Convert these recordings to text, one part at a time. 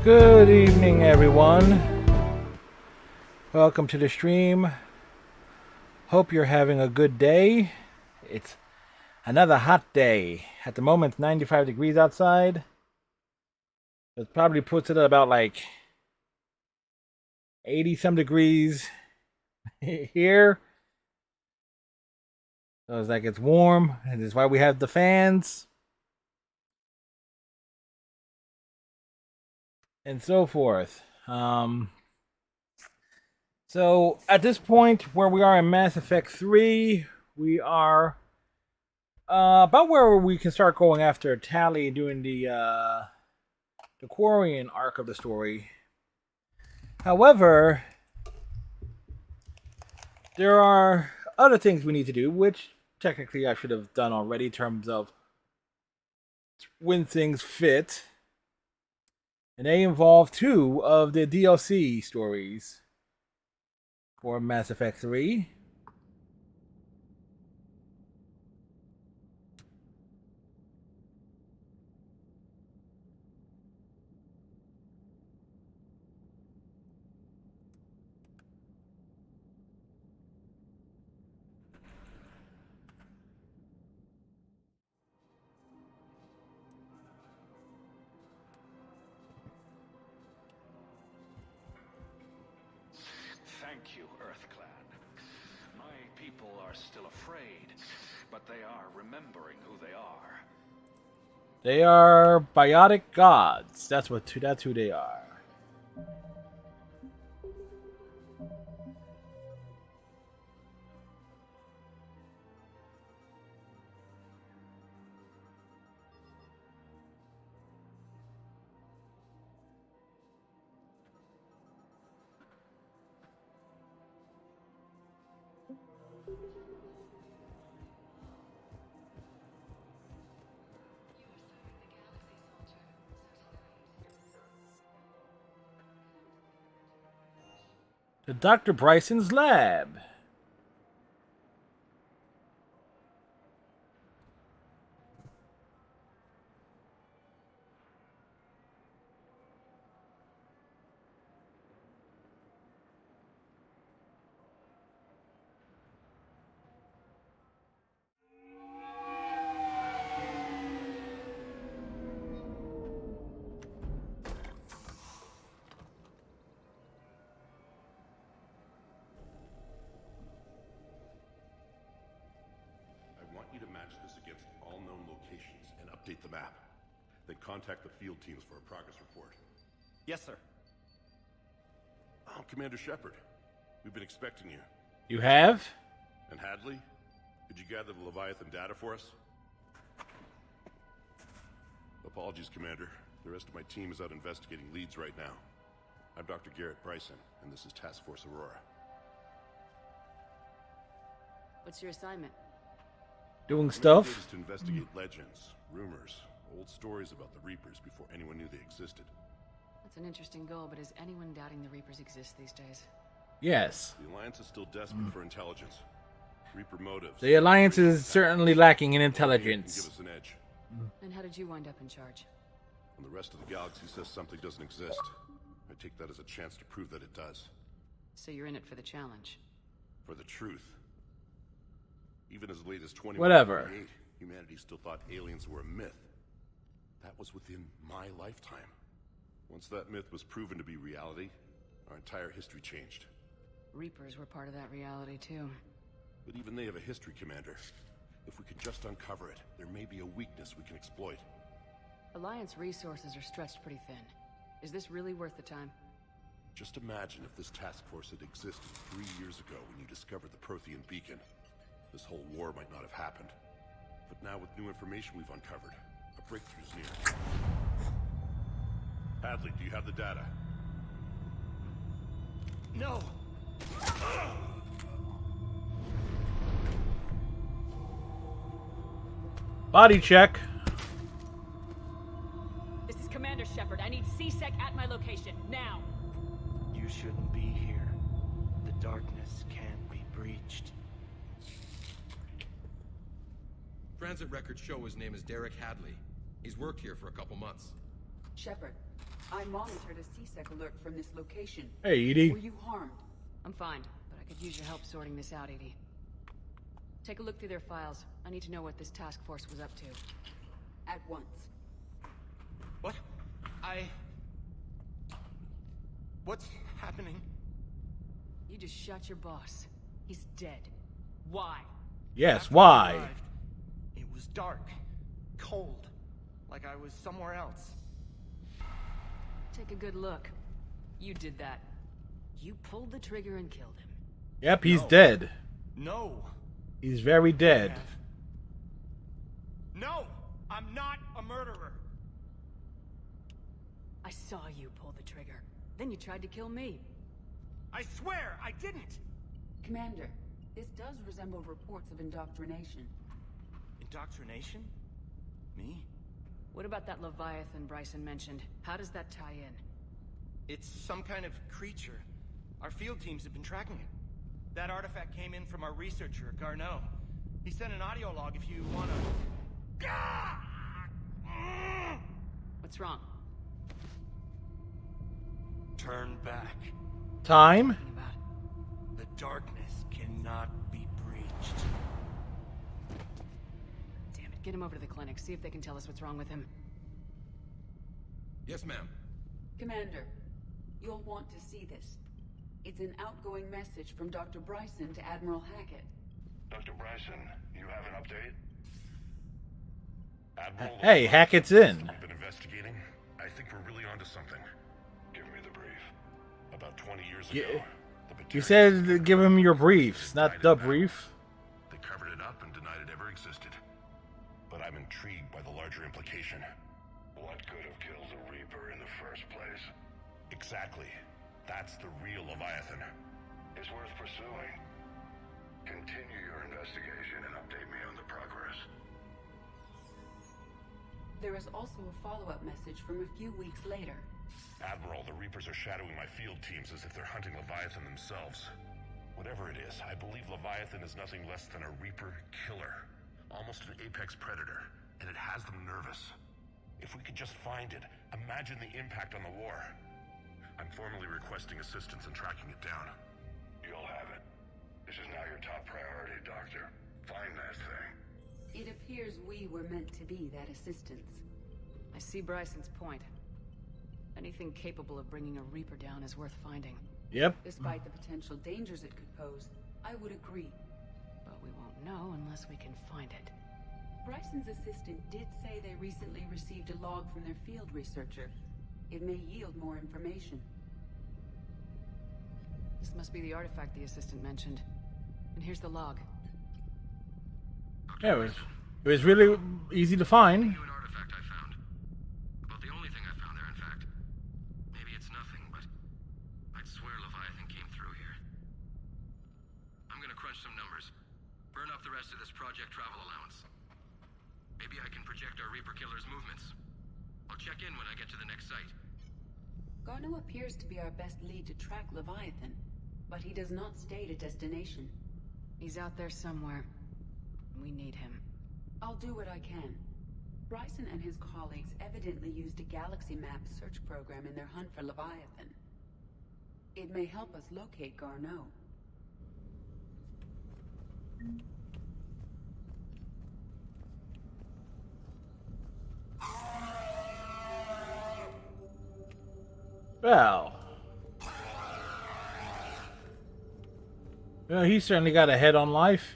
Good evening, everyone. Welcome to the stream. Hope you're having a good day. It's another hot day. At the moment, it's 95 degrees outside. It probably puts it at about like 80 some degrees here. So it's like it's warm, and that's why we have the fans. And so forth. So at this point where we are in Mass Effect 3, we are about where we can start going after Tali doing the Quarian arc of the story. However, there are other things we need to do, which technically I should have done already in terms of when things fit. And they involve 2 of the DLC stories for Mass Effect 3. Thank you, EarthClan. My people are still afraid, but they are remembering who they are. They are biotic gods. That's who they are. To Dr. Bryson's lab. Update the map. Then contact the field teams for a progress report. Yes, sir. Oh, Commander Shepard. We've been expecting you. You have? And Hadley? Did you gather the Leviathan data for us? Apologies, Commander. The rest of my team is out investigating leads right now. I'm Dr. Garrett Bryson, and this is Task Force Aurora. What's your assignment? Doing stuff? Is to investigate legends, rumors, old stories about the Reapers before anyone knew they existed. That's an interesting goal, but is anyone doubting the Reapers exist these days? Yes. The Alliance is still desperate for intelligence. Reaper motives. The Alliance is certainly lacking in Give intelligence. us an edge. And how did you wind up in charge? When the rest of the galaxy says something doesn't exist, I take that as a chance to prove that it does. So you're in it for the challenge. For the truth. Even as late as 2148, Whatever. humanity still thought aliens were a myth. That was within my lifetime. Once that myth was proven to be reality, our entire history changed. Reapers were part of that reality, too. But even they have a history, Commander. If we could just uncover it, there may be a weakness we can exploit. Alliance resources are stretched pretty thin. Is this really worth the time? Just imagine if this task force had existed 3 years ago when you discovered the Prothean beacon. This whole war might not have happened. But now with new information we've uncovered, a breakthrough's near. Hadley, do you have the data? No! Body check. This is Commander Shepard. I need C-Sec at my location, now! You shouldn't be here. The darkness can't be breached. Transit records show his name is Derek Hadley. He's worked here for a couple months. Shepard, I monitored a C-Sec alert from this location. Hey, Edie. Were you harmed? I'm fine, but I could use your help sorting this out, Edie. Take a look through their files. I need to know what this task force was up to. At once. What? What's happening? You just shot your boss. He's dead. Why? Yes, After I why? arrived, it was dark. Cold. Like I was somewhere else. Take a good look. You did that. You pulled the trigger and killed him. Yep, he's No. dead. No! He's very dead. No! I'm not a murderer! I saw you pull the trigger. Then you tried to kill me. I swear I didn't! Commander, this does resemble reports of indoctrination. Indoctrination? Me? What about that Leviathan Bryson mentioned? How does that tie in? It's some kind of creature. Our field teams have been tracking it. That artifact came in from our researcher, Garneau. He sent an audio log if you wanna... What's wrong? Turn back. Time? Thinking about. The darkness cannot be breached. Damn it, get him over to the clinic. See if they can tell us what's wrong with him. Yes, ma'am. Commander, you'll want to see this. It's an outgoing message from Dr. Bryson to Admiral Hackett. Dr. Bryson, you have an update? Admiral, Hey, Hackett's in. We've been investigating. I think we're really onto something. Give me the brief. About 20 years Yeah. ago, the You Batarians said to give him your briefs, not the brief. They covered it up and denied it ever existed. But I'm intrigued by the larger implication. What could have killed the Reaper in the first place? Exactly. That's the real Leviathan. It's worth pursuing. Continue your investigation and update me on the progress. There is also a follow-up message from a few weeks later. Admiral, the Reapers are shadowing my field teams as if they're hunting Leviathan themselves. Whatever it is, I believe Leviathan is nothing less than a Reaper killer. Almost an apex predator, and it has them nervous. If we could just find it, imagine the impact on the war. I'm formally requesting assistance in tracking it down. You'll have it. This is now your top priority, Doctor. Find that thing. It appears we were meant to be that assistance. I see Bryson's point. Anything capable of bringing a Reaper down is worth finding. Yep. Despite the potential dangers it could pose, I would agree. But we won't know unless we can find it. Bryson's assistant did say they recently received a log from their field researcher. It may yield more information. This must be the artifact the assistant mentioned. And here's the log. Yeah, it was really easy to find. An artifact I found. About the only thing I found there, in fact. Maybe it's nothing, but I'd swear Leviathan came through here. I'm gonna crunch some numbers. Burn off the rest of this project travel allowance. Maybe I can project our Reaper killer's movements. I'll check in when I get to the next site. Garneau appears to be our best lead to track Leviathan, but he does not state a destination. He's out there somewhere. We need him. I'll do what I can. Bryson and his colleagues evidently used a galaxy map search program in their hunt for Leviathan. It may help us locate Garneau. Well, he certainly got a head on life.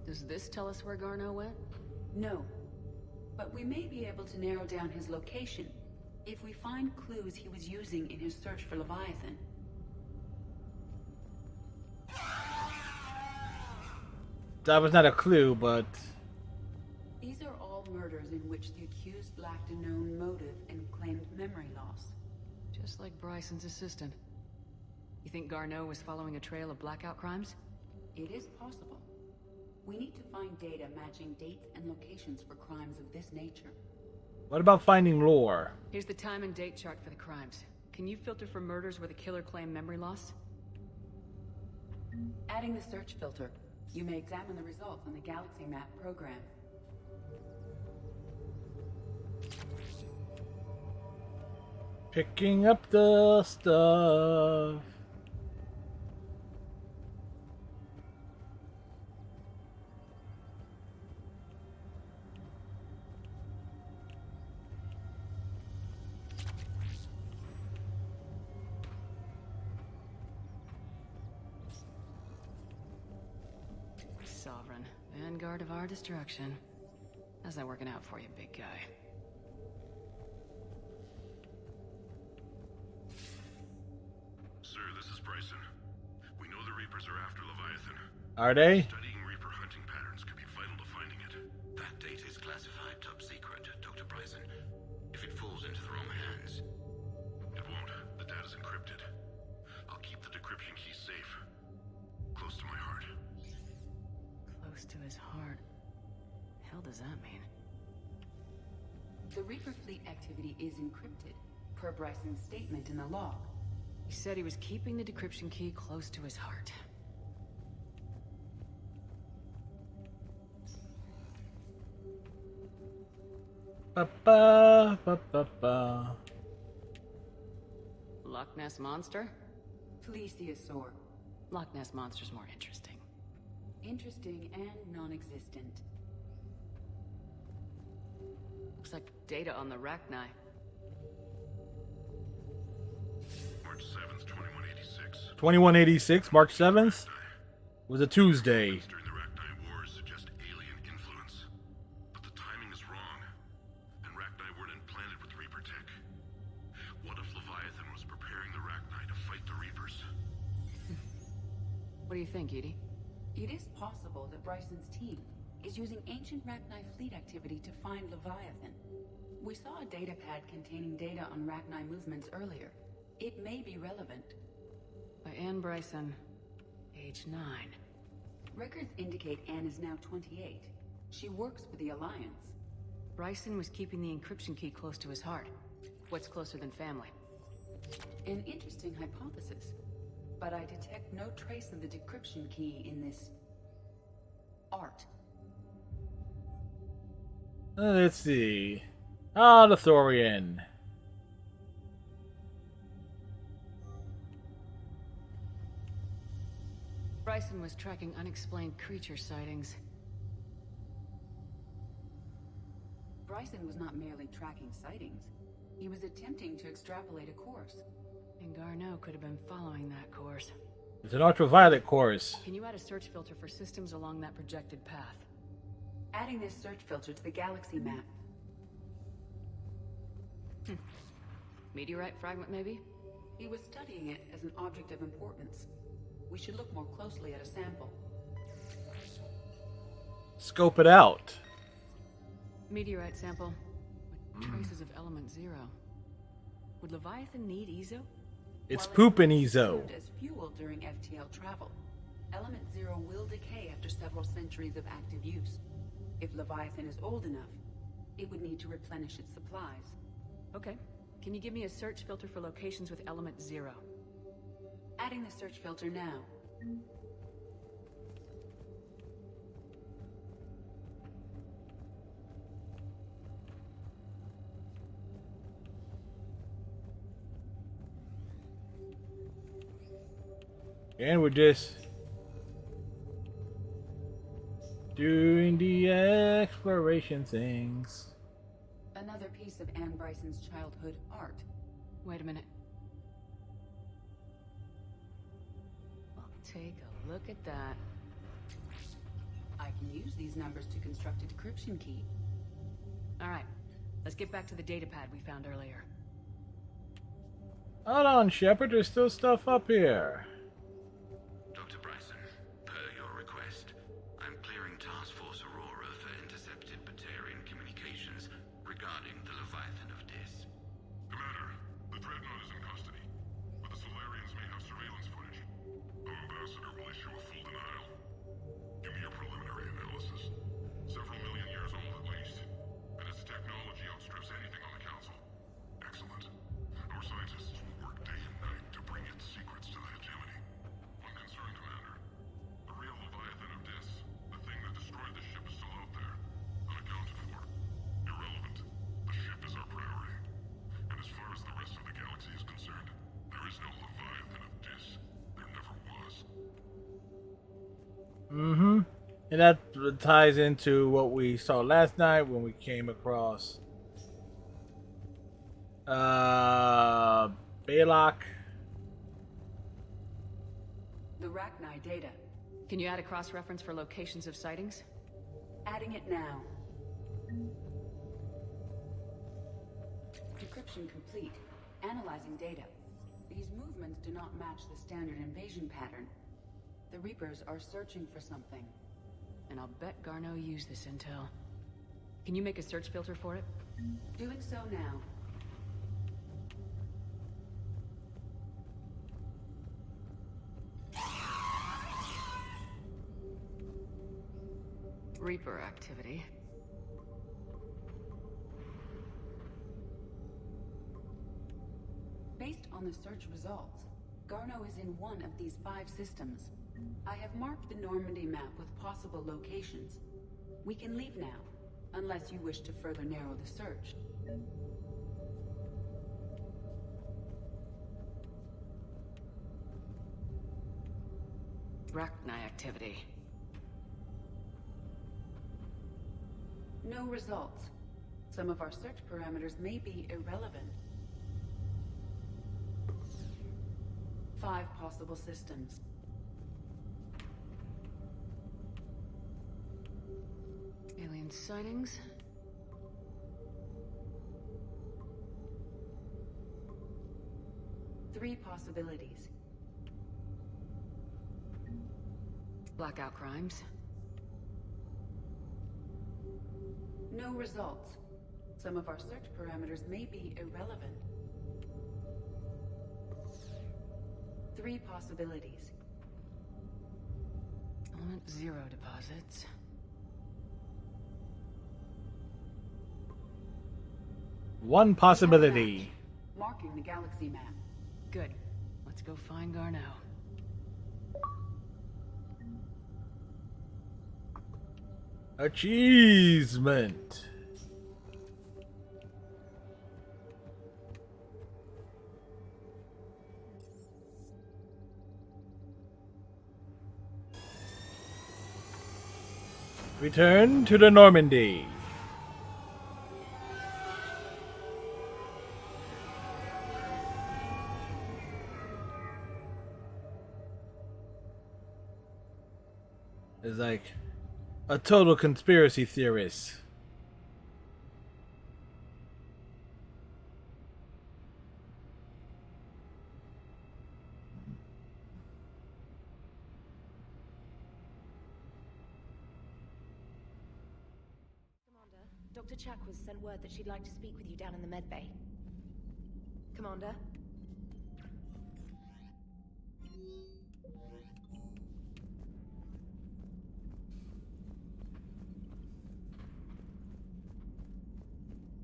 Does this tell us where Garneau went? No. But we may be able to narrow down his location if we find clues he was using in his search for Leviathan. That was not a clue, but These are all murders in which the accused lacked a known motive and claimed memory loss. Just like Bryson's assistant. You think Garneau was following a trail of blackout crimes? It is possible. We need to find data matching dates and locations for crimes of this nature. what about finding lore? Here's the time and date chart for the crimes. Can you filter for murders where the killer claimed memory loss? Adding the search filter, you may examine the results on the Galaxy Map program. Picking up the stuff. Sovereign, vanguard of our destruction. How's that working out for you, big guy? Sir, this is Bryson. We know the Reapers are after Leviathan. Are they? Studying Reaper hunting patterns could be vital to finding it. That data is classified top secret, Dr. Bryson. If it falls into the wrong hands... It won't. The data's encrypted. I'll keep the decryption key safe. Close to my heart. Close to his heart. Hell does that mean? The Reaper fleet activity is encrypted, per Bryson's statement in the log. He said he was keeping the decryption key close to his heart. Ba ba ba ba ba. Loch Ness Monster? Plesiosaur. Loch Ness Monster's more interesting. Interesting and non-existent. Looks like data on the Rachni. March 7th, 2186. 2186, March 7th was a Tuesday. During the Rachni Wars suggest alien influence. But the timing is wrong. And Rachni weren't implanted with Reaper tech. What if Leviathan was preparing the Rachni to fight the Reapers? What do you think, Edie? It is possible that Bryson's team is using ancient Rachni fleet activity to find Leviathan. We saw a data pad containing data on Rachni movements earlier. It may be relevant. By Anne Bryson, age 9. Records indicate Anne is now 28. She works for the Alliance. Bryson was keeping the encryption key close to his heart. What's closer than family? An interesting hypothesis. But I detect no trace of the decryption key in this... art. Let's see. Ah, the Thorian. Bryson was tracking unexplained creature sightings. Bryson was not merely tracking sightings. He was attempting to extrapolate a course. And Garneau could have been following that course. It's an ultraviolet course. Can you add a search filter for systems along that projected path? Adding this search filter to the galaxy map. Meteorite fragment, maybe? He was studying it as an object of importance. We should look more closely at a sample. Scope it out. Meteorite sample with traces of element 0. Would Leviathan need Ezo? It's While poop and it Ezo. served as fuel during FTL travel, element 0 will decay after several centuries of active use. If Leviathan is old enough, It would need to replenish its supplies. Okay. Can you give me a search filter for locations with element 0? Adding the search filter now. And we're just doing the exploration things. Another piece of Anne Bryson's childhood art. Wait a minute. Well, take a look at that. I can use these numbers to construct a decryption key. Alright, let's get back to the datapad we found earlier. Hold on, Shepard, there's still stuff up here. Dr. Bryson, per your request, I'm clearing Task Force Aurora for intercepted Batarian communications regarding the Leviathan of Dis. Commander, the Dreadnought is in custody, but the Solarians may have surveillance footage. Our ambassador will issue a full denial. Give me your preliminary analysis. Several million years old at least, and its technology outstrips anything on the Council. Excellent. Our scientists will work day and night to bring its secrets to the hegemony. One concern, Commander. The real Leviathan of Dis, the thing that destroyed the ship, is still out there, unaccounted for. Irrelevant. The ship is our priority. And as far as the rest of the galaxy is concerned, there is no Leviathan of Dis. There never was. And that ties into what we saw last night when we came across Balak. The Rachni data. Can you add a cross-reference for locations of sightings? Adding it now. Decryption complete. Analyzing data. These movements do not match the standard invasion pattern. The Reapers are searching for something. And I'll bet Garneau used this intel. Can you make a search filter for it? Doing so now. Reaper activity. Based on the search results, Garneau is in one of these 5 systems. I have marked the Normandy map with possible locations. We can leave now, unless you wish to further narrow the search. Rachni activity. No results. Some of our search parameters may be irrelevant. 5 possible systems. Alien sightings. Three possibilities. Blackout crimes. No results. Some of our search parameters may be irrelevant. 3 possibilities. Element 0 deposits. One possibility. Marking the galaxy map. Good. Let's go find Garneau. Achievement. Return to the Normandy. It's like a total conspiracy theorist. Dr. Chakwas sent word that she'd like to speak with you down in the medbay. Commander?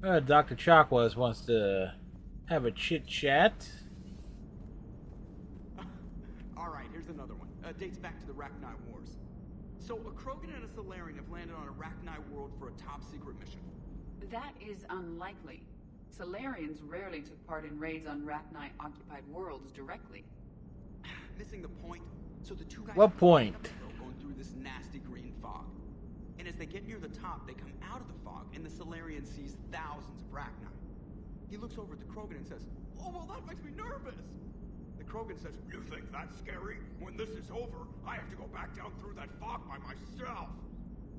Dr. Chakwas wants to have a chit chat. Alright, here's another one. Dates back to the Rachni Wars. So, a Krogan and a Salarian have landed on a Rachni world for a top secret mission. That is unlikely. Salarians rarely took part in raids on Rachni-occupied worlds directly. Missing the point. So the two guys What point? going through this nasty green fog. And as they get near the top, they come out of the fog, and the Salarian sees thousands of Rachni. He looks over at the Krogan and says, "Oh, well, that makes me nervous." The Krogan says, "You think that's scary? When this is over, I have to go back down through that fog by myself."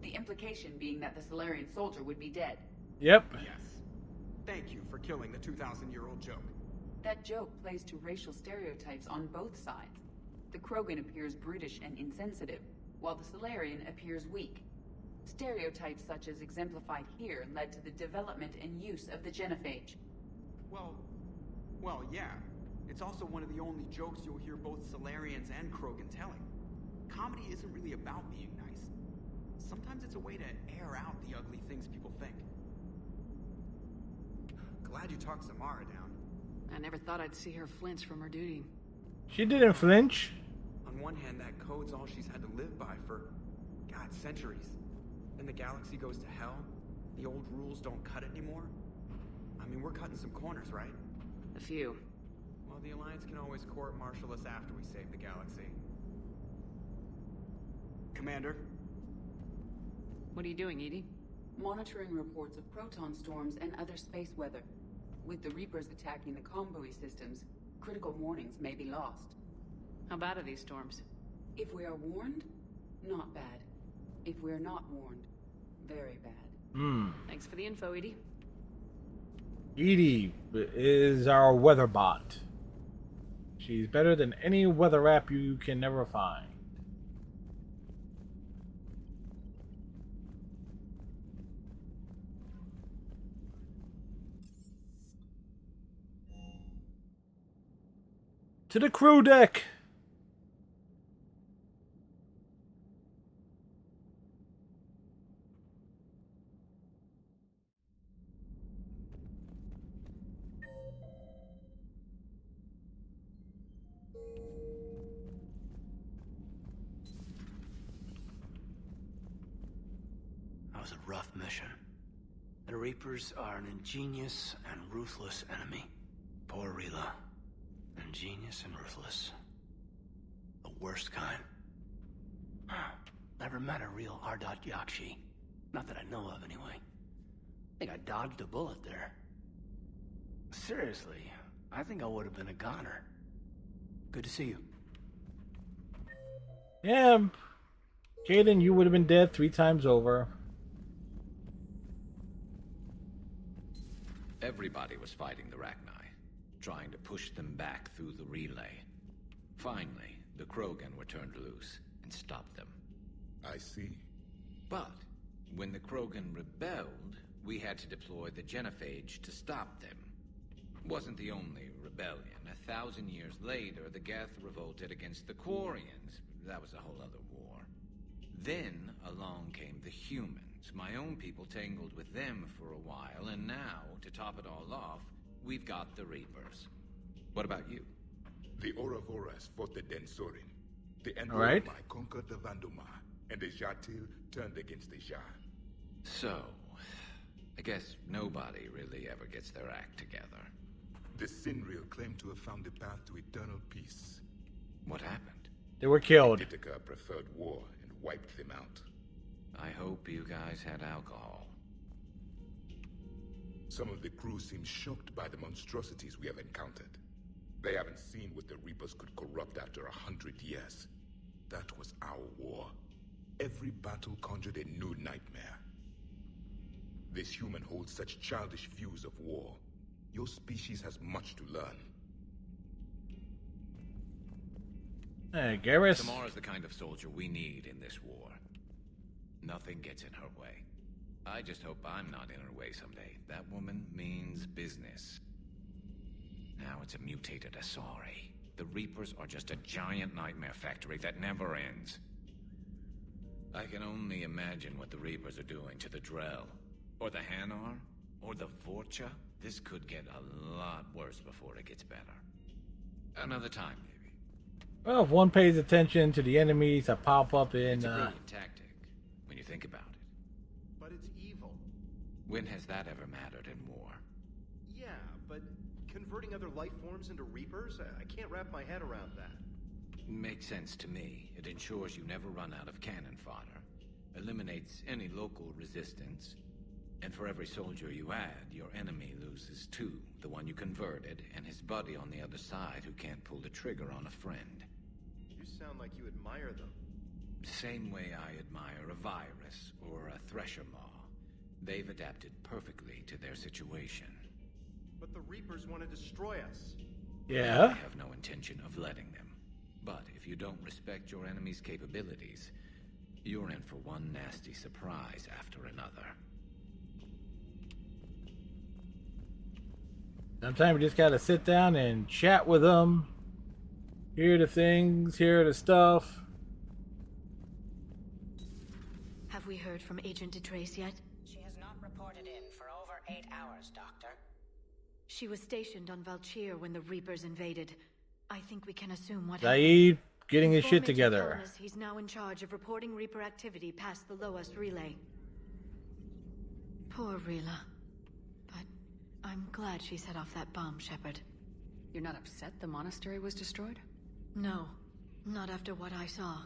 The implication being that the Salarian soldier would be dead. Yep. Yes. Thank you for killing the 2,000-year-old joke. That joke plays to racial stereotypes on both sides. The Krogan appears brutish and insensitive, while the Salarian appears weak. Stereotypes such as exemplified here led to the development and use of the genophage. Well, yeah. It's also one of the only jokes you'll hear both Salarians and Krogan telling. Comedy isn't really about being nice. Sometimes it's a way to air out the ugly things people think. Glad you talked Samara down. I never thought I'd see her flinch from her duty. She didn't flinch. On one hand, that code's all she's had to live by for, God, centuries. Then the galaxy goes to hell. The old rules don't cut anymore. I mean, we're cutting some corners, right? A few. Well, the Alliance can always court-martial us after we save the galaxy. Commander? What are you doing, Edie? Monitoring reports of proton storms and other space weather. With the Reapers attacking the comm buoy systems, critical warnings may be lost. How bad are these storms? If we are warned, not bad. If we are not warned, very bad. Thanks for the info, Edie. Edie is our weather bot. She's better than any weather app you can never find. To the crew deck! That was a rough mission. The Reapers are an ingenious and ruthless enemy. Poor Rila. Ingenious and ruthless. The worst kind. Never met a real Ardat Yakshi. Not that I know of, anyway. Think I dodged a bullet there. Seriously, I think I would have been a goner. Good to see you. Yeah, Jaden, you would have been dead 3 times over. Everybody was fighting the Rachni, trying to push them back through the relay. Finally, the Krogan were turned loose and stopped them. I see. But when the Krogan rebelled, we had to deploy the genophage to stop them. Wasn't the only rebellion. 1,000 years later, the Geth revolted against the Quarians. That was a whole other war. Then along came the humans. My own people tangled with them for a while, and now, to top it all off, we've got the Reapers. What about you? The Ouroboros fought the Densorin. The Right. Endormai conquered the Vandomar, and the Jatil turned against the Jar. So, I guess nobody really ever gets their act together. The Sinreal claimed to have found the path to eternal peace. What happened? They were killed. Ithaca preferred war and wiped them out. I hope you guys had alcohol. Some of the crew seem shocked by the monstrosities we have encountered. They haven't seen what the Reapers could corrupt after 100 years. That was our war. Every battle conjured a new nightmare. This human holds such childish views of war. Your species has much to learn. Hey, Garrus. Samara's the kind of soldier we need in this war. Nothing gets in her way. I just hope I'm not in her way someday. That woman means business. Now it's a mutated Asari. The Reapers are just a giant nightmare factory that never ends. I can only imagine what the Reapers are doing to the Drell. Or the Hanar. Or the Vorcha? This could get a lot worse before it gets better. Another time, maybe. Well, if one pays attention to the enemies that pop up in... It's a brilliant tactic, when you think about it. But it's evil. When has that ever mattered in war? Yeah, but converting other life forms into Reapers? I can't wrap my head around that. Makes sense to me. It ensures you never run out of cannon fodder, eliminates any local resistance, and for every soldier you add, your enemy loses two, the one you converted, and his buddy on the other side who can't pull the trigger on a friend. You sound like you admire them. Same way I admire a virus or a thresher maw. They've adapted perfectly to their situation. But the Reapers want to destroy us. Yeah? I have no intention of letting them. But if you don't respect your enemy's capabilities, you're in for one nasty surprise after another. Sometimes we just gotta sit down and chat with them. Hear the things, hear the stuff. Have we heard from Agent DeTrace yet? She has not reported in for over 8 hours, Doctor. She was stationed on Valchir when the Reapers invaded. I think we can assume what happened. Zaid getting his shit Informant together. informed us he's now in charge of reporting Reaper activity past the Loas relay. Poor Rila. But I'm glad she set off that bomb, Shepard. You're not upset the monastery was destroyed? No, not after what I saw.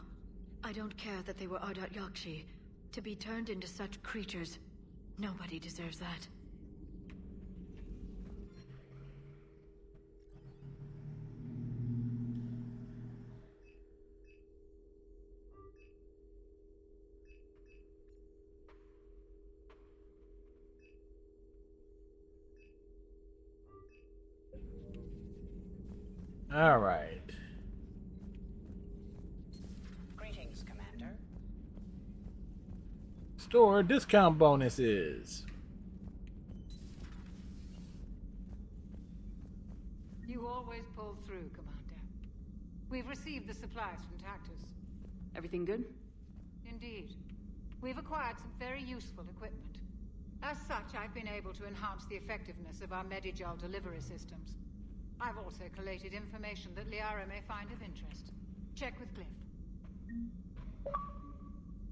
I don't care that they were Ardat Yakshi. To be turned into such creatures, nobody deserves that. All right. Greetings, Commander. Store discount bonuses. You always pull through, Commander. We've received the supplies from Tactus. Everything good? Indeed. We've acquired some very useful equipment. As such, I've been able to enhance the effectiveness of our Medigel delivery systems. I've also collated information that Liara may find of interest. Check with Cliff.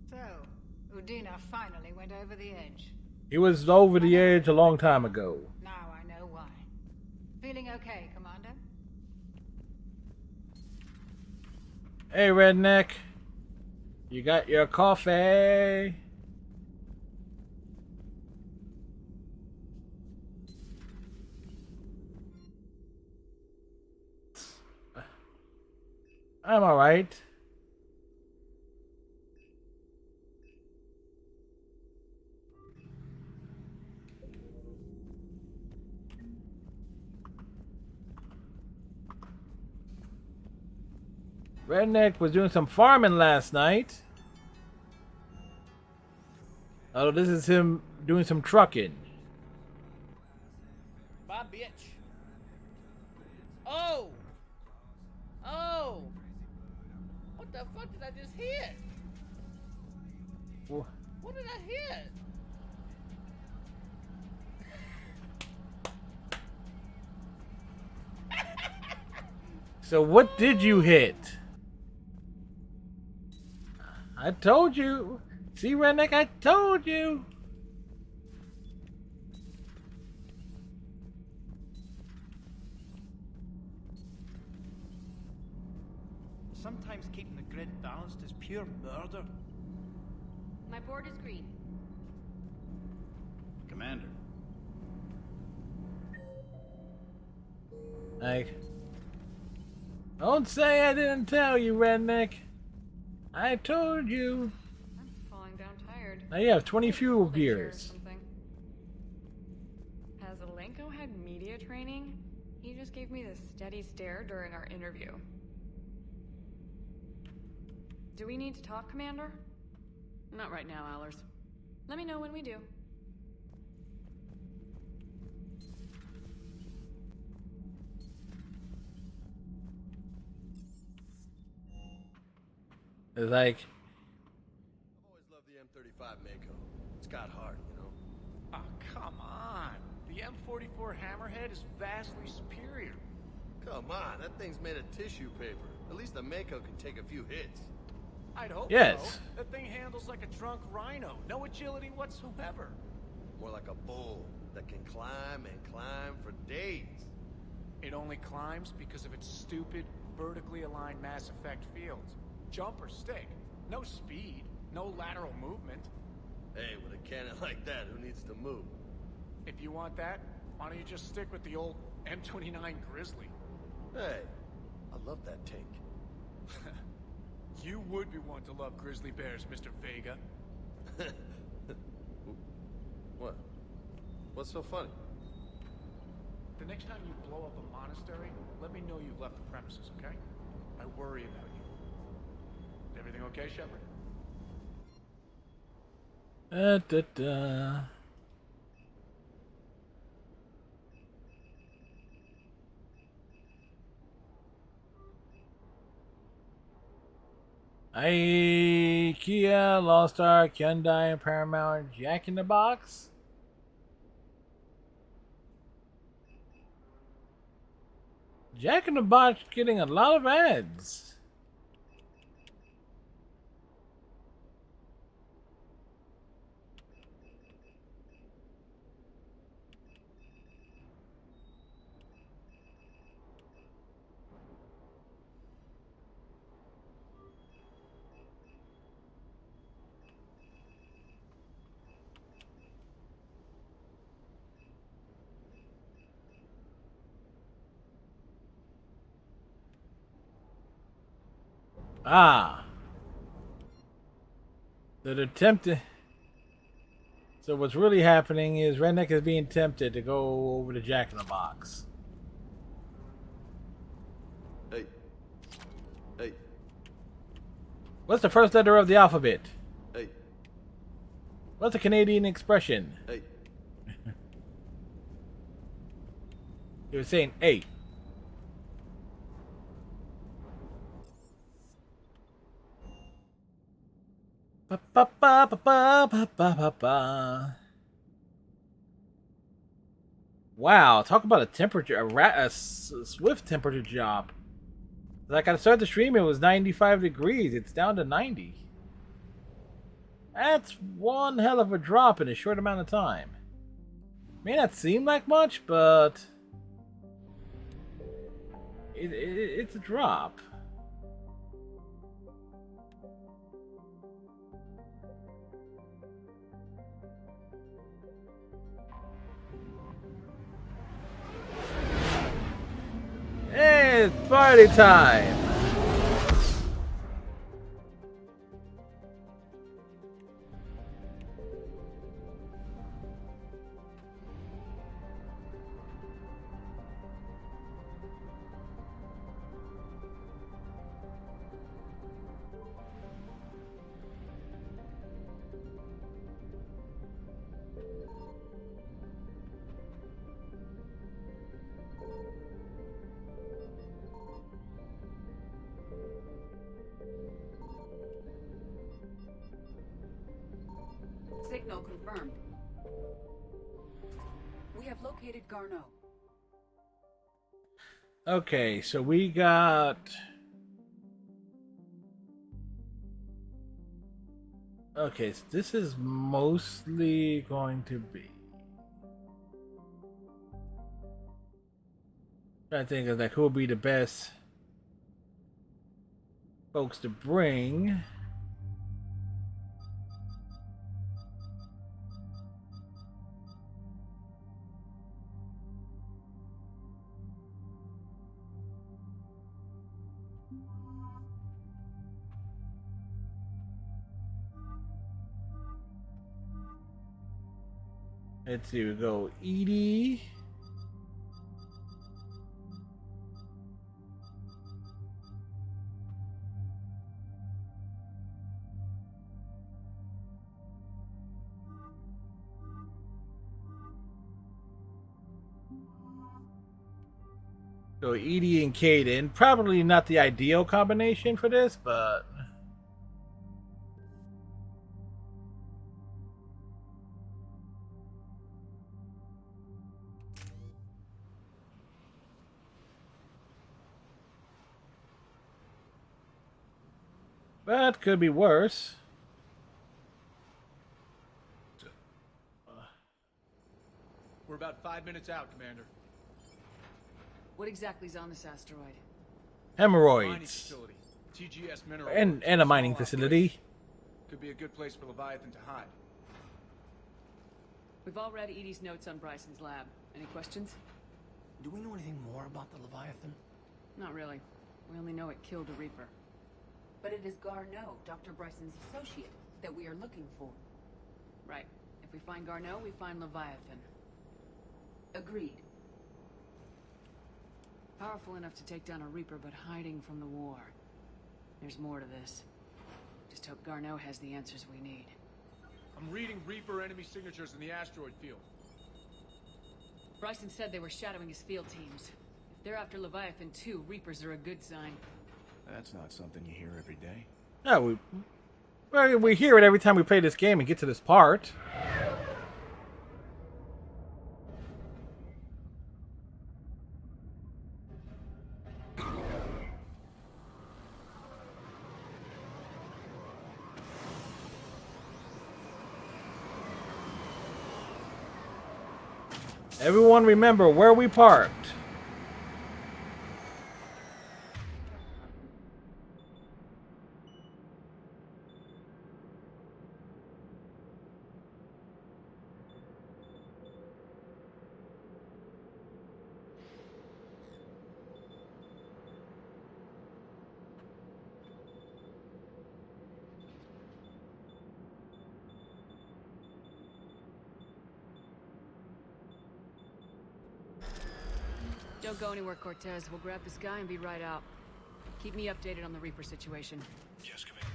So, Udina finally went over the edge. He was over the edge a long time ago. Now I know why. Feeling okay, Commander? Hey, redneck. You got your coffee? I'm alright. Redneck was doing some farming last night. Oh, this is him doing some trucking. Bye, bitch. Oh! Oh! What the fuck did I just hit? What did I hit? So what did you hit? I told you. See, Redneck, I told you. Sometimes keeping the grid balanced is pure murder. My board is green. Commander. Like, don't say I didn't tell you, Redneck. I told you. I'm falling down tired. Now you have 20 fuel gears. Has Alenko had media training? He just gave me this steady stare during our interview. Do we need to talk, Commander? Not right now, Allers. Let me know when we do. It's like, I've always loved the M35 Mako. It's got heart, you know? Oh, come on. 24 Hammerhead is vastly superior. Come on, that thing's made of tissue paper. At least the Mako can take a few hits. I'd hope Yes. so. That thing handles like a drunk rhino. No agility whatsoever. More like a bull that can climb and climb for days. It only climbs because of its stupid, vertically aligned Mass Effect fields. Jump or stick. No speed. No lateral movement. Hey, with a cannon like that, who needs to move? If you want that, why don't you just stick with the old M29 Grizzly? Hey, I love that tank. You would be one to love grizzly bears, Mr. Vega. What? What's so funny? The next time you blow up a monastery, let me know you've left the premises, okay? I worry about you. Everything okay, Shepard? IKEA, Lost Ark, Hyundai, Paramount, Jack in the Box. Jack in the Box getting a lot of ads. Ah. So they're tempted. So what's really happening is Redneck is being tempted to go over to Jack in the Box. Hey. Hey. What's the first letter of the alphabet? Hey. What's the Canadian expression? Hey. He was saying 8. Ba, ba, ba, ba, ba, ba, ba, ba. Wow, talk about a temperature, a swift temperature drop. Like I started the stream, it was 95 degrees. It's down to 90. That's one hell of a drop in a short amount of time. May not seem like much, but it's a drop. Hey, it's party time! Signal confirmed. We have located Garneau. Okay, so we got... Okay, so this is mostly going to be... Trying to think of like who will be the best folks to bring. Let's see, we go Edie. So Edie and Kaidan, probably not the ideal combination for this, but But could be worse. We're about 5 minutes out, Commander. What exactly is on this asteroid? Mining Hemorrhoids. facility. TGS mineral. And a mining facility. Could be a good place for Leviathan to hide. We've all read Edie's notes on Bryson's lab. Any questions? Do we know anything more about the Leviathan? Not really. We only know it killed a Reaper. But it is Garneau, Dr. Bryson's associate, that we are looking for. Right. If we find Garneau, we find Leviathan. Agreed. Powerful enough to take down a Reaper, but hiding from the war. There's more to this. Just hope Garneau has the answers we need. I'm reading Reaper enemy signatures in the asteroid field. Bryson said they were shadowing his field teams. If they're after Leviathan too, Reapers are a good sign. That's not something you hear every day. No, we hear it every time we play this game and get to this part. Everyone remember where we parked. Don't go anywhere, Cortez. We'll grab this guy and be right out. Keep me updated on the Reaper situation. Yes, Commander.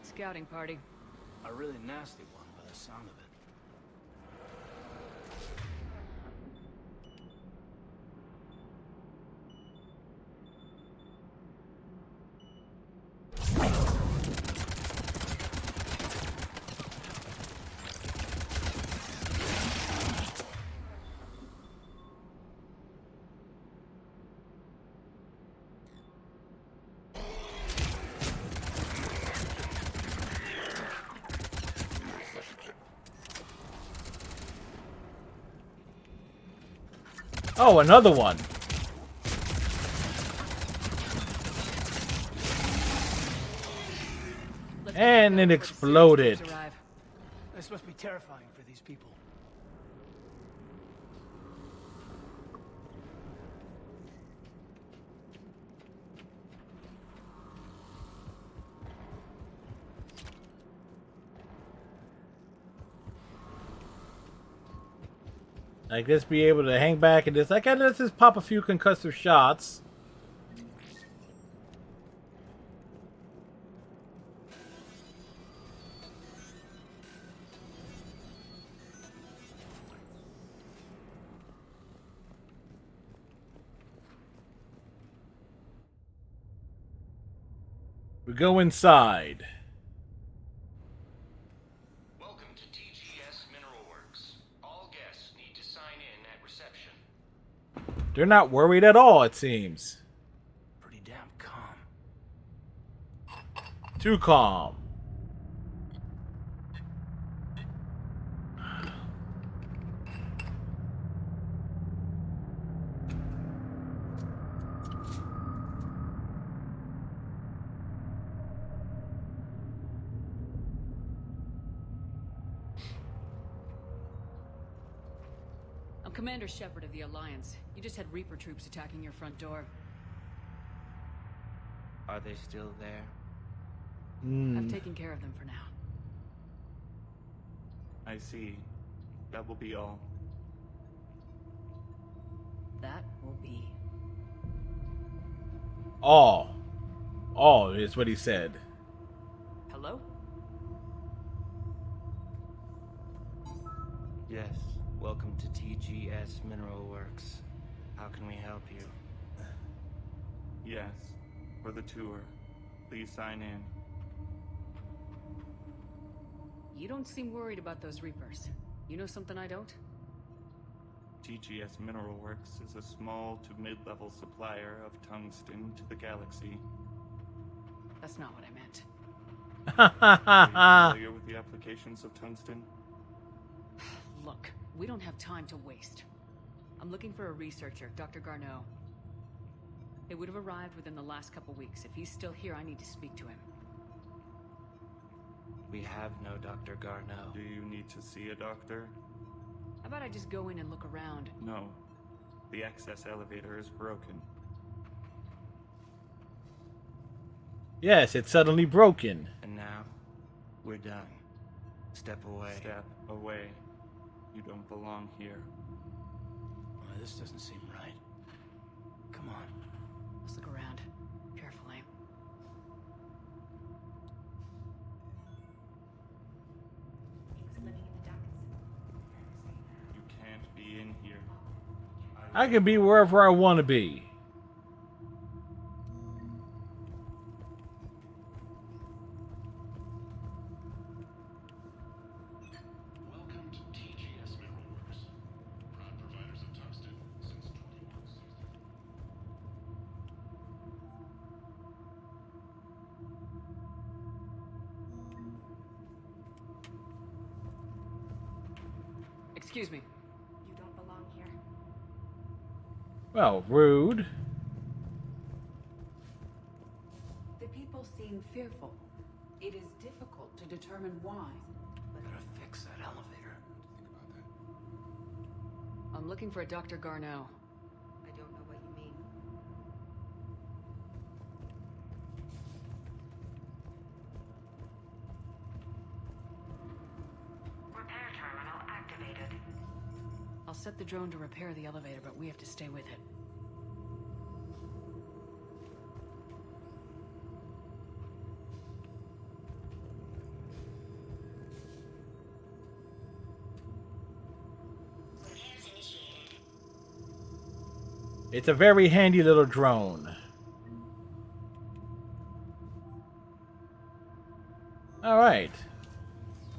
Scouting party. A really nasty one by the sound of it. Oh, another one. And it exploded. This must be terrifying for these people. Like, just be able to hang back and just, like, let's just pop a few concussive shots. We go inside. Welcome to TGS Mineral Works. All guests need to sign in at reception. They're not worried at all, it seems. Pretty damn calm. Too calm. I'm Commander Shepard of the Alliance. You just had Reaper troops attacking your front door. Are they still there? I've taken care of them for now. I see. That will be all. That will be. All. All is what he said. Hello? Yes. Welcome to TGS Mineral Works. How can we help you? Yes, for the tour. Please sign in. You don't seem worried about those Reapers. You know something I don't? TGS Mineral Works is a small to mid-level supplier of tungsten to the galaxy. That's not what I meant. Are you familiar with the applications of tungsten? Look, we don't have time to waste. I'm looking for a researcher, Dr. Garneau. It would have arrived within the last couple weeks. If he's still here, I need to speak to him. We have no Dr. Garneau. Do you need to see a doctor? How about I just go in and look around? No. The access elevator is broken. Yes, it's suddenly broken. And now, we're done. Step away. Step away. You don't belong here. Well, this doesn't seem right. Come on. Let's look around. Carefully. You can't be in here. I can be wherever I want to be. Welcome to TGS Mineral Works. Proud providers of tungsten since 2160. Excuse me. You don't belong here. Well, rude. The people seem fearful. It is difficult to determine why. Gotta fix that elevator. I'm looking for a Dr. Garneau. I don't know what you mean. Repair terminal activated. I'll set the drone to repair the elevator, but we have to stay with it. It's a very handy little drone. Alright.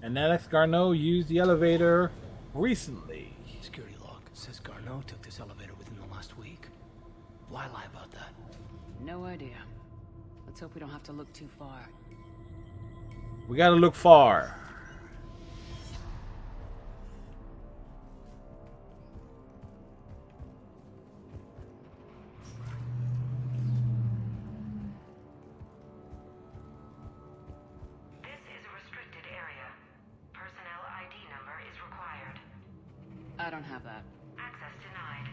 And Alex Garneau used the elevator recently. Security log says Garneau took this elevator within the last week. Why lie about that? No idea. Let's hope we don't have to look too far. We gotta look far. This is a restricted area. Personnel ID number is required. I don't have that. Access denied.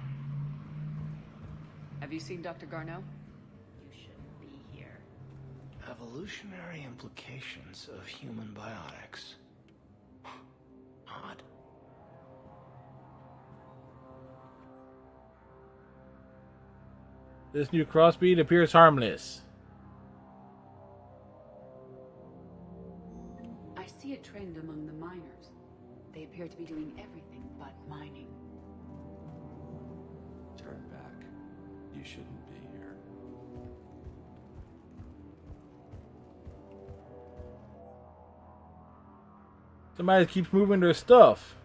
Have you seen Dr. Garneau? You shouldn't be here. Evolutionary implications of human biotics. Odd. This new crossbreed appears harmless. I see a trend among the miners. They appear to be doing everything but mining. Turn back. You shouldn't be here. Somebody keeps moving their stuff.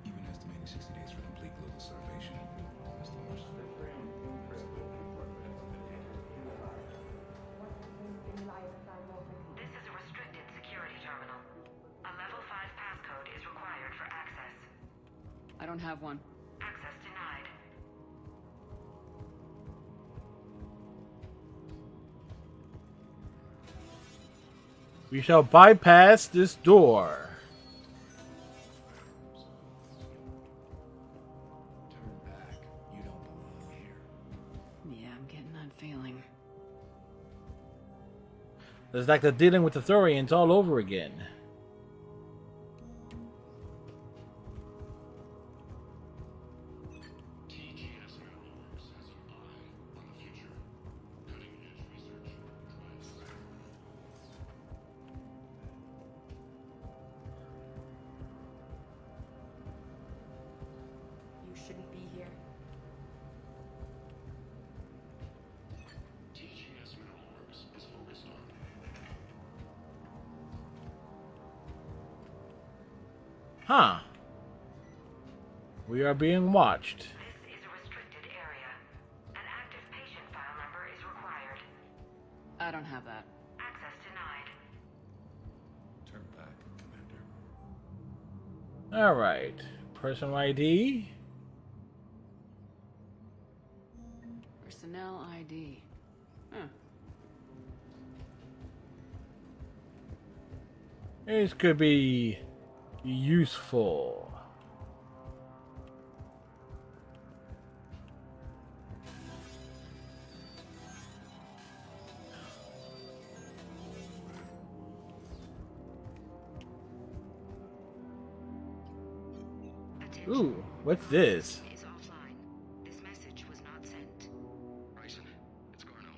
Even estimating 60 days for complete global starvation. That's the worst. This is a restricted security terminal. A level 5 passcode is required for access. I don't have one. Access denied. We shall bypass this door. Turn back. You don't belong here. Yeah, I'm getting that feeling. It's like they're dealing with the Thurians all over again. TGS Mineral Works has your eye on the future. Cutting-edge research drives Huh. We are being watched. This is a restricted area. An active patient file number is required. I don't have that. Access denied. Turn back, Commander. Alright. Personal ID. Personnel ID. Huh. This could be useful. Ooh, what's this? Is offline. This message was not sent. Bryson, it's Garno.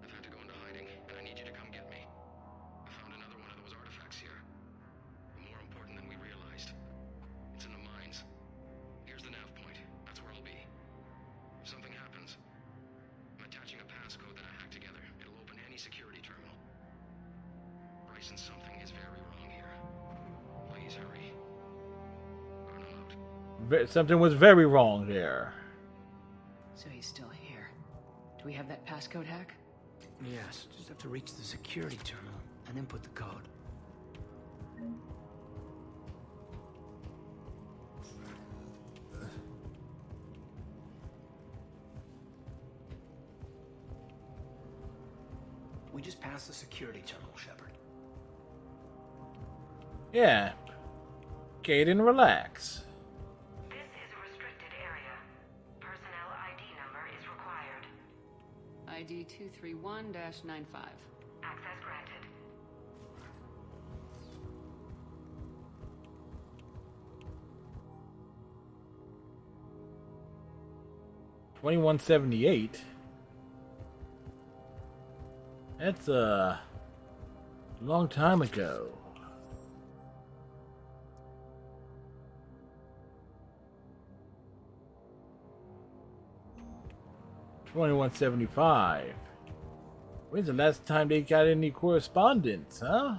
I've had to go into hiding, and I need you to come get me. I found another one of those artifacts here. More important than we realized. It's in the mines. Here's the nav point. That's where I'll be. If something happens, I'm attaching a passcode that I hacked together. It'll open any security terminal. Bryson, something is very wrong here. Please hurry. Something was very wrong there. So he's still here. Do we have that passcode hack? Yes, just have to reach the security terminal and input the code. We just passed the security terminal, Shepard. Yeah. Caden, relax. This is a restricted area. Personnel ID number is required. ID 231-95. Access granted. $21.78. That's a long time ago. $21.75. When's the last time they got any correspondence, huh?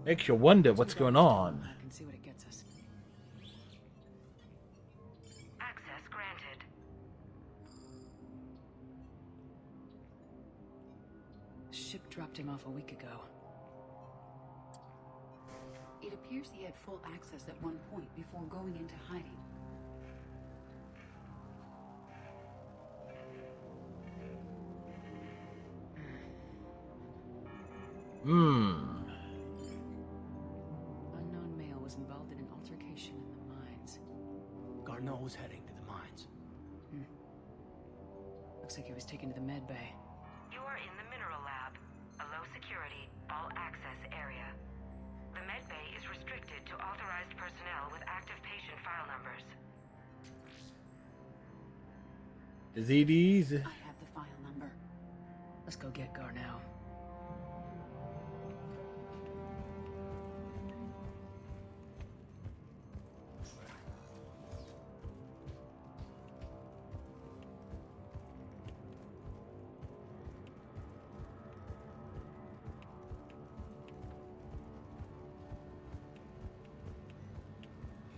Makes you wonder what's going on. I can see what it gets us. Access granted. Ship dropped him off a week ago. It appears he had full access at one point before going into hiding. Unknown male was involved in an altercation in the mines. Garneau was heading to the mines. Looks like he was taken to the med bay. You are in the mineral lab, a low security, all access area. The med bay is restricted to authorized personnel with active patient file numbers. The ZDs? I have the file number. Let's go get Garneau.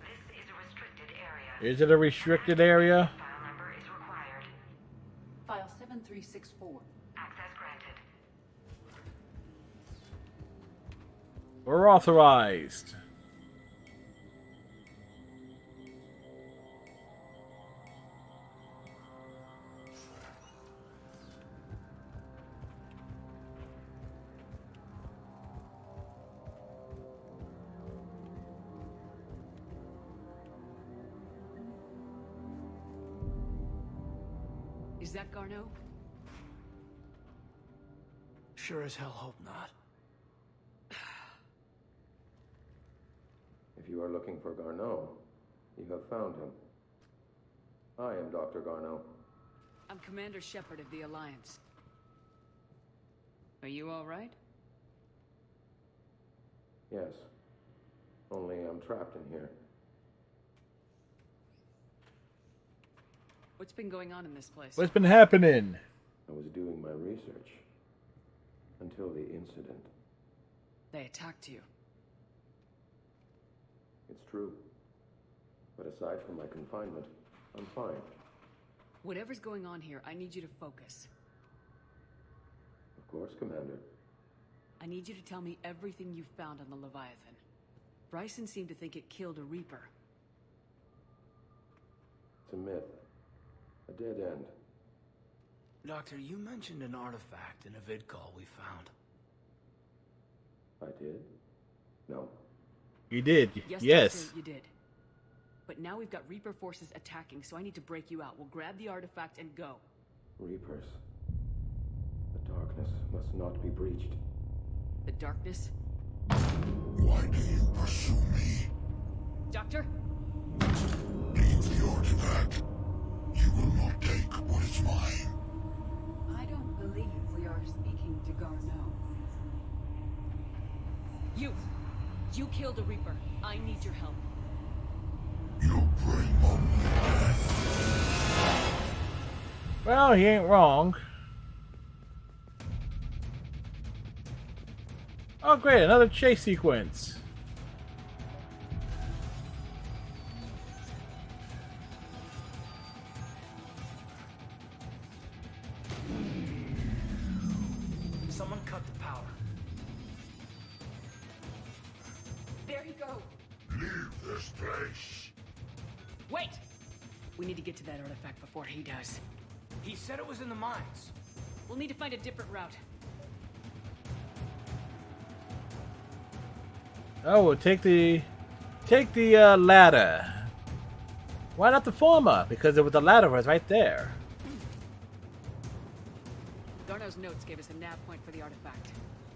This is a restricted area. Is it a restricted area? File number is required. File 7364. Access granted. We're authorized. Is that Garneau? Sure as hell hope not. If you are looking for Garneau, you have found him. I am Dr. Garneau. I'm Commander Shepard of the Alliance. Are you all right? Yes. Only I'm trapped in here. What's been going on in this place? What's been happening? I was doing my research. Until the incident. They attacked you. It's true. But aside from my confinement, I'm fine. Whatever's going on here, I need you to focus. Of course, Commander. I need you to tell me everything you found on the Leviathan. Bryson seemed to think it killed a Reaper. It's a myth. A dead end. Doctor, you mentioned an artifact in a vid call we found. I did? No. You did. Yes. Doctor, you did. But now we've got Reaper forces attacking, so I need to break you out. We'll grab the artifact and go. Reapers. The darkness must not be breached. The darkness? Why do you pursue me? Doctor? Leave the artifact. You will not take what is mine. I don't believe we are speaking to Garneau. You killed a Reaper. I need your help. You bring only death. Well, he ain't wrong. Oh, great, another chase sequence. Someone cut the power. There you go. Leave this place. Wait! We need to get to that artifact before he does. He said it was in the mines. We'll need to find a different route. Oh, we'll take the ladder. Why not the former? Because the ladder was right there. Garneau's notes gave us a nav point for the artifact.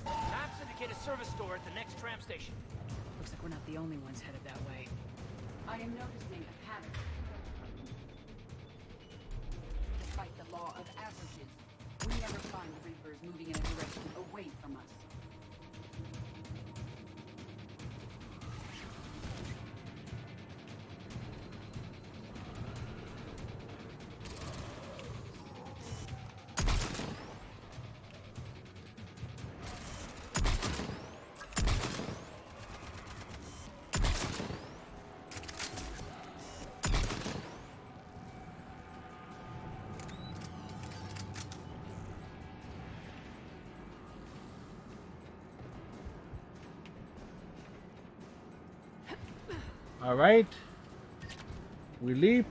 Maps indicate a service store at the next tram station. Looks like we're not the only ones headed that way. I am noticing a pattern. Despite the law of averages, we never find the Reapers moving in a direction away from us. All right. We leap.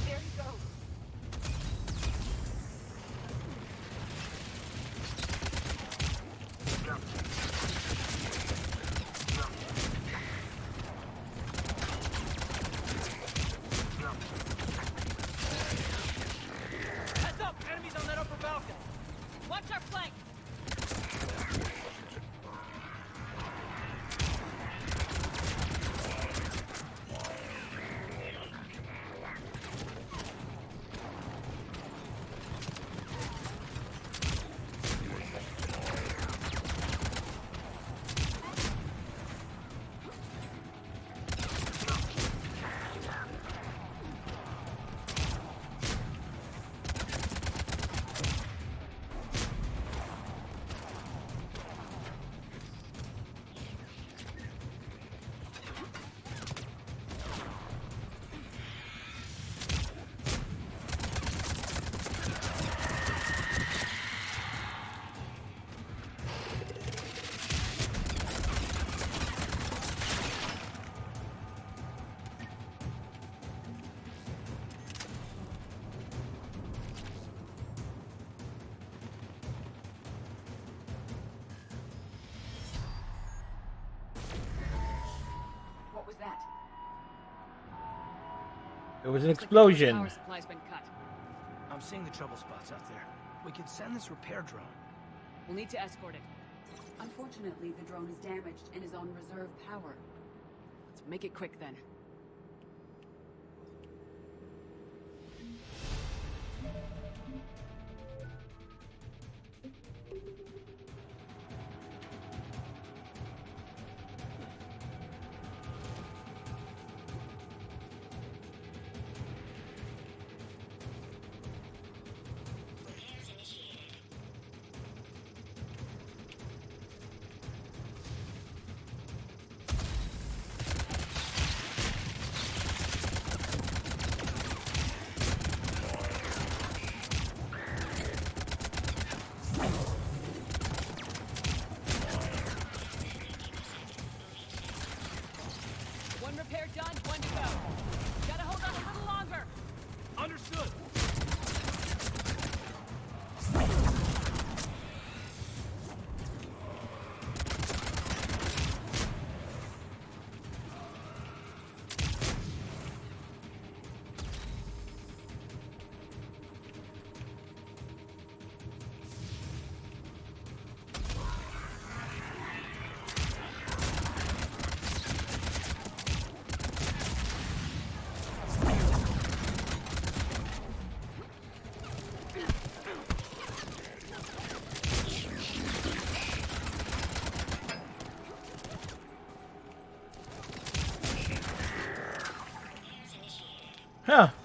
There you go. Heads up! Enemies on that upper balcony! Watch our flank! What was that? It was an Looks like the explosion. power supply's been cut. I'm seeing the trouble spots out there. We could send this repair drone. We'll need to escort it. Unfortunately, the drone is damaged and is on reserve power. Let's make it quick then.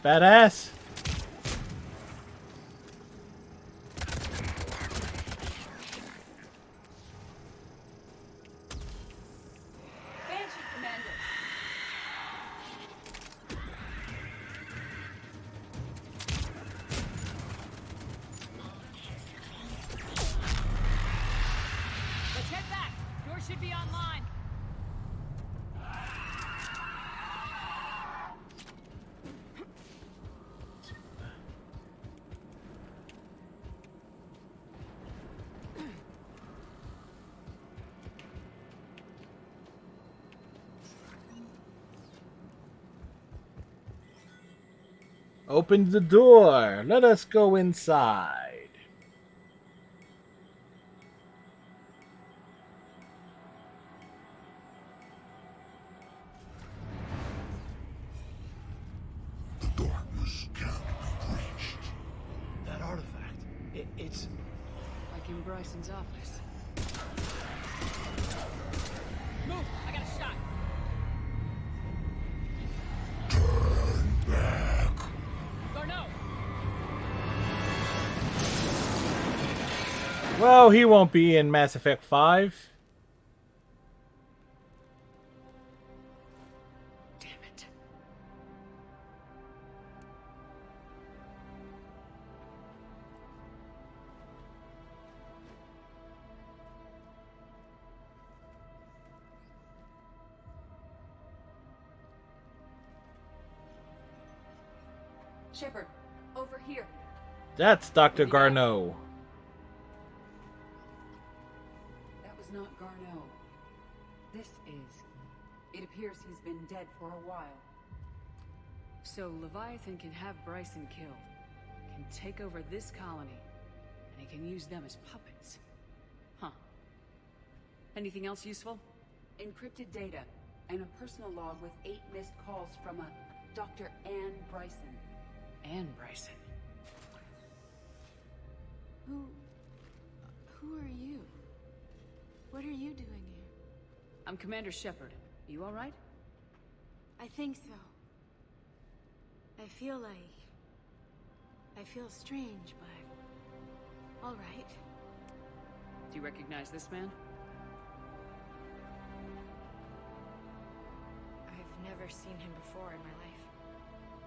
Badass. Banshee Commander. Let's head back. Door should be online. Open the door. Let us go inside. That artifact. It's... Like in Bryson's office. Move! I got a shot. Garneau! Well, he won't be in Mass Effect 5. Damn it. Shepard, over here. That's Dr. Garneau. That was not Garneau. This is. It appears he's been dead for a while. So Leviathan can have Bryson killed, can take over this colony, and he can use them as puppets. Huh. Anything else useful? Encrypted data, and a personal log with 8 missed calls from a Dr. Anne Bryson. Anne Bryson. Who are you? What are you doing here? I'm Commander Shepard. You alright? I think so. I feel strange, but... alright. Do you recognize this man? I've never seen him before in my life.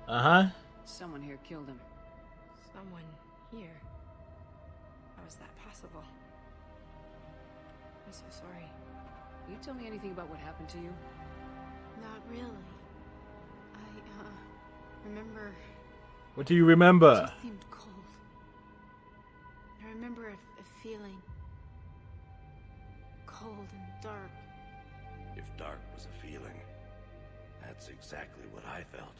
Uh-huh. Someone here killed him. Someone here. How is that possible? I'm so sorry. Will you tell me anything about what happened to you? Not really. I remember... What do you It remember? just seemed cold. I remember a feeling... cold and dark. If dark was a feeling, that's exactly what I felt.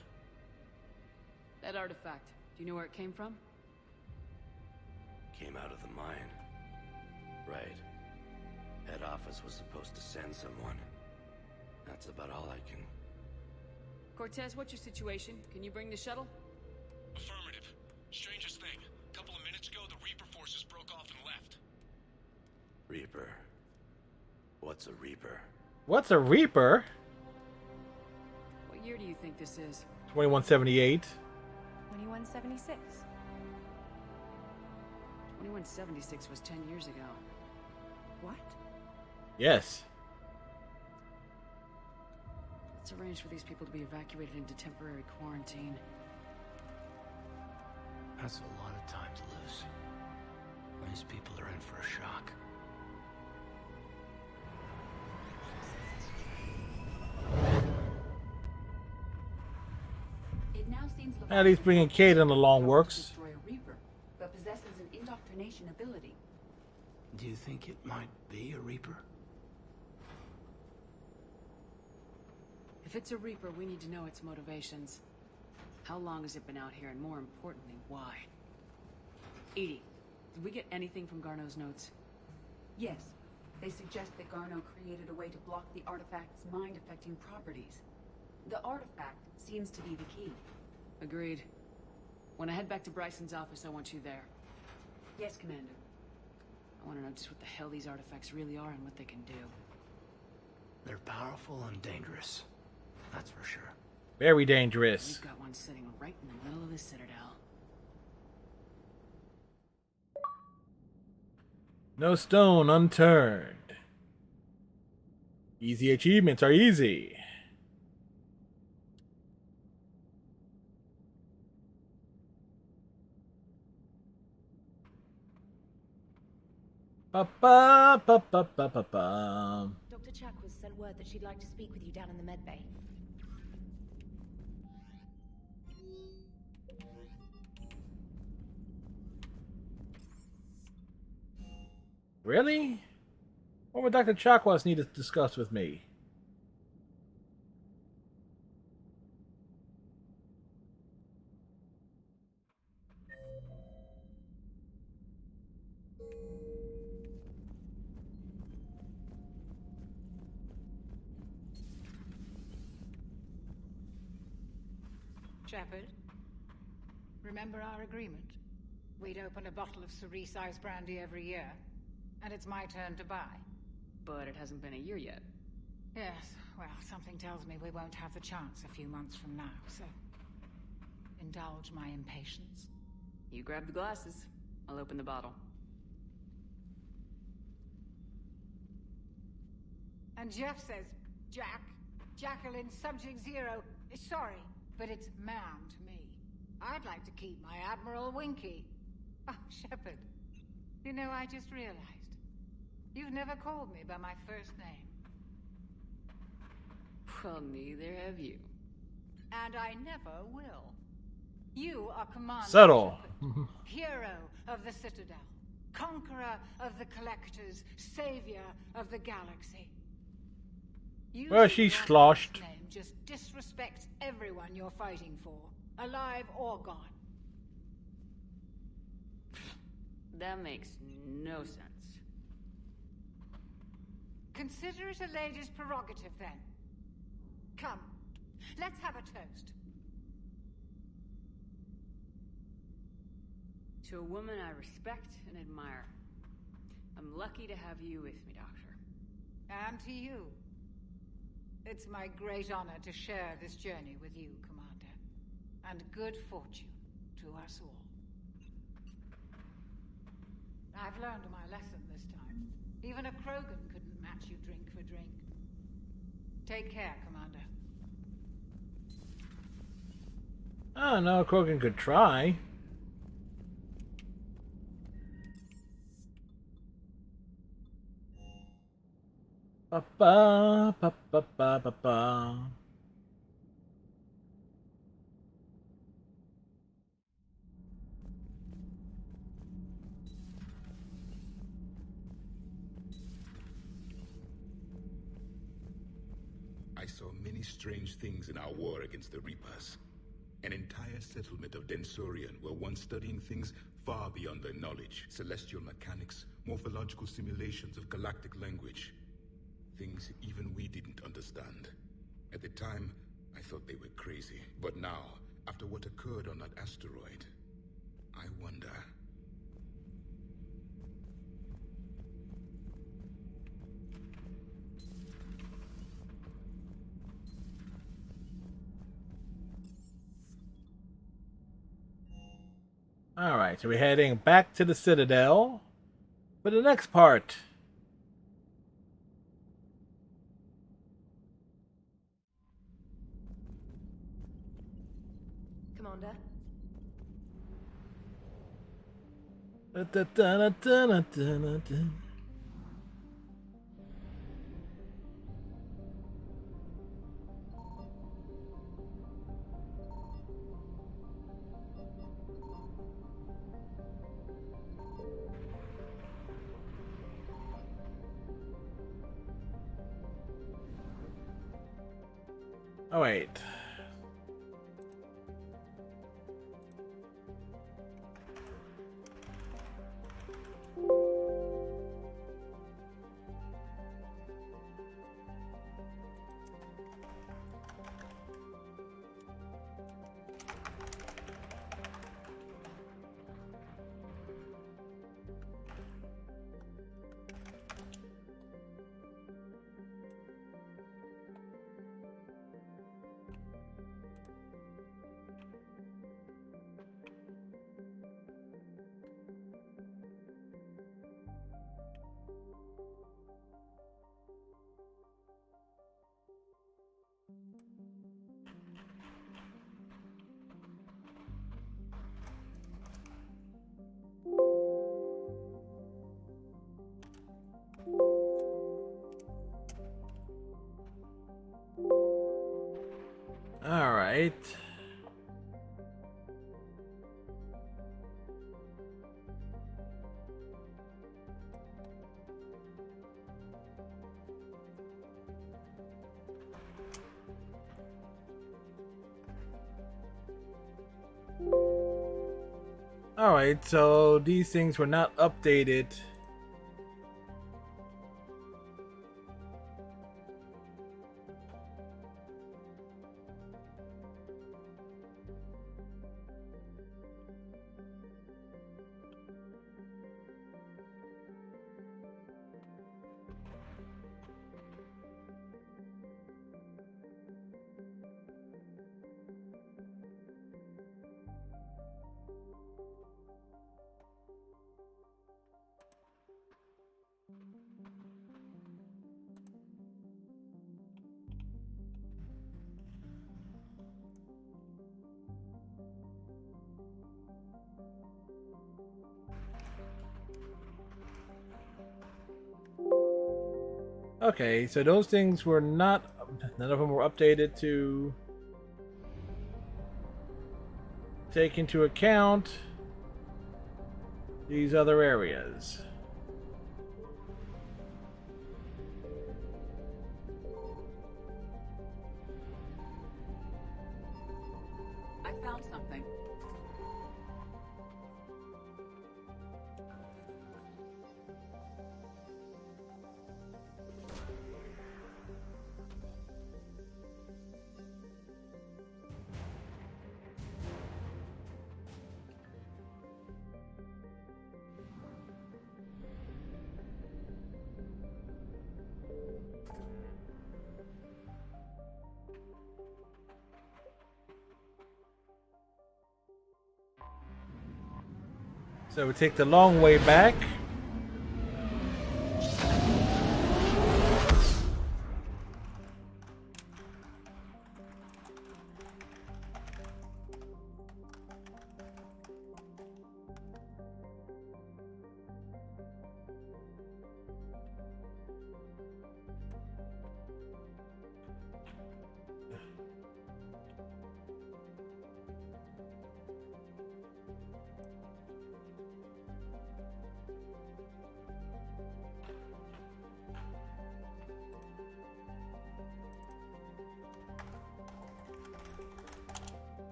That artifact. Do you know where it came from? Came out of the mine. Right. Head office was supposed to send someone. That's about all I can... Cortez, what's your situation? Can you bring the shuttle? Affirmative. Strangest thing. A couple of minutes ago, the Reaper forces broke off and left. Reaper. What's a Reaper? What's a Reaper? What year do you think this is? 2178. 2176. 2176 was 10 years ago. What? Yes. Let's arrange for these people to be evacuated into temporary quarantine. That's a lot of time to lose. These people are in for a shock. It now seems At least bringing Kate in along works. destroy a Reaper, but possesses an indoctrination ability. Do you think it might be a Reaper? If it's a Reaper, we need to know its motivations. How long has it been out here, and more importantly, why? Edie, did we get anything from Garneau's notes? Yes. They suggest that Garneau created a way to block the artifact's mind-affecting properties. The artifact seems to be the key. Agreed. When I head back to Bryson's office, I want you there. Yes, Commander. I want to know just what the hell these artifacts really are and what they can do. They're powerful and dangerous. That's for sure. Very dangerous. We've got one sitting right in the middle of the Citadel. No stone unturned. Easy achievements are easy. Ba-ba, ba-ba-ba-ba-ba. Dr. Chakwas sent word that she'd like to speak with you down in the medbay. Really? What would Dr. Chakwas need to discuss with me? Shepard, remember our agreement? We'd open a bottle of cerise ice brandy every year, and it's my turn to buy. But it hasn't been a year yet. Yes, well, something tells me we won't have the chance a few months from now, so indulge my impatience. You grab the glasses. I'll open the bottle. And Jeff says, Jacqueline, Subject Zero, sorry, but it's man to me. I'd like to keep my Admiral Winky. Oh, Shepard, you know, I just realized. You've never called me by my first name. Well, neither have you. And I never will. You are Commander Subtle. Shepard, hero of the Citadel, conqueror of the Collectors, savior of the galaxy. Well, she's sloshed. Name just disrespects everyone you're fighting for, alive or gone. That makes no sense. Consider it a lady's prerogative, then. Come, let's have a toast. To a woman I respect and admire. I'm lucky to have you with me, Doctor. And to you. It's my great honor to share this journey with you, Commander. And good fortune to us all. I've learned my lesson this time. Even a Krogan couldn't match you drink for drink. Take care, Commander. Oh, no, Krogan could try. Ba-ba, ba-ba-ba-ba-ba. I saw many strange things in our war against the Reapers. An entire settlement of Densorian were once studying things far beyond their knowledge. Celestial mechanics, morphological simulations of galactic language. Things even we didn't understand. At the time, I thought they were crazy. But now, after what occurred on that asteroid, I wonder... Alright, so we're heading back to the Citadel for the next part. Commander? Oh, wait. Alright, so these things were not updated. Okay, so those things were not, none of them were updated to take into account these other areas. I found something. So we take the long way back.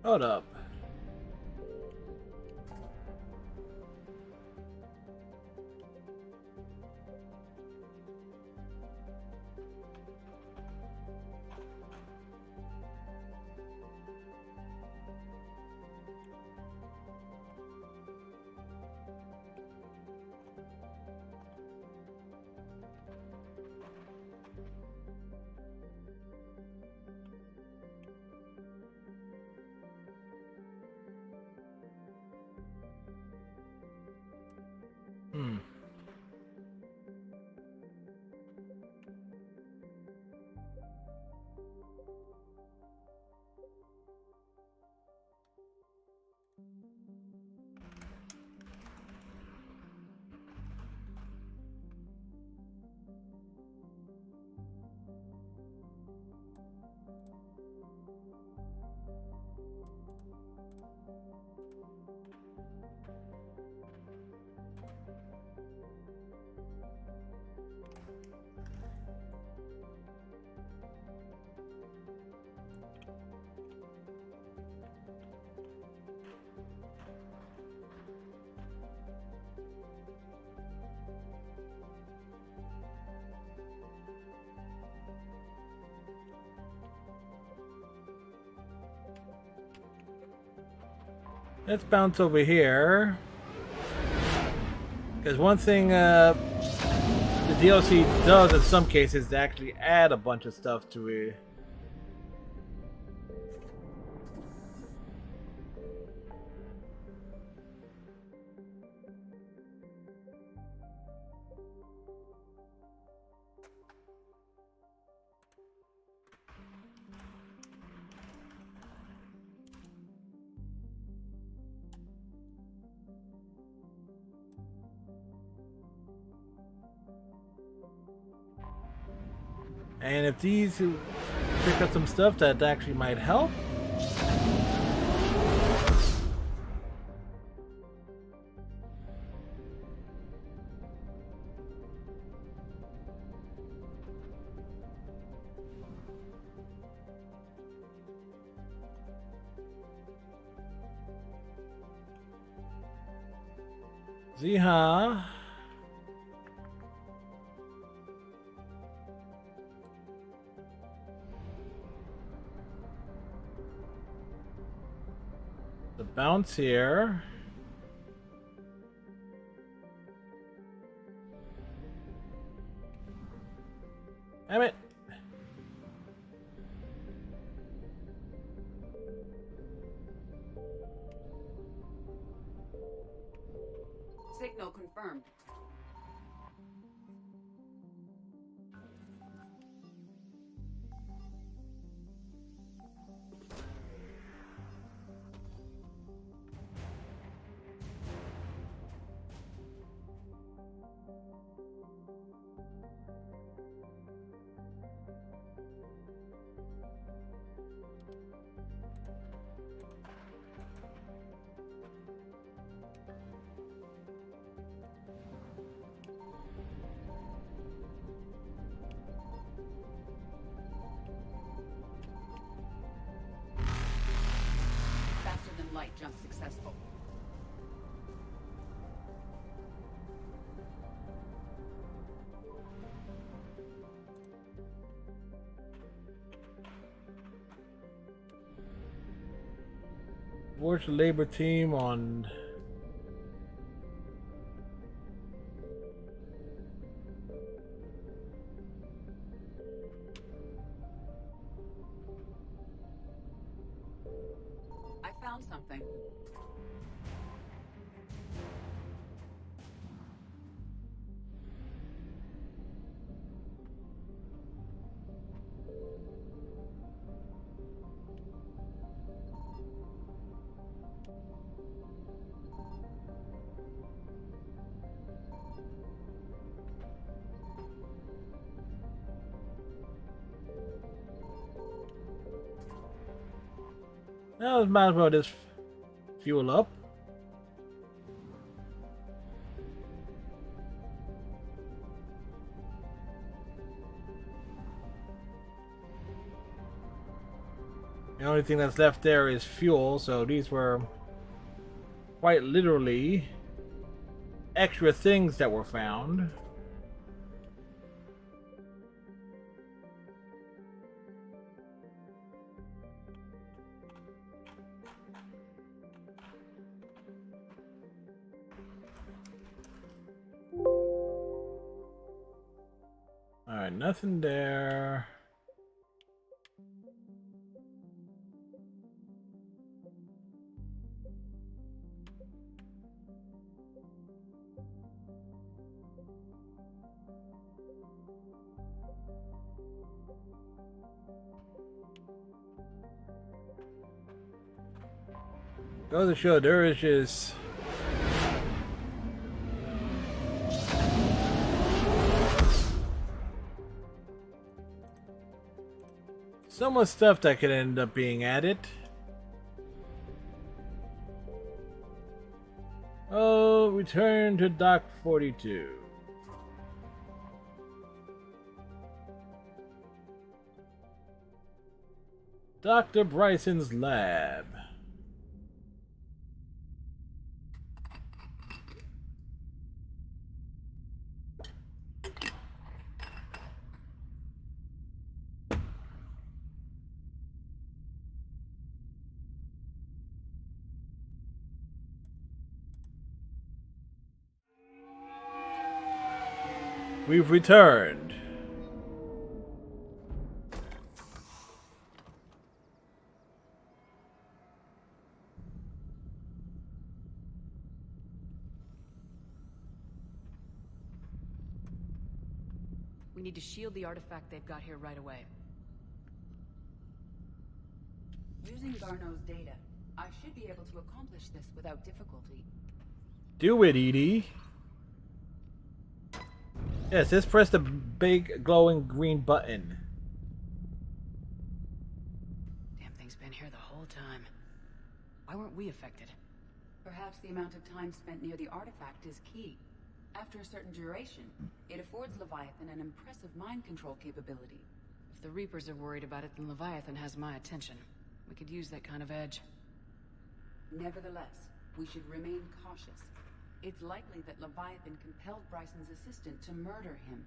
Hold up. Let's bounce over here. Because one thing the DLC does in some cases is to actually add a bunch of stuff to it. And if these who pick up some stuff that actually might help. Ziha. The bounce here. Damn it. Signal confirmed. Faster than light jump successful. Forge labor team on. I found something. Now, might as well just fuel up. The only thing that's left there is fuel, so these were quite literally extra things that were found. Alright, nothing there. Goes to show there is just so much stuff that could end up being added. Oh, return to Dock 42. Dr. Bryson's lab. We've returned. We need to shield the artifact they've got here right away. Using Garneau's data, I should be able to accomplish this without difficulty. Do it, Edie. Yes, just press the big glowing green button. He's been here the whole time. Why weren't we affected? Perhaps the amount of time spent near the artifact is key. After a certain duration, it affords Leviathan an impressive mind control capability. If the Reapers are worried about it, then Leviathan has my attention. We could use that kind of edge. Nevertheless, we should remain cautious. It's likely that Leviathan compelled Bryson's assistant to murder him.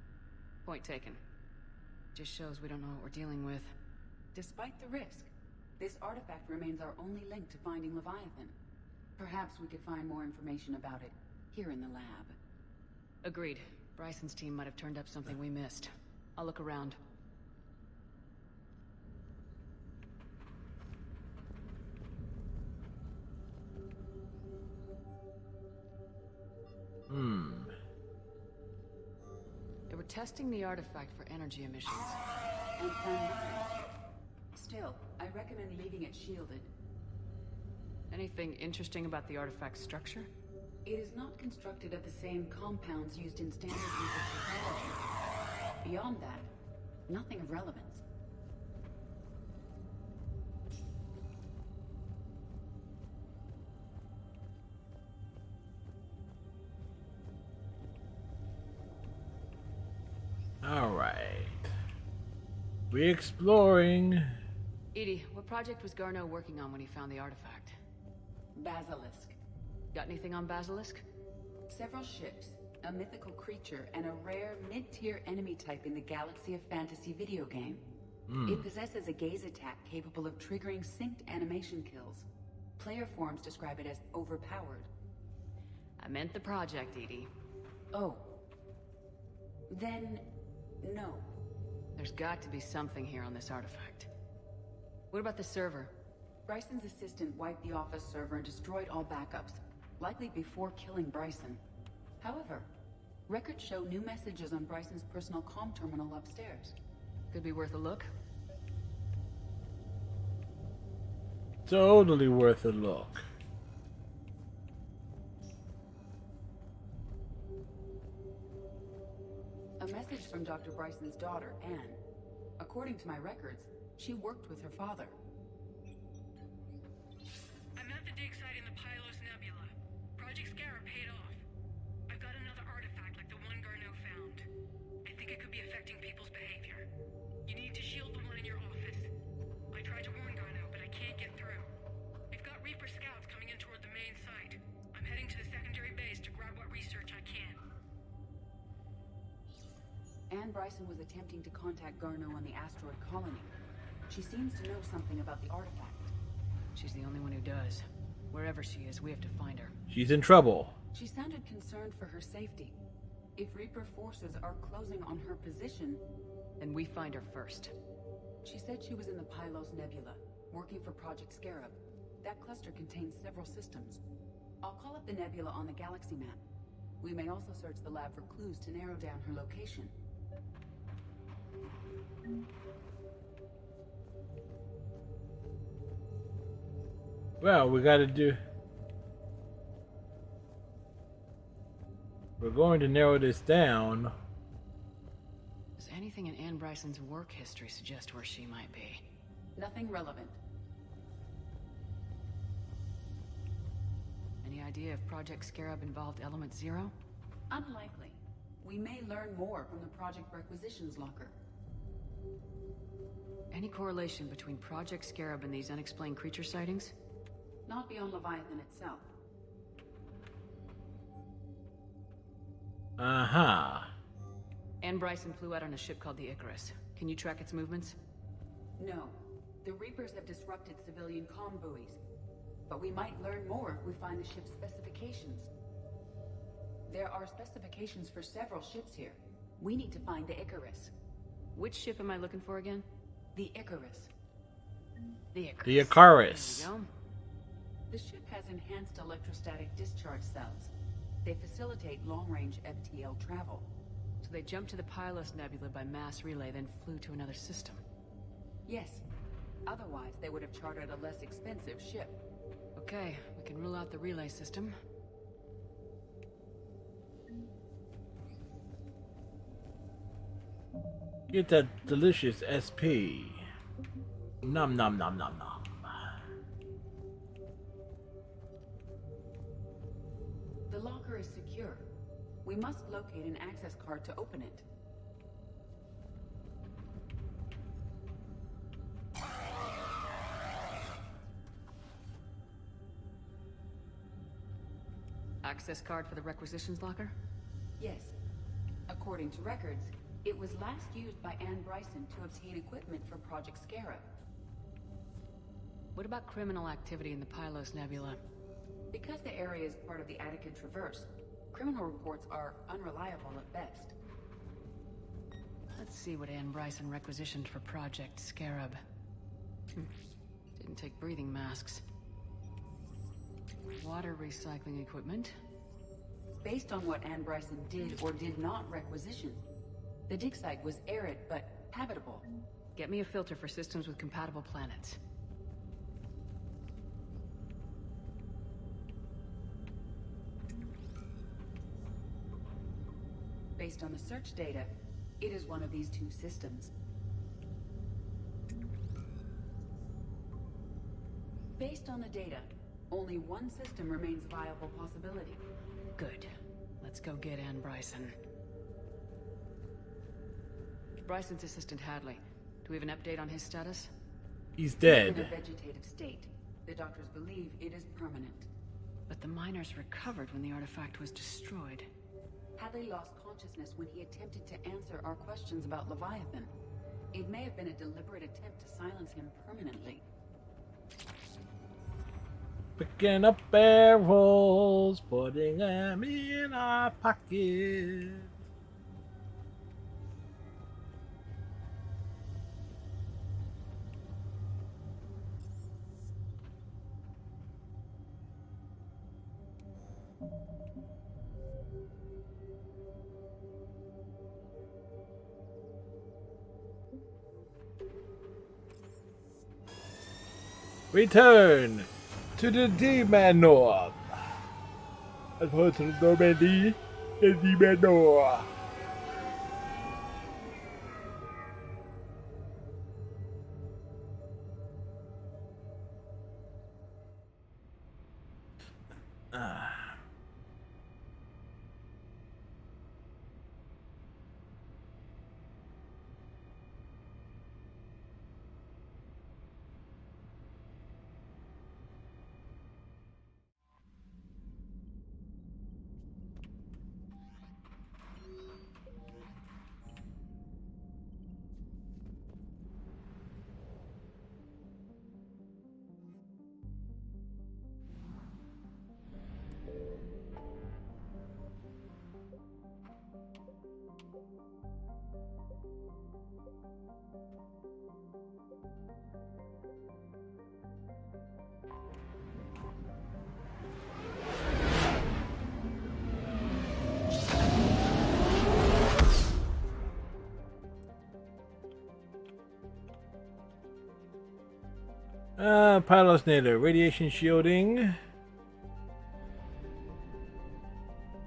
Point taken. Just shows we don't know what we're dealing with. Despite the risk, this artifact remains our only link to finding Leviathan. Perhaps we could find more information about it here in the lab. Agreed. Bryson's team might have turned up something we missed. I'll look around. They were testing the artifact for energy emissions. And found nothing. Still, I recommend leaving it shielded. Anything interesting about the artifact's structure? It is not constructed of the same compounds used in standard Reaper technology. Beyond that, nothing of relevance. Alright. We're exploring. Edie, what project was Garneau working on when he found the artifact? Basilisk. Got anything on Basilisk? Several ships, a mythical creature, and a rare mid-tier enemy type in the Galaxy of Fantasy video game. It possesses a gaze attack capable of triggering synced animation kills. Player forums describe it as overpowered. I meant the project, Edie. Oh. Then, no. There's got to be something here on this artifact. What about the server? Bryson's assistant wiped the office server and destroyed all backups, likely before killing Bryson. However, records show new messages on Bryson's personal comm terminal upstairs. Could be worth a look. Totally worth a look. A message from Dr. Bryson's daughter, Anne. According to my records, she worked with her father. I'm at the dig site in the Pylos Nebula. Project Scarab paid off. I've got another artifact like the one Garneau found. I think it could be affecting people's behavior. You need to shield the one in your office. I tried to warn Garneau, but I can't get through. We've got Reaper scouts coming in toward the main site. I'm heading to the secondary base to grab what research I can. Anne Bryson was attempting to contact Garneau on the asteroid colony. She seems to know something about the artifact. She's the only one who does. Wherever she is, we have to find her. She's in trouble. She sounded concerned for her safety. If Reaper forces are closing on her position... Then we find her first. She said she was in the Pylos Nebula, working for Project Scarab. That cluster contains several systems. I'll call up the nebula on the galaxy map. We may also search the lab for clues to narrow down her location. Well, we gotta do... We're going to narrow this down. Does anything in Anne Bryson's work history suggest where she might be? Nothing relevant. Any idea if Project Scarab involved Element Zero? Unlikely. We may learn more from the Project Requisitions Locker. Any correlation between Project Scarab and these unexplained creature sightings? Not beyond Leviathan itself. Uh-huh. Anne Bryson flew out on a ship called the Icarus. Can you track its movements? No. The Reapers have disrupted civilian comm buoys. But we might learn more if we find the ship's specifications. There are specifications for several ships here. We need to find the Icarus. Which ship am I looking for again? The Icarus. The Icarus. The Icarus. There we go. The ship has enhanced electrostatic discharge cells. They facilitate long-range FTL travel. So they jumped to the Pylos Nebula by mass relay, then flew to another system. Yes. Otherwise, they would have chartered a less expensive ship. Okay, we can rule out the relay system. Get that delicious SP. Nom nom nom nom nom. The locker is secure. We must locate an access card to open it. Access card for the requisitions locker? Yes. According to records, it was last used by Anne Bryson to obtain equipment for Project Scarab. What about criminal activity in the Pylos Nebula? Because the area is part of the Attica Traverse, criminal reports are unreliable at best. Let's see what Anne Bryson requisitioned for Project Scarab. Didn't take breathing masks. Water recycling equipment. Based on what Anne Bryson did or did not requisition, the dig site was arid but habitable. Get me a filter for systems with compatible planets. Based on the search data, it is one of these two systems. Based on the data, only one system remains a viable possibility. Good. Let's go get Anne Bryson. Bryson's assistant Hadley. Do we have an update on his status? He's In dead. a vegetative state. The doctors believe it is permanent. But the miners recovered when the artifact was destroyed. Hadley lost consciousness when he attempted to answer our questions about Leviathan. It may have been a deliberate attempt to silence him permanently. Picking up barrels, putting them in our pocket. Return to the Demon North. As opposed to the Normandy, the Demon North. Pylos Nader, radiation shielding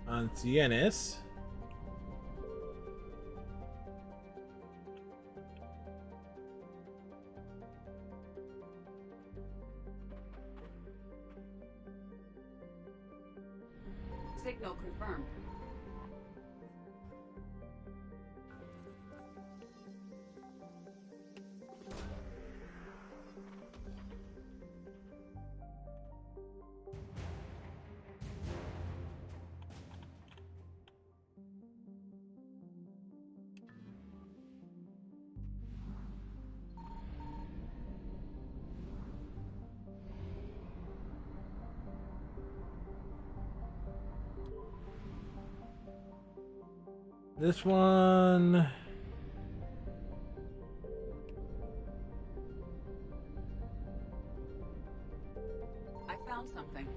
on Cienis. Signal confirmed. This one. I found something.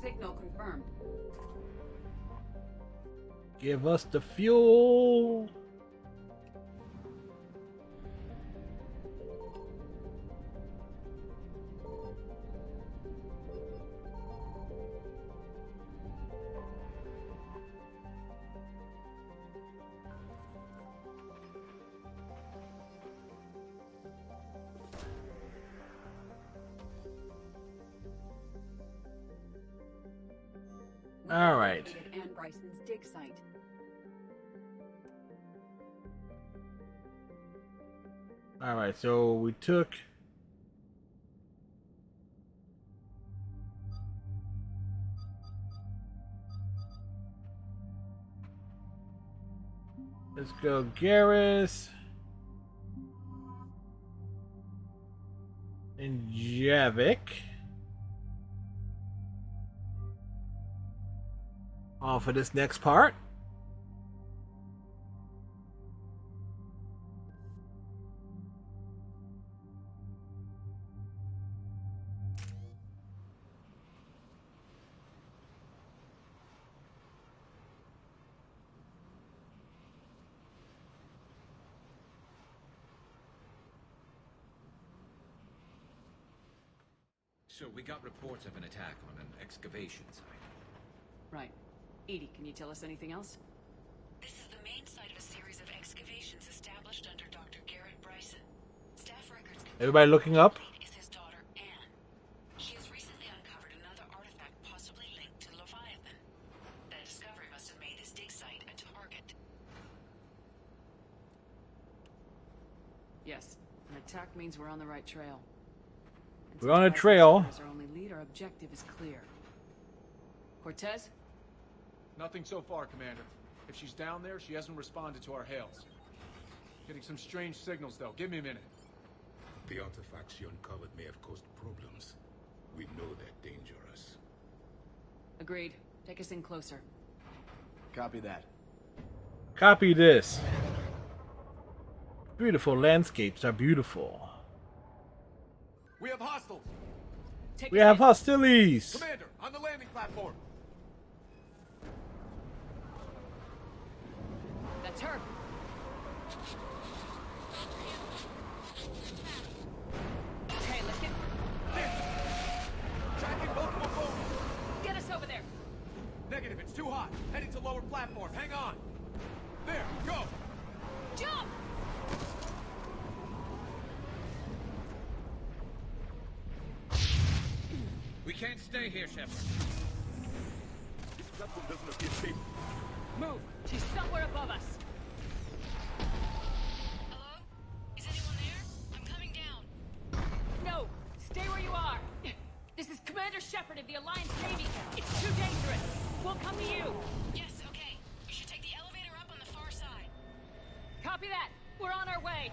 Signal confirmed. Give us the fuel. All right. Anne Bryson's dig site. All right, so we took let's go Garrus and Javik. On for this next part. So we got reports of an attack on an excavation site. Right. Edie, can you tell us anything else? This is the main site of a series of excavations established under Dr. Garrett Bryson. Staff records Everybody looking up? is his daughter, Anne. She has recently uncovered another artifact possibly linked to Leviathan. That discovery must have made this dig site a target. Yes. An attack means we're on the right trail. And We're on a since trail. Bryson is our only lead, our objective is clear. Cortez? Nothing so far, Commander. If she's down there, she hasn't responded to our hails. Getting some strange signals, though. Give me a minute. The artifacts she uncovered may have caused problems. We know they're dangerous. Agreed. Take us in closer. Copy that. Copy this. Beautiful landscapes are beautiful. We have hostiles! We have hostilities. Commander, on the landing platform! That's her. Okay, let's get... Tracking multiple boats! Get us over there! Negative, it's too hot. Heading to lower platform. Hang on. There, go! Jump! We can't stay here, Shepard. This platform doesn't appear safe. Move! She's somewhere above us! Hello? Is anyone there? I'm coming down. No! Stay where you are! This is Commander Shepard of the Alliance Navy. It's too dangerous. We'll come to you. Yes, okay. We should take the elevator up on the far side. Copy that. We're on our way.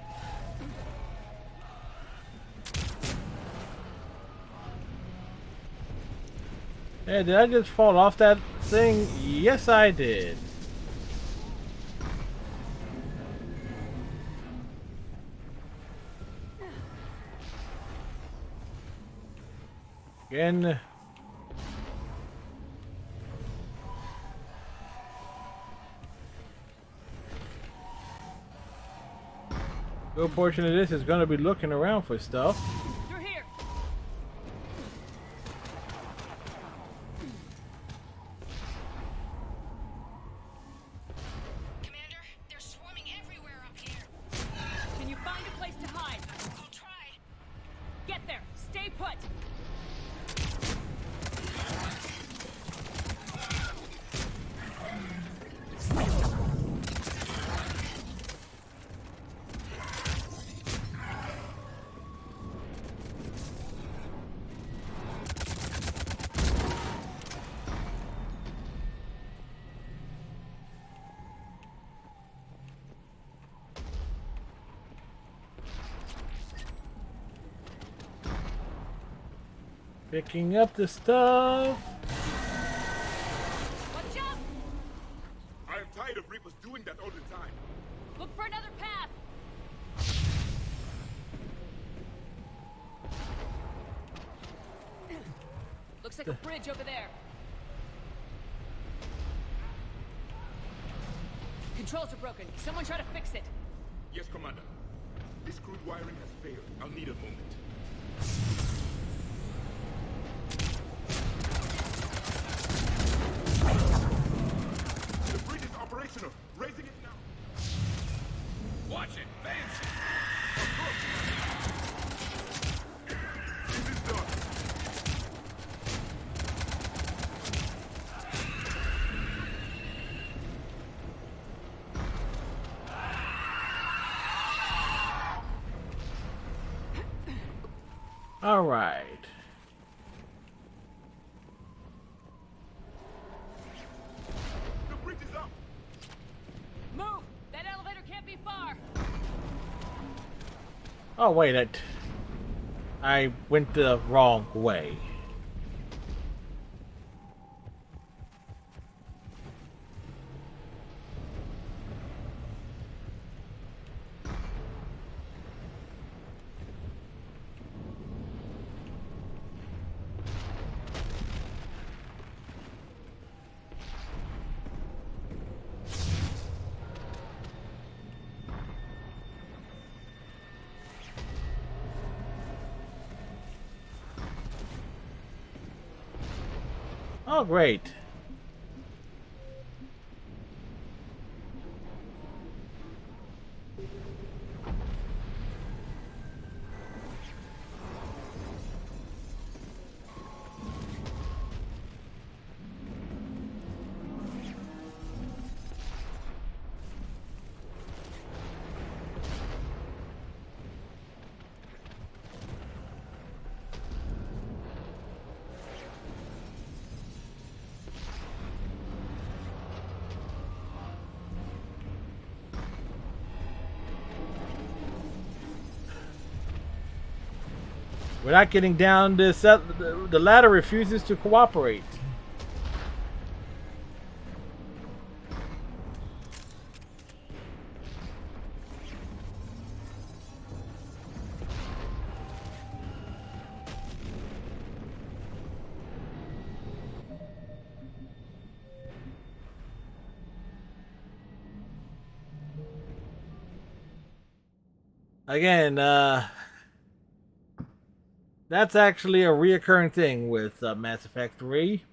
Hey, did I just fall off that thing? Yes, I did. Again. Good portion of this is going to be looking around for stuff. Through here. Commander, they're swarming everywhere up here. Can you find a place to hide? I'll try. Get there. Stay put. Picking up the stuff. Watch out! I am tired of Reapers doing that all the time. Look for another path. Looks like a bridge over there. controls are broken. Someone try to fix it. Yes, Commander. This crude wiring has failed. I'll need a moment. The bridge is operational. Raising it now. Watch it. Vance. This is done. All right. The bridge is up. Move! That elevator can't be far. Oh wait, I went the wrong way. Oh, great. We're not getting down this. The ladder refuses to cooperate. Again, that's actually a reoccurring thing with Mass Effect 3.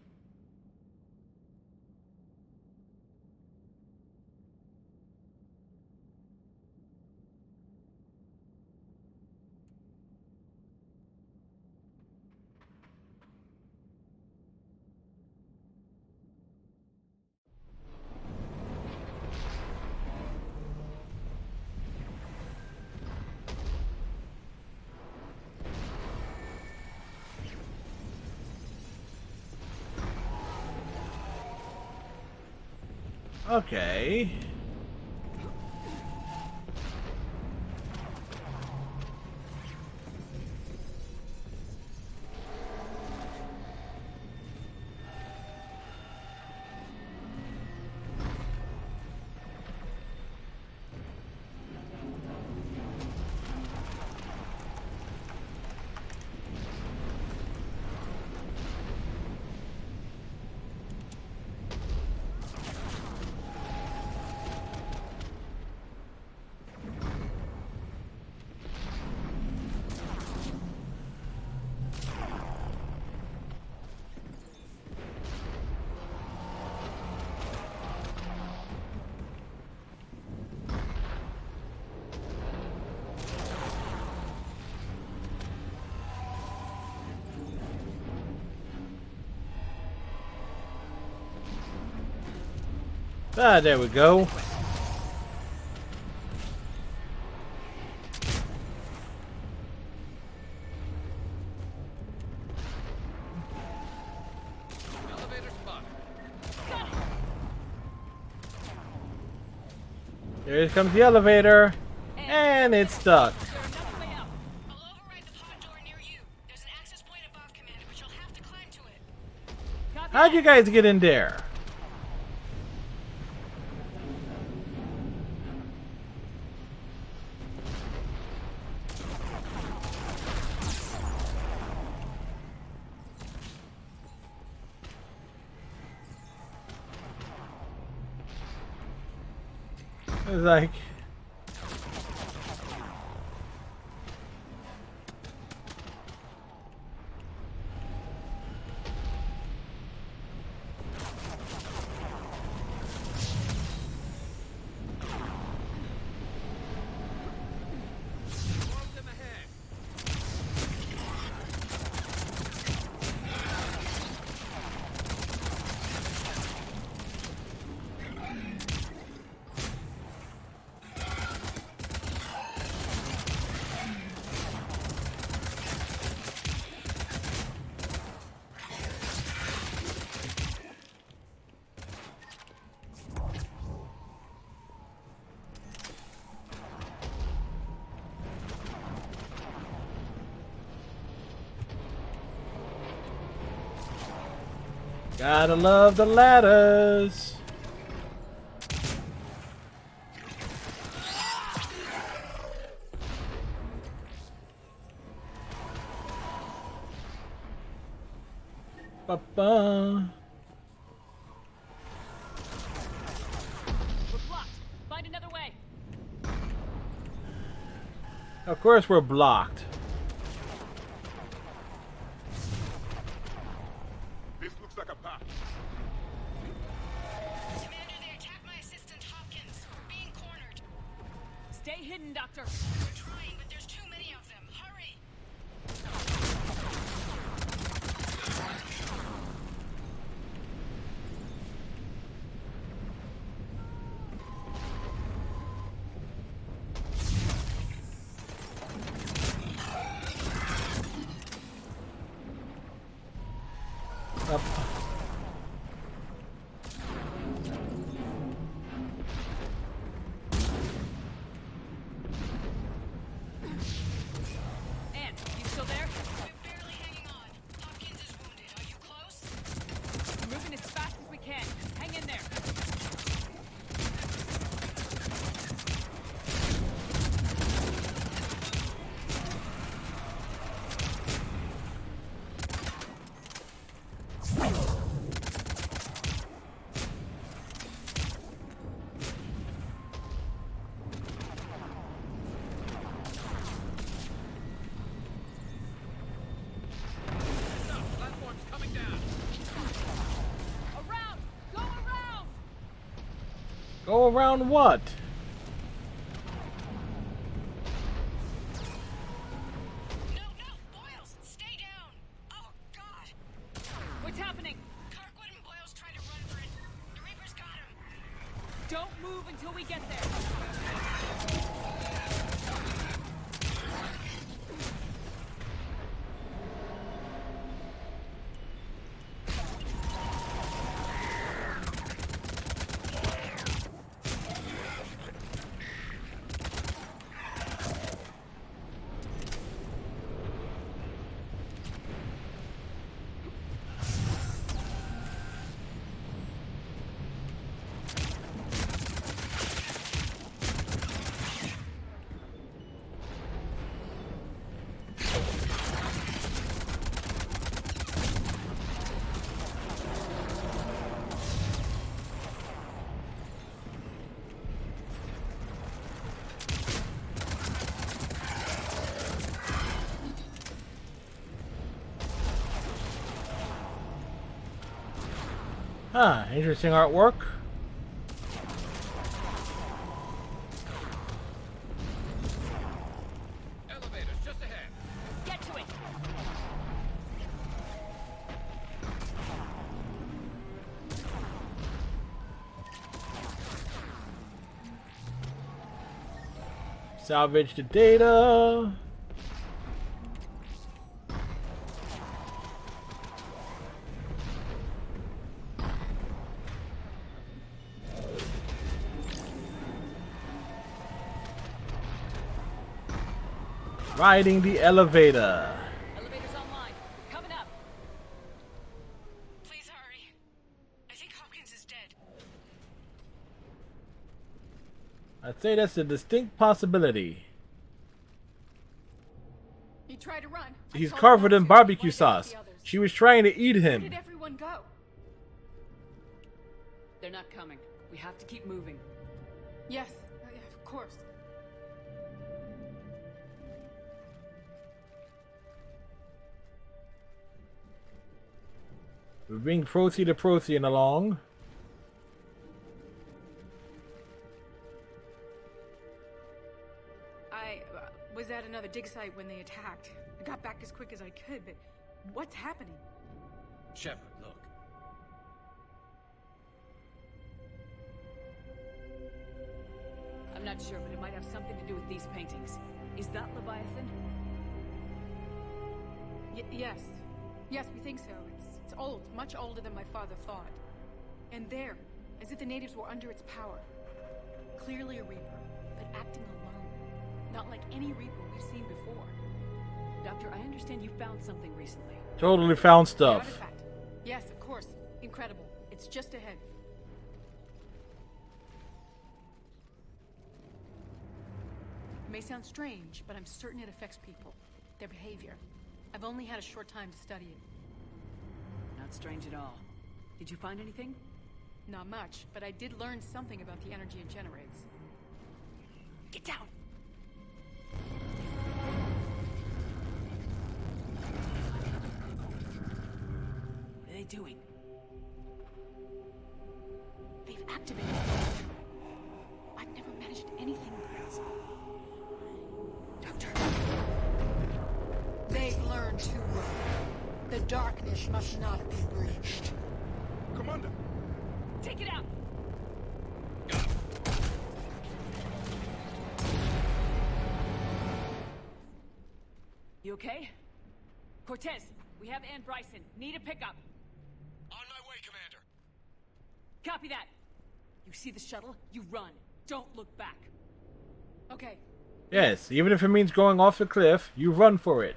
Okay. Ah, there we go. Here comes the elevator, and it's stuck. How'd you guys get in there? It's like... Gotta love the ladders. Ba-ba. We're blocked. Find another way. Of course we're blocked. This looks like a path. Commander, they attacked my assistant Hopkins. We're being cornered. Stay hidden, Doctor. We're trying, but there's too many of them. Hurry. Up. Anne, you still there? We're barely hanging on. Hopkins is wounded. Are you close? Moving as fast as we can. Hang in there. Platform's coming down. Around! Go around! Go around what? Stay down! Oh, God! What's happening? Kirkwood and Boyle's trying to run for it. The Reaper's got him. Don't move until we get there. Huh, interesting artwork. Elevators just ahead. Get to it! Salvage the data. Riding the elevator. Elevator's online. Coming up. Please hurry. I think Hopkins is dead. I'd say that's a distinct possibility. He tried to run. He's covered in barbecue sauce. She was trying to eat Where him. did everyone go? They're not coming. We have to keep moving. Yes, course. We bring Procyon along. I was at another dig site when they attacked. I got back as quick as I could, but what's happening? Shepard, look. I'm not sure, but it might have something to do with these paintings. Is that Leviathan? Yes. Yes, we think so. It's old, much older than my father thought. And there, as if the natives were under its power. Clearly a Reaper, but acting alone. Not like any Reaper we've seen before. Doctor, I understand you found something recently. Totally found An stuff. artifact. Yes, of course. Incredible. It's just ahead. It may sound strange, but I'm certain it affects people. Their behavior. I've only had a short time to study it. Not strange at all. Did you find anything? Not much, but I did learn something about the energy it generates. Get down! What are they doing? They've activated it. I've never managed anything. Doctor. They've learned to run. The darkness must not be breached. Commander! Take it out! You okay? Cortez, we have Ann Bryson. Need a pickup. On my way, Commander. Copy that. You see the shuttle? You run. Don't look back. Okay. Yes, even if it means going off the cliff, you run for it.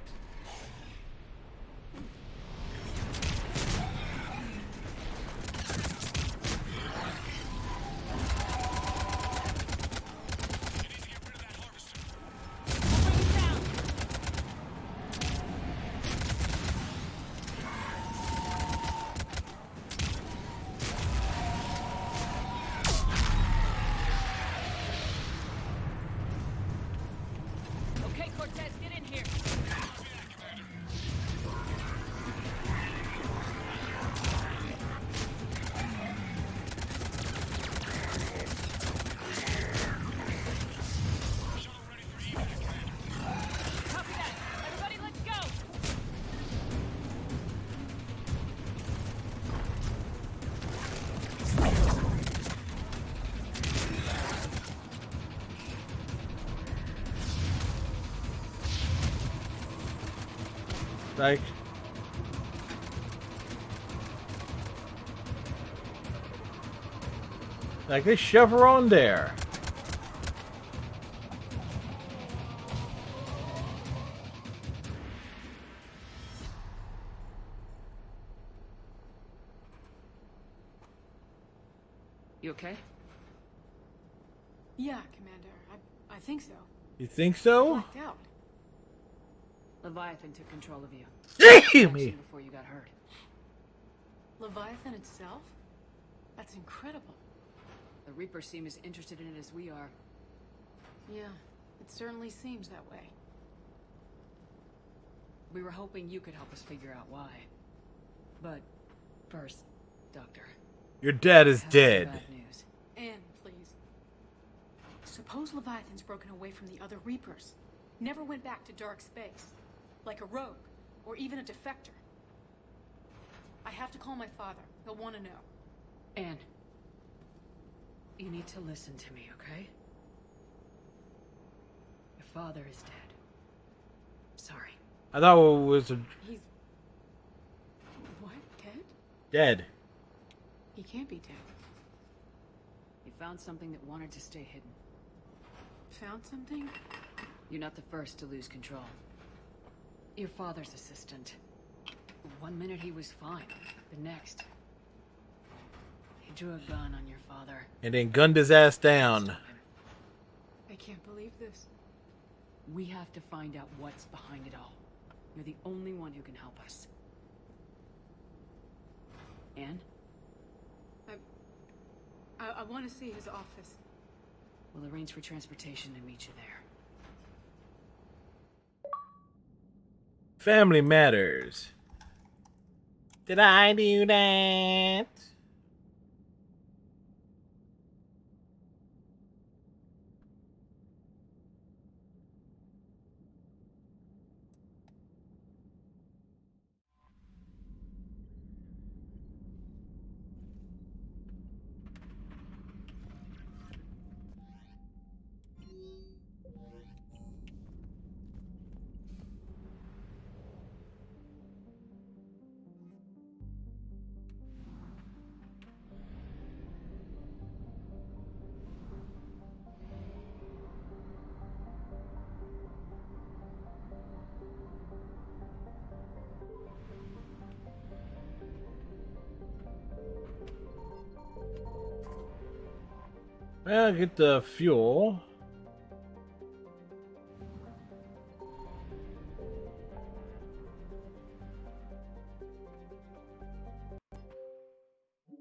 Okay, Cortez, get in here. Copy that. Everybody, let's go. Like they shove her on there. You okay? Yeah, Commander. I think so. You think so? Blacked out. Leviathan took control of you. Damn me. Before you got hurt. Leviathan itself? That's incredible. The Reapers seem as interested in it as we are. Yeah, it certainly seems that way. We were hoping you could help us figure out why. But first, Doctor. Your dad is I have some dead. bad news. Anne, please. Suppose Leviathan's broken away from the other Reapers. Never went back to dark space. Like a rogue, or even a defector. I have to call my father. He'll want to know. Anne. You need to listen to me, okay? Your father is dead. Sorry. I thought it was He's... What? Dead? dead. He can't be dead. He found something that wanted to stay hidden. Found something? You're not the first to lose control. Your father's assistant. 1 minute he was fine. The next... he drew a gun on your father. And then gunned his ass down. I can't believe this. We have to find out what's behind it all. You're the only one who can help us. Anne? I want to see his office. We'll arrange for transportation and meet you there. Family matters. Did I do that? Well, get the fuel.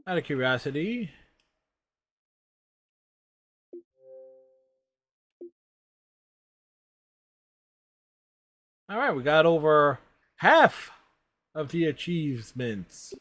Out of curiosity. Alright, we got over half of the achievements.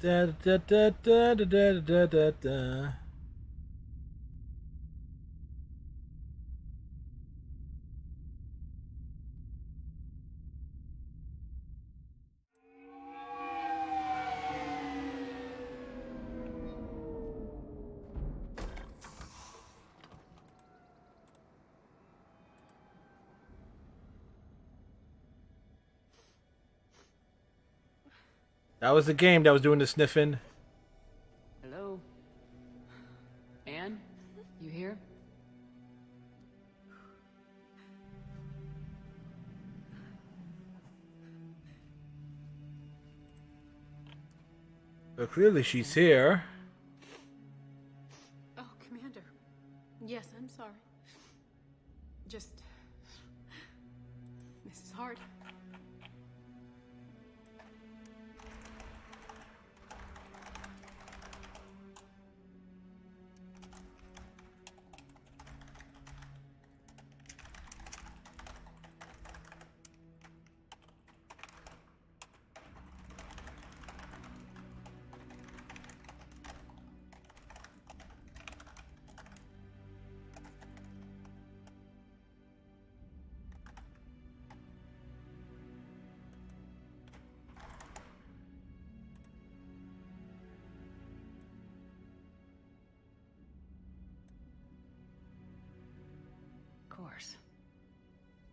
Da da da da da da da da da. That was the game that was doing the sniffing. Hello? Anne? You here? But clearly she's here. Oh, Commander. Yes, I'm sorry. Just... This is hard. Of course.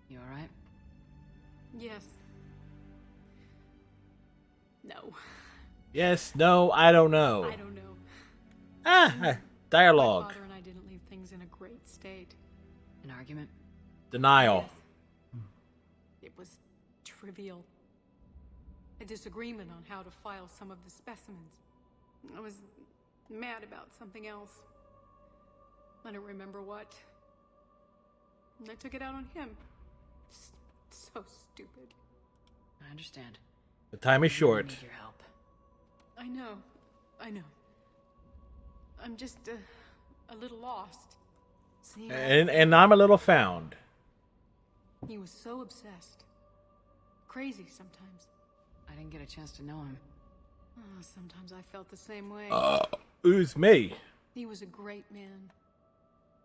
You alright? Yes. No. Yes, no, I don't know. I don't know. Ah, dialogue. My father and I didn't leave things in a great state. An argument? Denial. Yes. It was trivial. A disagreement on how to file some of the specimens. I was mad about something else. I don't remember what. And I took it out on him. So stupid. I understand. The time is short. I need your help. I know. I'm just a little lost. Seeing And I'm a little found. He was so obsessed. Crazy sometimes. I didn't get a chance to know him. Oh, sometimes I felt the same way. Who's me? He was a great man.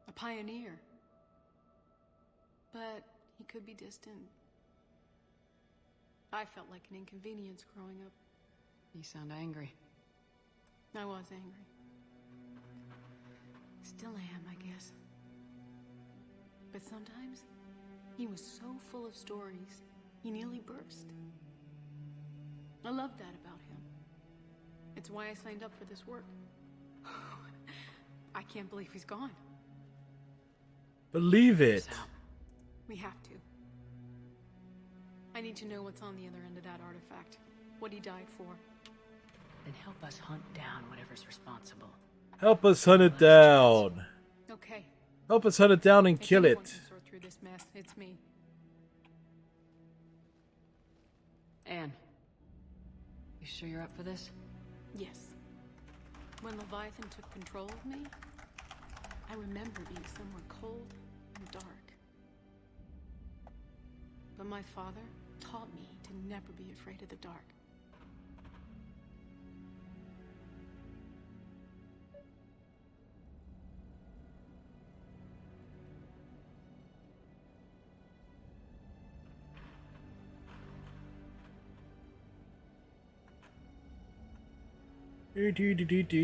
A pioneer. But he could be distant. I felt like an inconvenience growing up. You sound angry. I was angry. Still am, I guess. But sometimes, he was so full of stories, he nearly burst. I love that about him. It's why I signed up for this work. I can't believe he's gone. Believe it. So, we have to. I need to know what's on the other end of that artifact. What he died for. Then help us hunt down whatever's responsible. Help us hunt it down. Okay. Help us hunt it down and If kill anyone it. can sort through this mess, it's me. Anne, you sure you're up for this? Yes. When Leviathan took control of me, I remember being somewhere cold and dark. But my father taught me to never be afraid of the dark.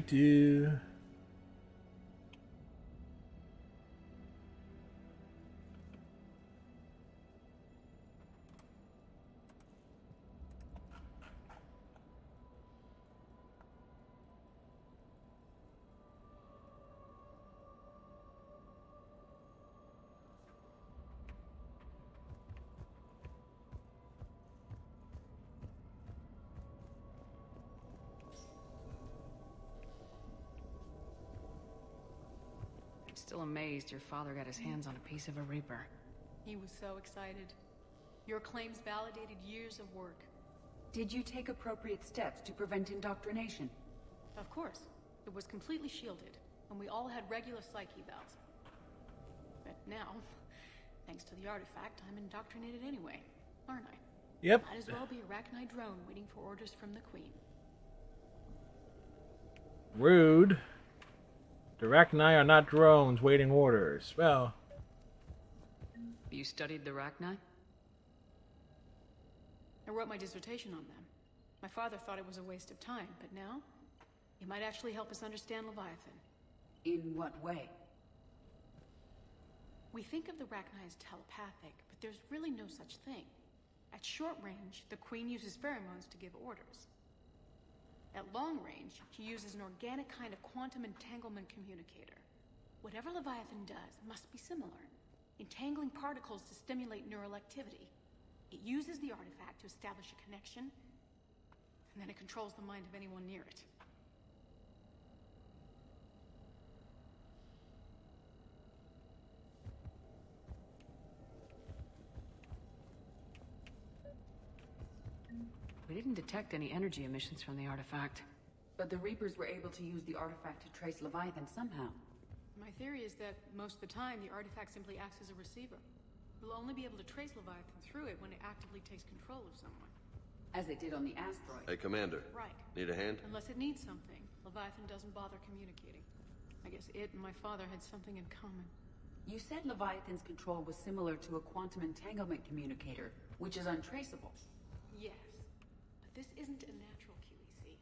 Do. I'm still amazed your father got his hands on a piece of a Reaper. He was so excited. Your claims validated years of work. Did you take appropriate steps to prevent indoctrination? Of course. It was completely shielded, and we all had regular psych evals. But now, thanks to the artifact, I'm indoctrinated anyway, aren't I? Yep. Might as well be a Rachni drone waiting for orders from the Queen. Rude. The Rachni are not drones waiting orders. Well. You studied the Rachni? I wrote my dissertation on them. My father thought it was a waste of time, but now, it might actually help us understand Leviathan. In what way? We think of the Rachni as telepathic, but there's really no such thing. At short range, the Queen uses pheromones to give orders. At long range, she uses an organic kind of quantum entanglement communicator. Whatever Leviathan does must be similar, entangling particles to stimulate neural activity. It uses the artifact to establish a connection, and then it controls the mind of anyone near it. We didn't detect any energy emissions from the artifact. But the Reapers were able to use the artifact to trace Leviathan somehow. My theory is that most of the time, the artifact simply acts as a receiver. We'll only be able to trace Leviathan through it when it actively takes control of someone. As it did on the asteroid. Hey, Commander. Right. Need a hand? Unless it needs something, Leviathan doesn't bother communicating. I guess it and my father had something in common. You said Leviathan's control was similar to a quantum entanglement communicator, which is untraceable. Yes. But this isn't a natural QEC.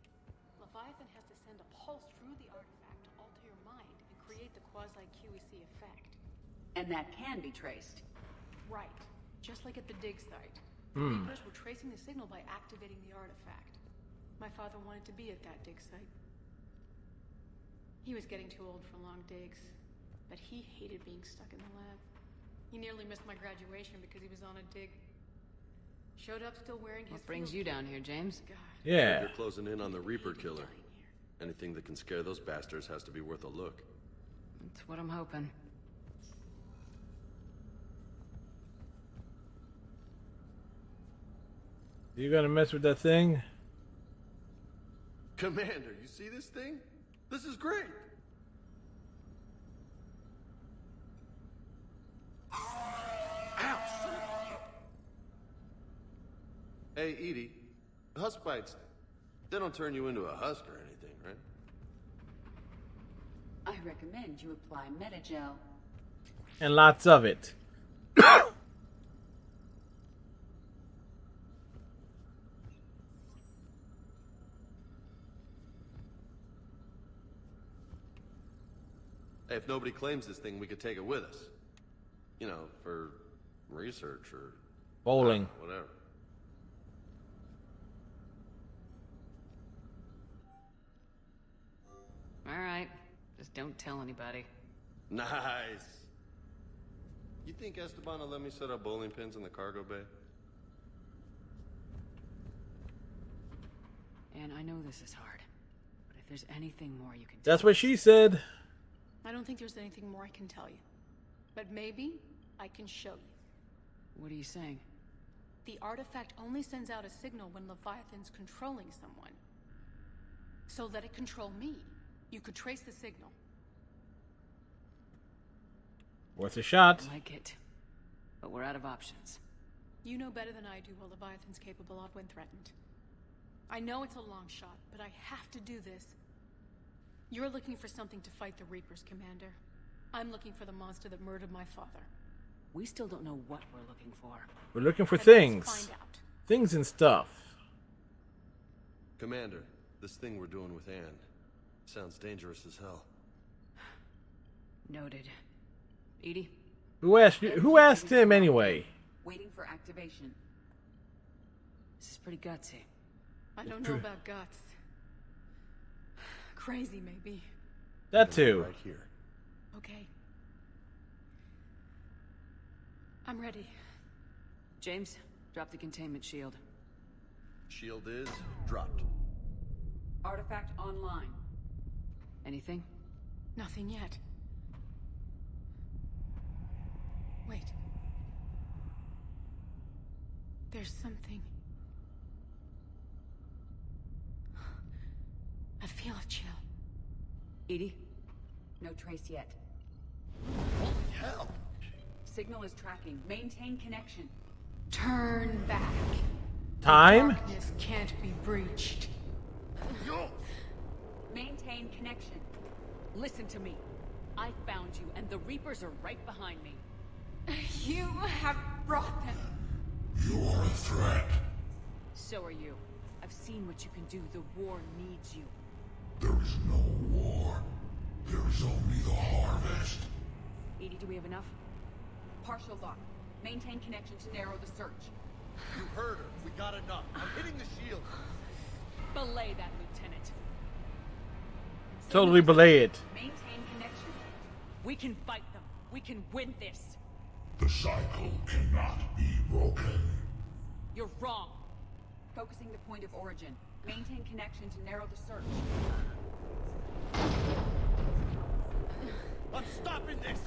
Leviathan has to send a pulse through the artifact to alter your mind and create the quasi-QEC effect. And that can be traced. Right. Just like at the dig site. The Reapers were tracing the signal by activating the artifact. My father wanted to be at that dig site. He was getting too old for long digs, but he hated being stuck in the lab. He nearly missed my graduation because he was on a dig. Showed up still wearing his... What brings you down here, James? Yeah. You're closing in on the Reaper killer. Anything that can scare those bastards has to be worth a look. That's what I'm hoping. You gonna mess with that thing? Commander, you see this thing? This is great! Ow, son of a... Hey, Edie, husk bites, they don't turn you into a husk or anything, right? I recommend you apply Metagel. And lots of it. Hey, if nobody claims this thing, we could take it with us. You know, for research or... Bowling. Whatever. Alright. Just don't tell anybody. Nice. You think Esteban will let me set up bowling pins in the cargo bay? And I know this is hard, but if there's anything more you can That's what she said. I don't think there's anything more I can tell you. But maybe I can show you. What are you saying? The artifact only sends out a signal when Leviathan's controlling someone. So let it control me. You could trace the signal. Worth a shot. I like it. But we're out of options. You know better than I do what Leviathan's capable of when threatened. I know it's a long shot, but I have to do this. You're looking for something to fight the Reapers, Commander. I'm looking for the monster that murdered my father. We still don't know what we're looking for. We're looking for Let's things. find out. Things and stuff. Commander, this thing we're doing with Anne sounds dangerous as hell. Noted. Edie? Who asked him anyway? Waiting for activation. This is pretty gutsy. I don't know about guts. Crazy, maybe. That too. Right here. Okay. I'm ready. James, drop the containment shield. Shield is dropped. Artifact online. Anything? Nothing yet. Wait. There's something. I feel a chill. Edie? No trace yet. Holy hell! Signal is tracking. Maintain connection. Turn back. Time? Darkness can't be breached. Maintain connection. Listen to me. I found you, and the Reapers are right behind me. You have brought them. You are a threat. So are you. I've seen what you can do. The war needs you. There is no war. There is only the harvest. Edie, do we have enough? Partial lock. Maintain connection to narrow the search. You heard her. We got enough. I'm hitting the shield. Belay that, Lieutenant. Totally belay it. Maintain connection. We can fight them. We can win this. The cycle cannot be broken. You're wrong. Focusing the point of origin. Maintain connection to narrow the search. I'm stopping this!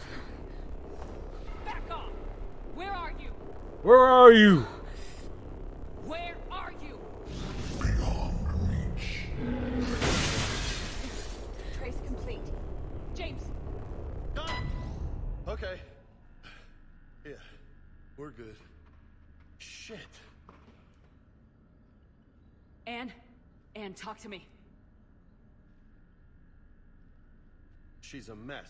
Back off! Where are you? Where are you? Where are you? Beyond reach. Trace complete. James! Got it! Okay. Yeah, we're good. Shit. Anne, talk to me. She's a mess.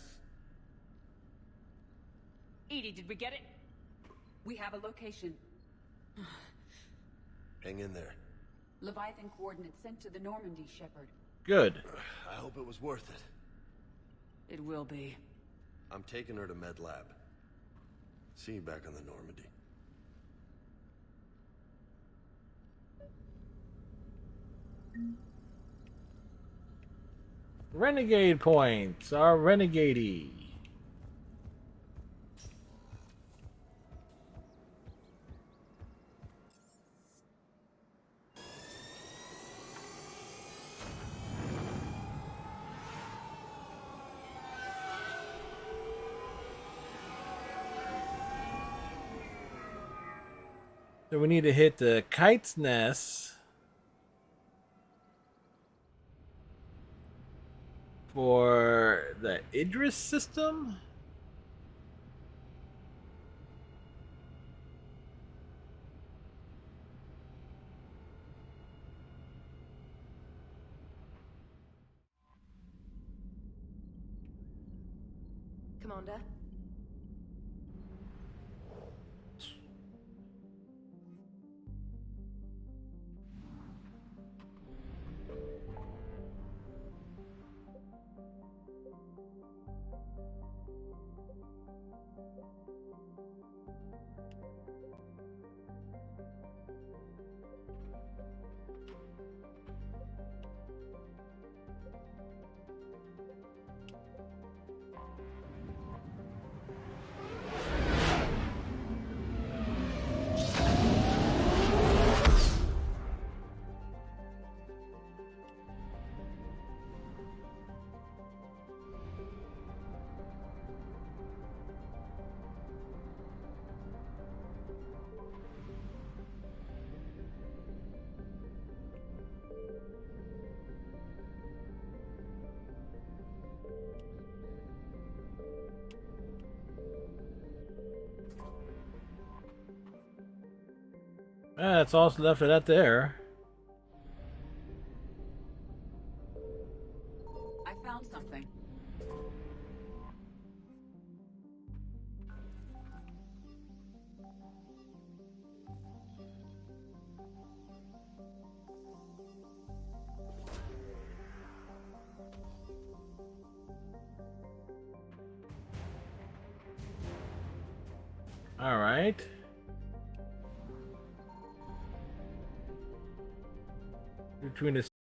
Edie, did we get it? We have a location. Hang in there. Leviathan coordinates sent to the Normandy, Shepard. Good. I hope it was worth it. It will be. I'm taking her to Med Lab. See you back on the Normandy. Renegade points are renegade-y. So we need to hit the Kite's Nest for the Idris system. Commander? That's all left of that there. I found something. All right. Between the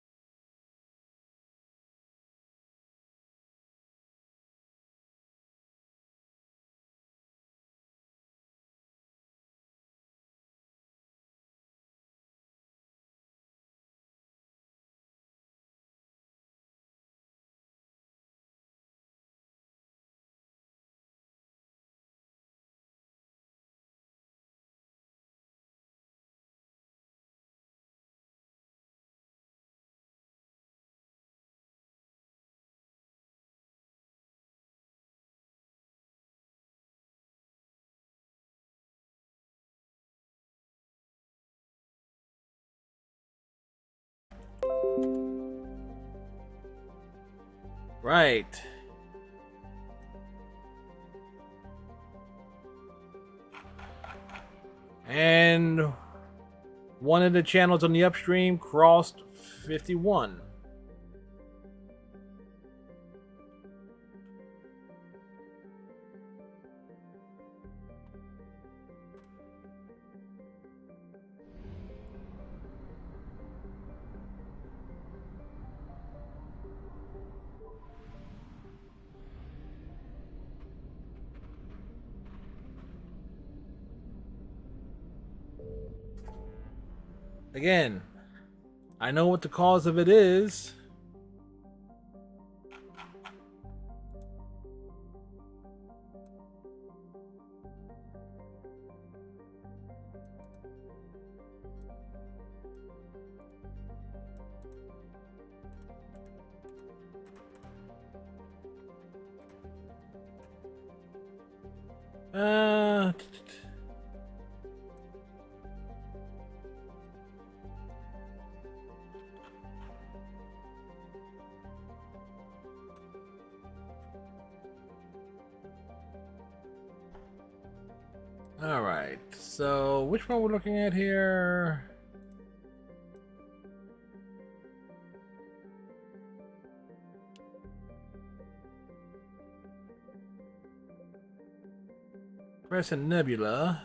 right. And one of the channels on the upstream crossed 51. Again, I know what the cause of it is. Uh... All right, so which one we're looking at here? Crescent Nebula.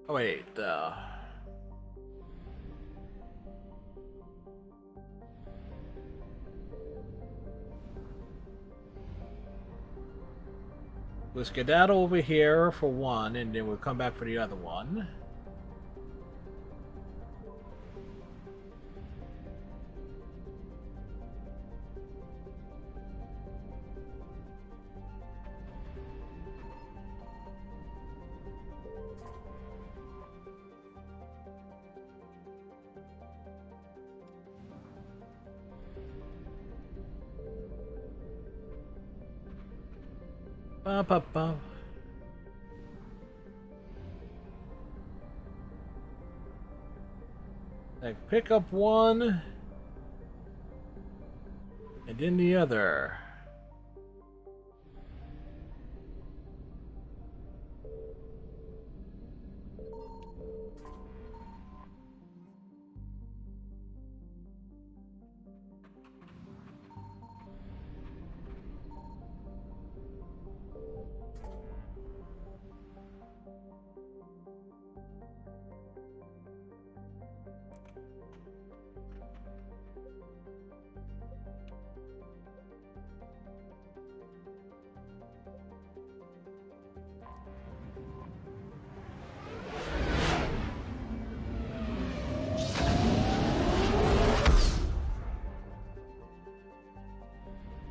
Oh, wait, we'll skedaddle over here for one, and then we'll come back for the other one. Ba-ba-ba. Like pick up one and then the other.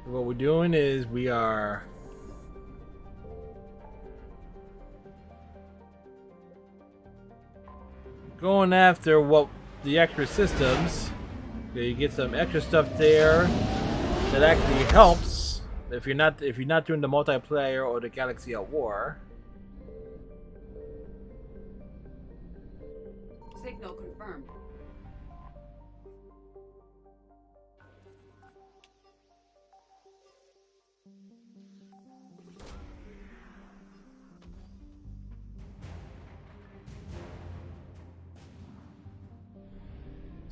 What we're doing is we are going after what the extra systems. You get some extra stuff there that actually helps if you're not doing the multiplayer or the Galaxy at War. Signal confirmed.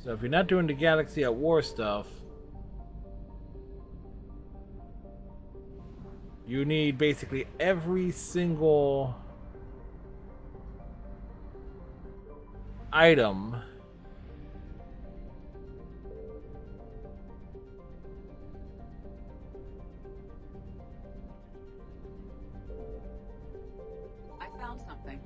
So if you're not doing the Galaxy at War stuff, you need basically every single item I found something.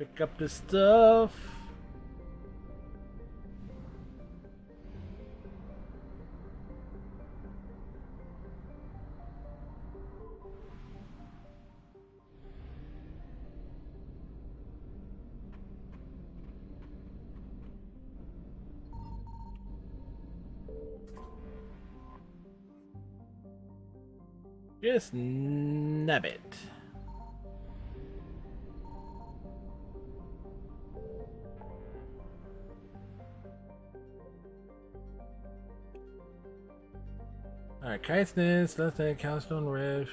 pick up the stuff. Just nab it. Alright, Kite's Nest, let's say Cowstone Rift.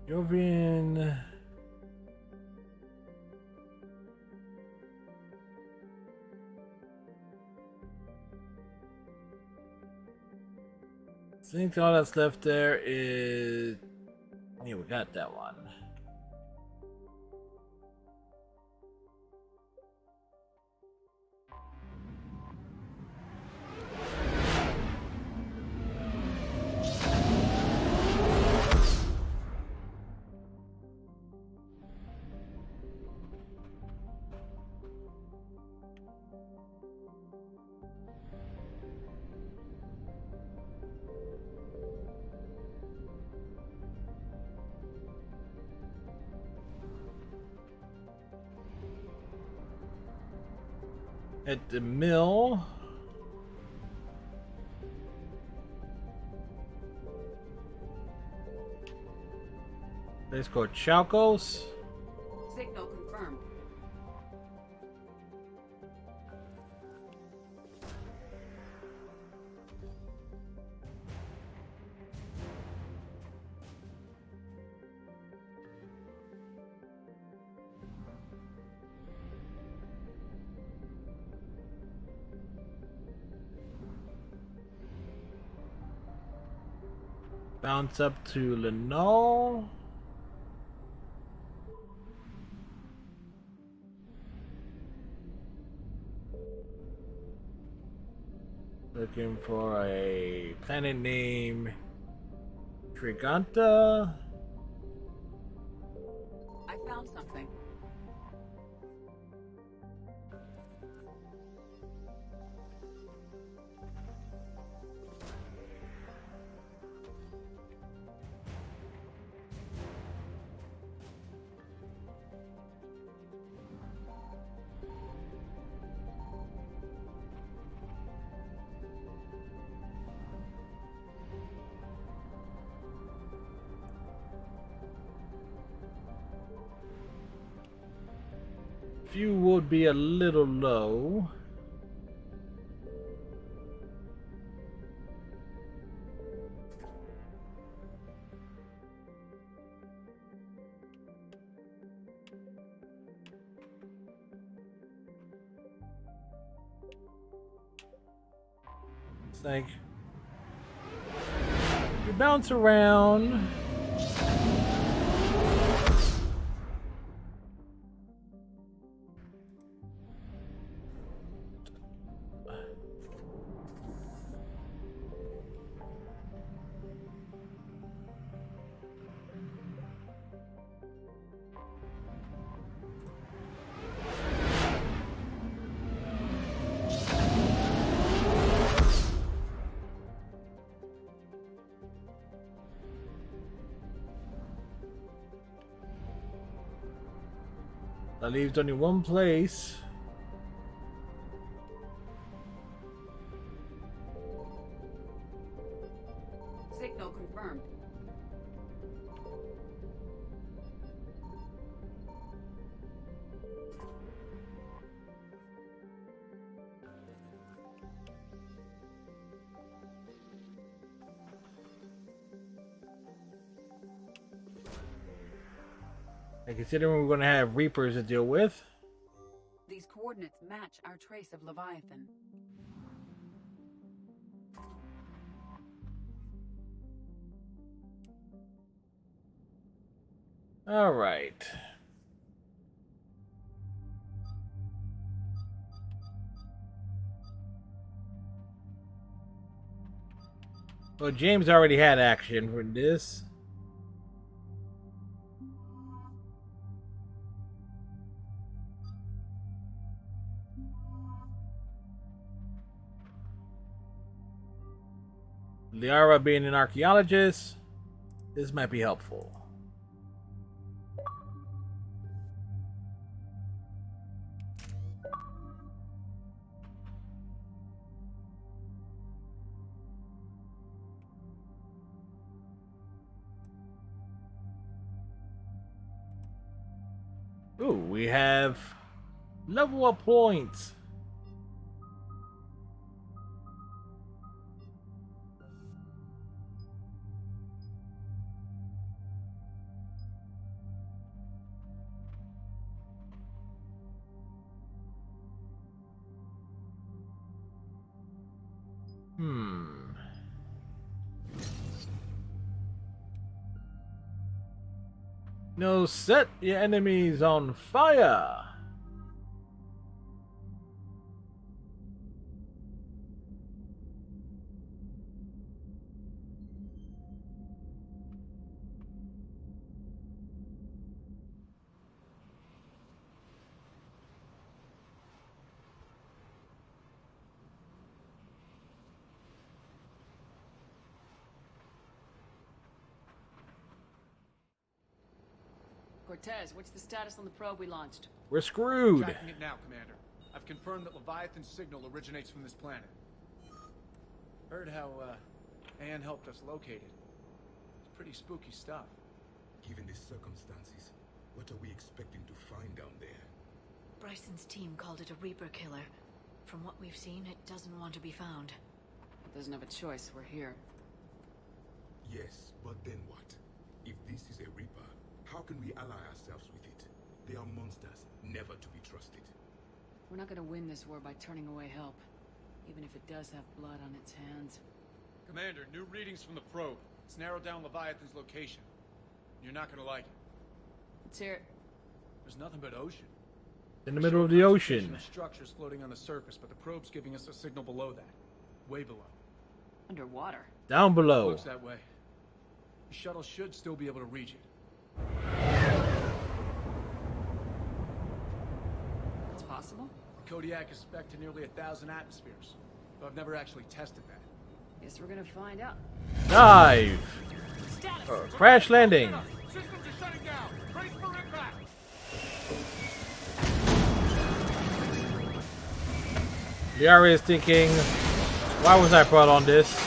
Jovian. I think all that's left there is. Yeah, we got that one. At the mill. Let's go Chalcos. Signal confirmed. Bounce up to Lenol. Looking for a planet name Triganta. I found something. Fuel would be a little low. It's like you bounce around. That leaves only one place. Signal confirmed. And considering we're going to have Reapers to deal with. These coordinates match our trace of Leviathan. All right. Well, James already had action for this. Liara being an archaeologist, this might be helpful. Ooh, we have level up points. No, set your enemies on fire. Cortez, what's the status on the probe we launched? We're screwed. Tracking it now, Commander. I've confirmed that Leviathan's signal originates from this planet. Heard how, Anne helped us locate it. It's pretty spooky stuff. Given the circumstances, what are we expecting to find down there? Bryson's team called it a Reaper killer. From what we've seen, it doesn't want to be found. It doesn't have a choice. We're here. Yes, but then what? If this is a Reaper, how can we ally ourselves with it? They are monsters, never to be trusted. We're not gonna win this war by turning away help, even if it does have blood on its hands. Commander, new readings from the probe. It's narrowed down Leviathan's location. You're not gonna like it. Let's hear it. There's nothing but ocean. In the middle of the ocean. Structures floating on the surface, but the probe's giving us a signal below that. Way below. Underwater? Down below. Looks that way. The shuttle should still be able to reach it. It's possible? The Kodiak is spec'd to nearly 1,000 atmospheres, but I've never actually tested that. Guess we're gonna find out. Dive! Crash landing! Systems are shutting down! Brace for impact! Liara is thinking, why was I brought on this?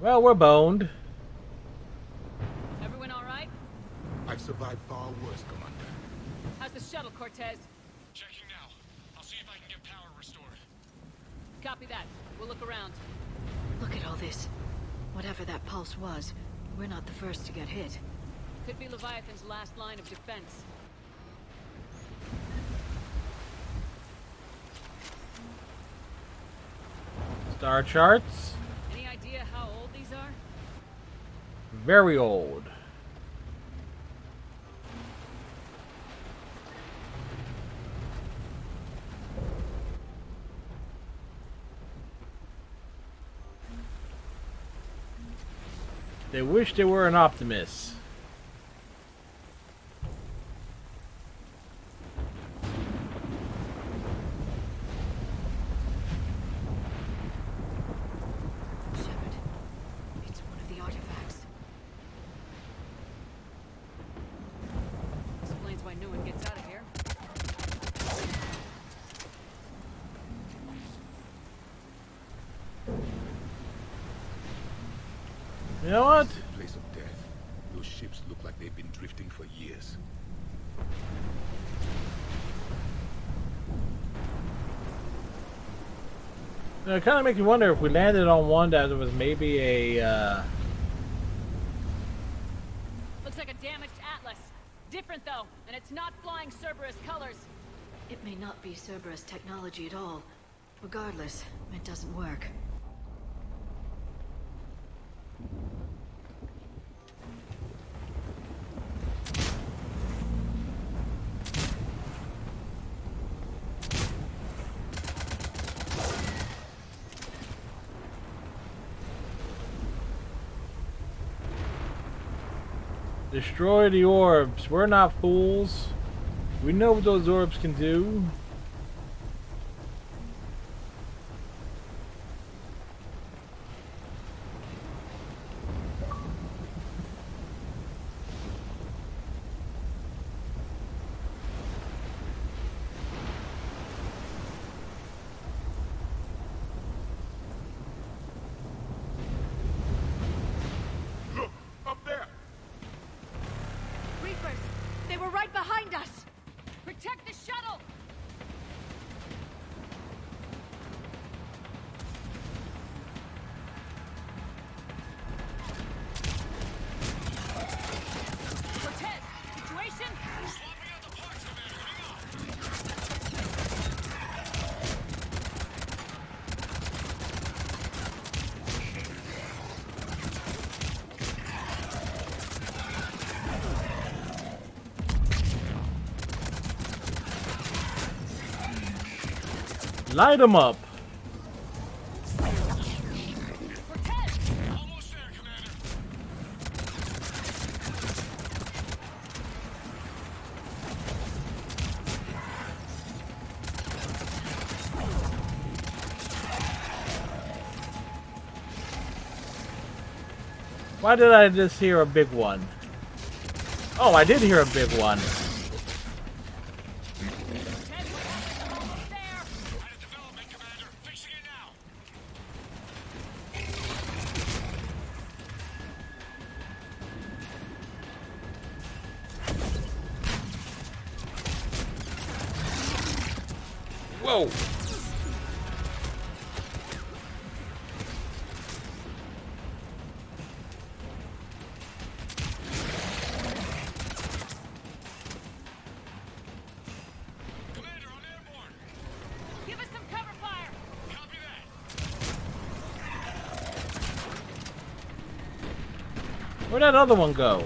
Well, we're boned. Everyone all right? I've survived far worse, Commander. How's the shuttle, Cortez? Checking now. I'll see if I can get power restored. Copy that. We'll look around. Look at all this. Whatever that pulse was, We're not the first to get hit. Could be Leviathan's last line of defense. Star charts. Any idea how old these are? Very old. They wish they were an Optimus. Shepard, it's one of the artifacts. Explains why no one gets out of here. You know what? Place of death. Those ships look like they've been drifting for years. It kind of makes me wonder if we landed on one that was maybe a. Looks like a damaged Atlas. Different though, and it's not flying Cerberus colors. It may not be Cerberus technology at all. Regardless, it doesn't work. Destroy the orbs. We're not fools. We know what those orbs can do. Look! Up there! Reapers! They were right behind us! Protect the shuttle! Cortez, situation? Swapping out the parts, Commander. Light them up. Almost there, Commander. Why did I just hear a big one? Oh, I did hear a big one. Whoa! Give us some cover fire! Copy that. Where'd that other one go?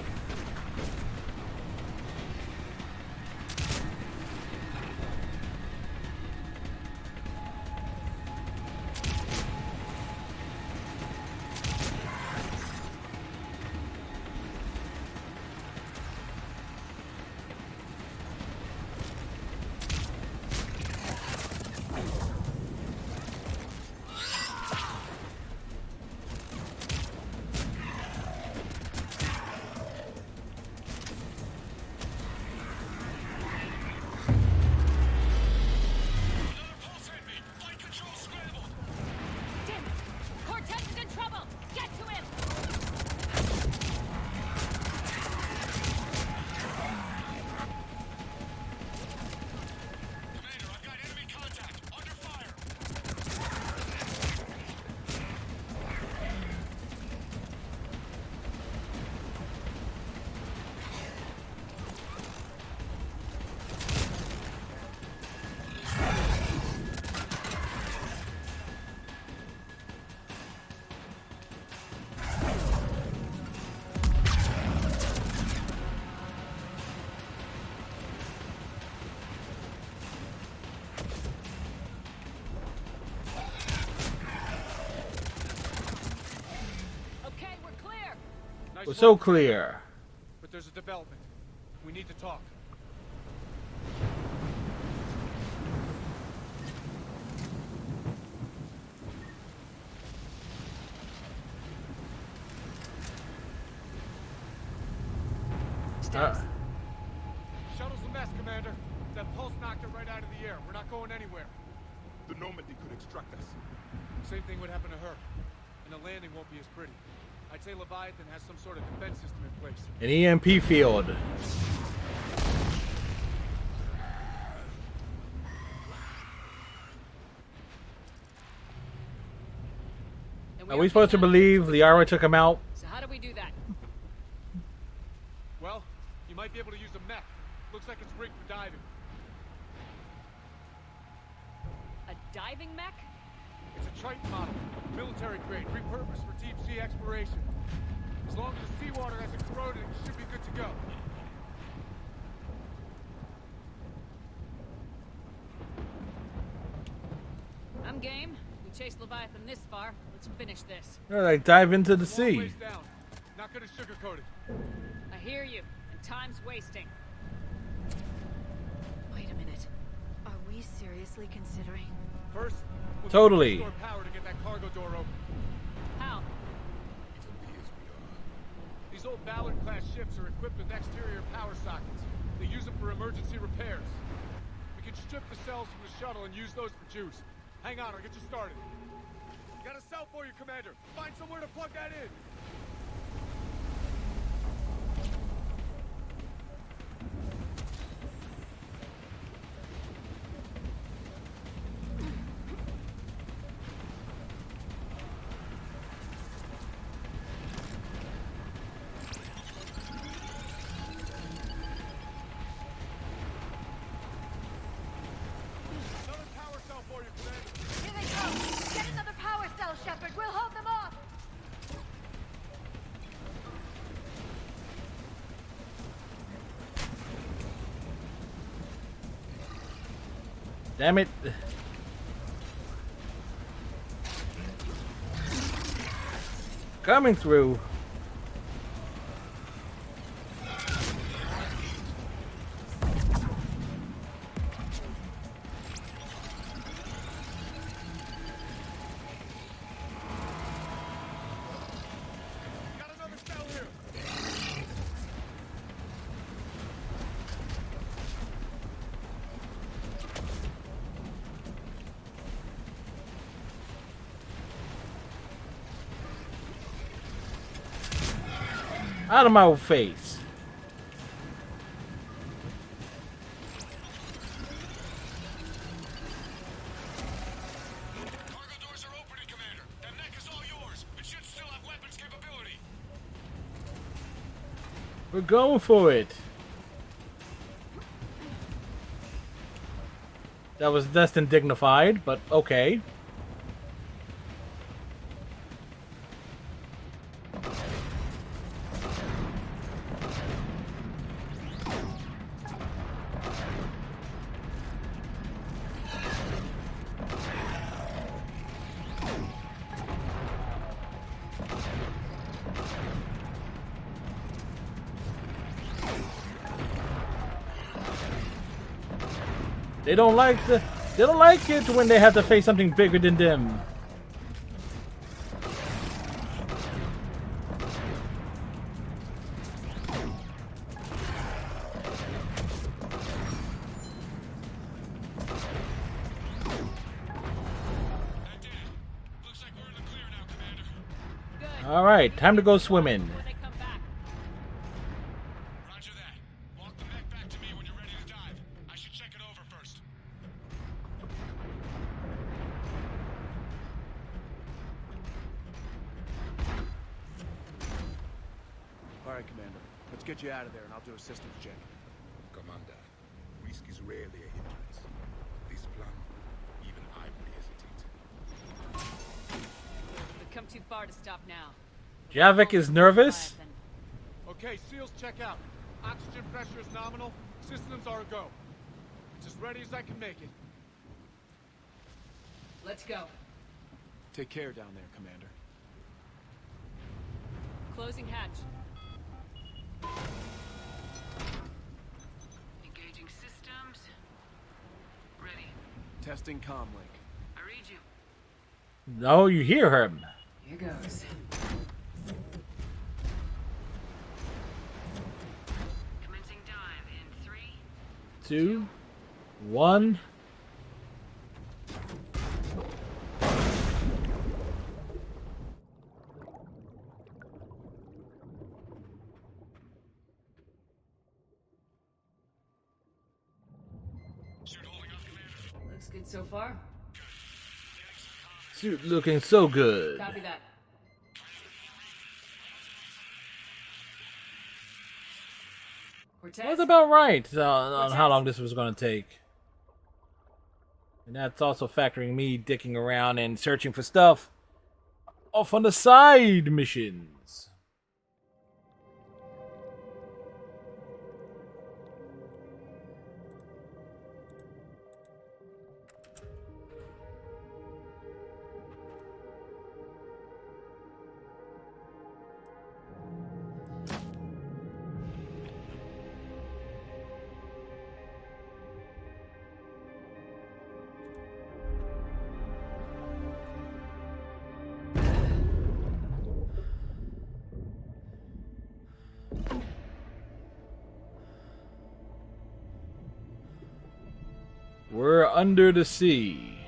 was so clear. But there's a development. We need to talk. Shuttle's a mess, Commander. That pulse knocked it right out of the air. We're not going anywhere. The Normandy could extract us. Same thing would happen to her. And the landing won't be as pretty. I'd say Leviathan has some sort of defense system in place. An EMP field. Are we supposed to believe Liara took him out? So how do we do that? Well, you might be able to use a mech. Looks like it's rigged for diving. A diving mech? It's a Triton model, military grade, repurposed for deep sea exploration. As long as the seawater hasn't corroded, it should be good to go. I'm game. We chased Leviathan this far. Let's finish this. Like dive into the sea. Ways down. Not gonna sugarcoat it. I hear you, and time's wasting. Wait a minute. Are we seriously considering? First, we'll Totally. restore power to get that cargo door open. How? These old Ballard-class ships are equipped with exterior power sockets. They use them for emergency repairs. We can strip the cells from the shuttle and use those for juice. Hang on, I'll get you started. Got a cell for you, Commander. Find somewhere to plug that in. Another power cell for you, Commander. Here they come! Get another power cell, Shepard! We'll hold them off! Damn it. Coming through. Got another cell here. Out of my face. Cargo doors are opening, Commander. That mech is all yours. It should still have weapons capability. We're going for it. That was less than dignified, but okay. They don't like it when they have to face something bigger than them. All right, time to go swimming. Roger that. Walk the mech back to me when you're ready to dive. I should check it over first. All right, Commander. Let's get you out of there, and I'll do a systems check. Commander, risk is rarely a hindrance. This plan, even I would hesitate. We've come too far to stop now. Javik is nervous. Okay, SEALs check out. Oxygen pressure is nominal. Systems are a go. It's as ready as I can make it. Let's go. Take care down there, Commander. Closing hatch. Testing comlink. I read you. No, you hear him. Here goes. Commencing dive in 3, 2, 1. Looks good so far. Suit looking so good. Copy that. That's about right on how long this was going to take. And that's also factoring me dicking around and searching for stuff off on the side missions. We're under the sea.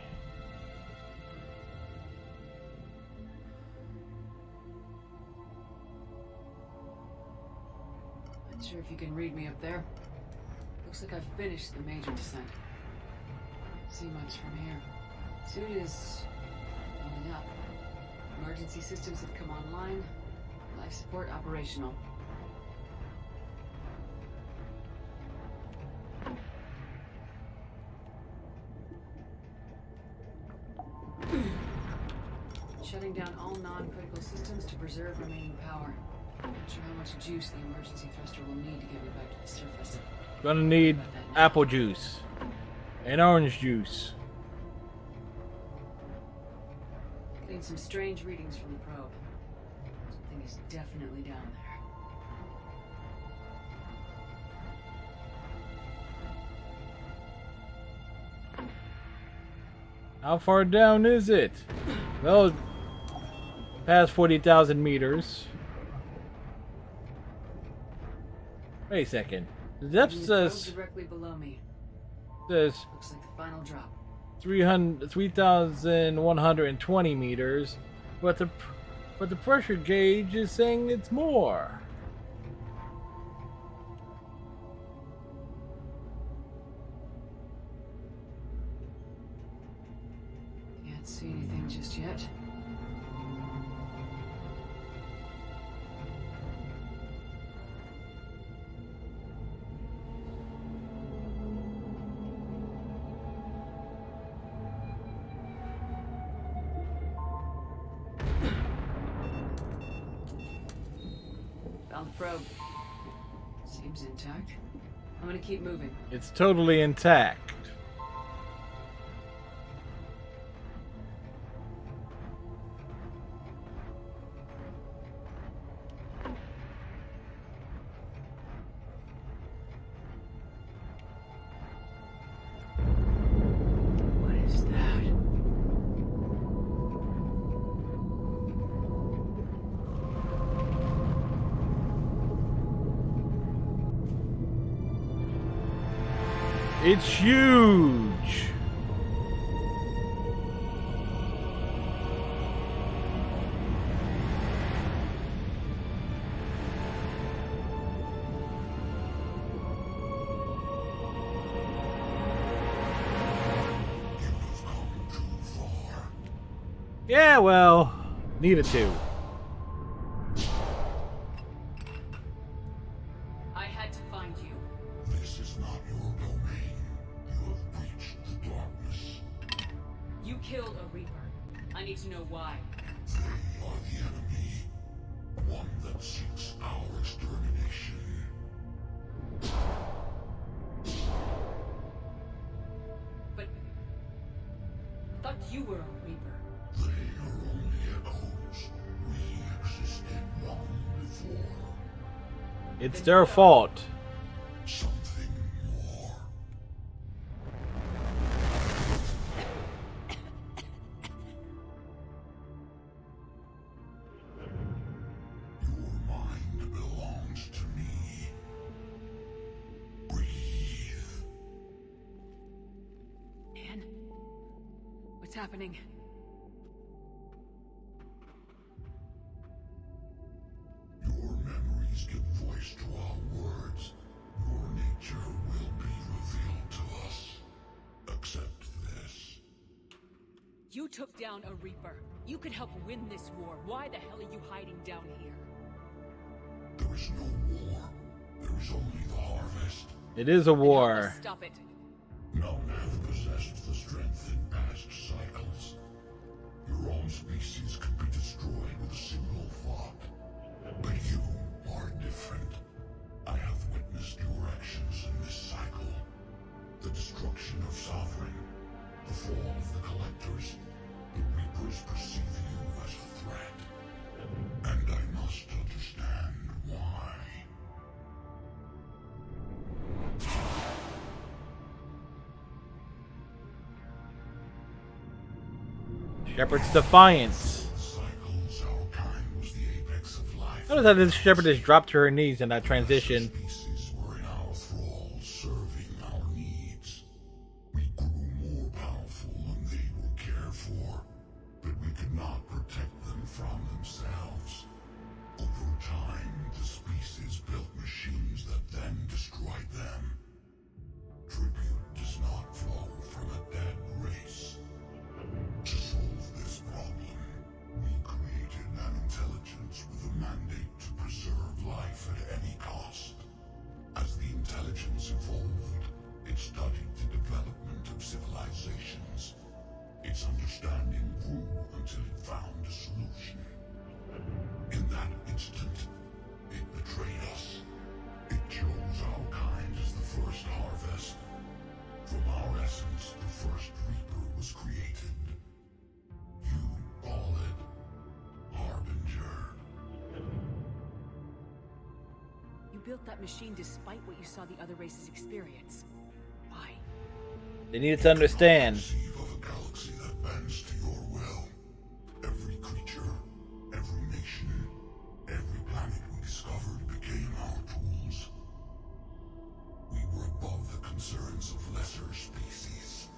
Not sure if you can read me up there. Looks like I've finished the major descent. Can't see much from here. Suit is holding up. Emergency systems have come online. Life support operational. Shutting down all non-critical systems to preserve remaining power. Not sure how much juice the emergency thruster will need to get me back to the surface. Gonna need apple juice and orange juice. Getting some strange readings from the probe. Something is definitely down there. How far down is it? Well, past 40,000 meters. Wait a second. The depth says Directly below me. Looks like the final drop. 3,120 meters, but the pressure gauge is saying it's more. Can't see anything just yet. Found the probe. Seems intact. I'm gonna keep moving. It's totally intact. What is that? It's huge. Yeah, well, needed to. I had to find you. This is not your domain. You have breached the darkness. You killed a Reaper. I need to know why. They are the enemy. One that seeks our extermination. But I thought you were a Reaper. They are only echoes. We existed long before. It's their fault. Something more. What's happening? Your memories give voice to our words. Your nature will be revealed to us. Accept this. You took down a Reaper. You could help win this war. Why the hell are you hiding down here? There is no war. There is only the harvest. It is a war. Stop it. None have possessed the strength in past cycles. Your own species could be destroyed with a single thought. But you are different. I have witnessed your actions in this cycle. The destruction of Sovereign, the fall of the Collectors. The Reapers perceive you as a threat. And I must understand why. Shepard's defiance. Notice how this Shepard is dropped to her knees in that transition. Were in our thrall, serving our needs. We grew more powerful than they were cared for, but we could not protect them from themselves. Over time, the species built machines that then destroyed them. Tribute does not flow from a dead race. To solve this problem, we created an intelligence with a mandate to preserve life at any cost. As the intelligence evolved, it studied the development of civilizations. Its understanding grew until it found a solution. In that instant, it betrayed us. It chose our kind as the first harvest. From our essence, the first Reaper was created. You call it Harbinger. You built that machine despite what you saw the other races experience. Why? They needed to understand. Conceive of a galaxy that bends to your will. Every creature, every nation, every planet we discovered became our tools. We were above the concerns of lesser species.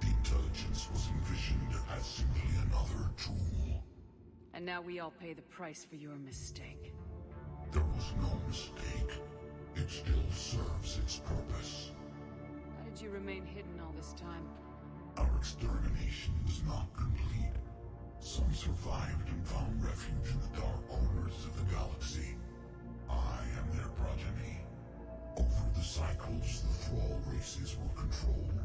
The intelligence was envisioned as simply another tool. And now we all pay the price for your mistake. There was no mistake. It still serves its purpose. How did you remain hidden all this time? Our extermination was not complete. Some survived and found refuge in the dark corners of the galaxy. I am their progeny. Over the cycles, the Thrall races were controlled,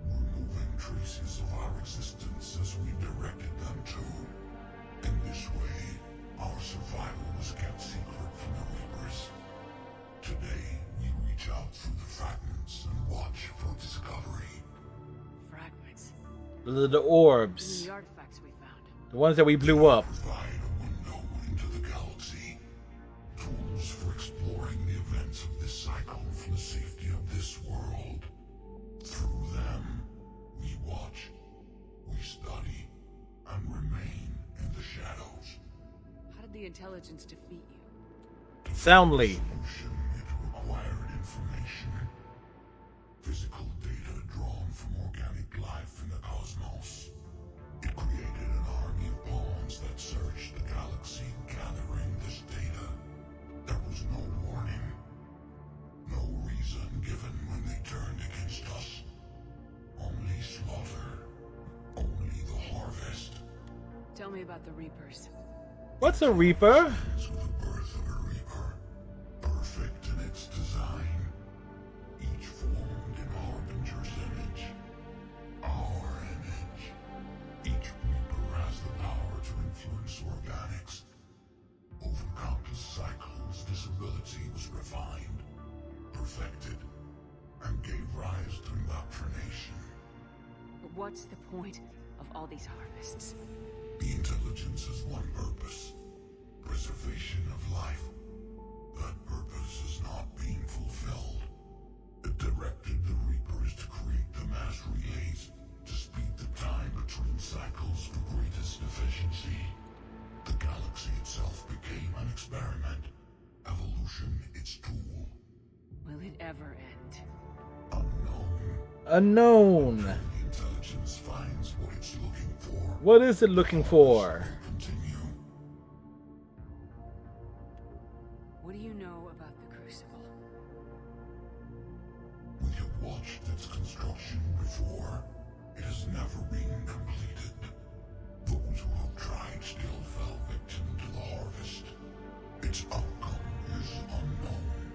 removing traces of our existence as we directed them to. In this way, our survival was kept secret from the Reapers. Today, we reach out through the fragments and watch for discovery. Fragments? Those are the orbs. The artifacts we found. The ones that we blew up. Provide a window into the galaxy. Tools for exploring the events of this cycle for the safety of this world. Through them, we watch, we study, and remain in the shadows. How did the intelligence defeat you? Soundly. It required information. Physical data drawn from organic life in the cosmos. It created an army of pawns that searched the galaxy gathering this data. There was no warning. No reason given when they turned against us. Only slaughter. Only the harvest. Tell me about the Reapers. What's a Reaper? The birth of a Reaper. Perfect in its design. Each formed in Harbinger's image. Our image. Each Reaper has the power to influence organics. Over countless cycles, this ability was refined, perfected, and gave rise to indoctrination. But what's the point of all these harvests? The intelligence has one purpose. Preservation of life. That purpose is not being fulfilled. It directed the Reapers to create the mass relays to speed the time between cycles for greatest efficiency. The galaxy itself became an experiment. Evolution its tool. Will it ever end? Unknown. Unknown. The intelligence finds what it's looking What is it looking for? What do you know about the Crucible? We have watched its construction before. It has never been completed. Those who have tried still fell victim to the harvest. Its outcome is unknown.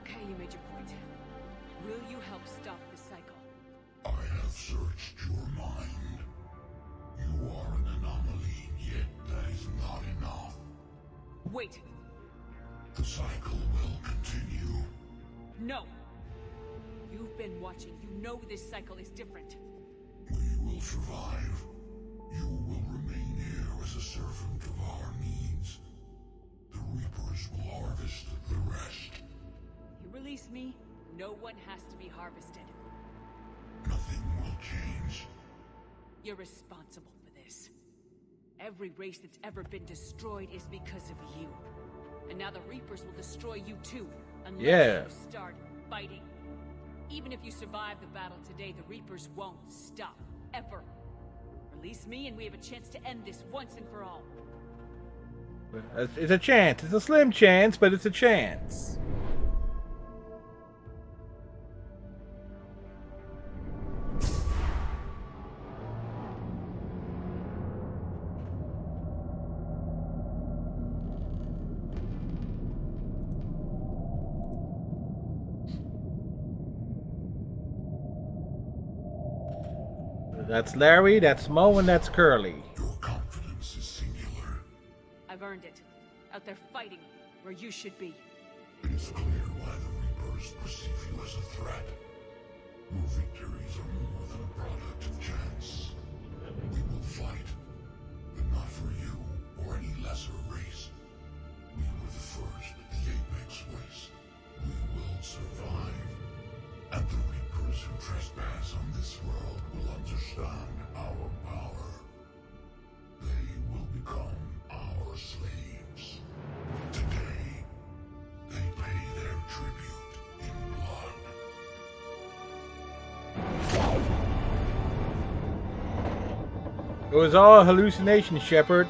Okay, you made your point. Will you help stop the cycle? I have searched your mind. You are an anomaly, yet that is not enough. Wait! The cycle will continue. No! You've been watching. You know this cycle is different. We will survive. You will remain here as a servant of our needs. The Reapers will harvest the rest. You release me, no one has to be harvested. Nothing will change. You're responsible for this. Every race that's ever been destroyed is because of you. And now the Reapers will destroy you too, unless you start fighting. Even if you survive the battle today, the Reapers won't stop. Ever. Release me and we have a chance to end this once and for all. It's a chance. It's a slim chance, but it's a chance. That's Larry, that's Mo, and that's Curly. Your confidence is singular. I've earned it. Out there fighting where you should be. It is clear why the Reapers perceive you as a threat. Your victories are more than a product of chance. We will fight, but not for you or any lesser race. We were the first, the Apex race. We will survive. And the Reapers who trespass on this world will understand our power. They will become our slaves. Today, they pay their tribute in blood. It was all a hallucination, Shepard.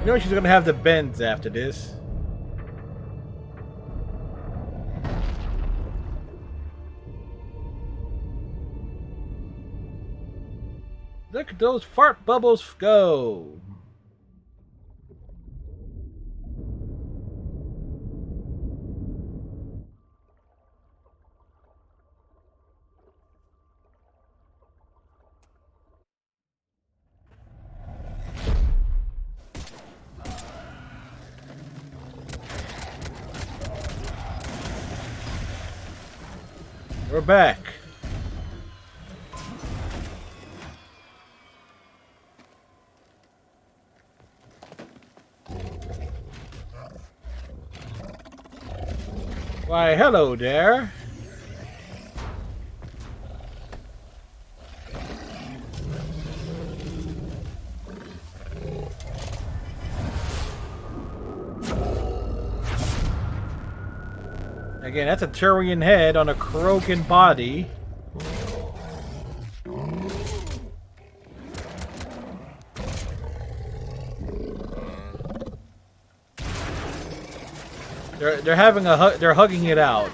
You know she's gonna have the bends after this. Look at those fart bubbles go. We're back. Why, hello there. Again, that's a Turian head on a Krogan body. They're having a they're hugging it out.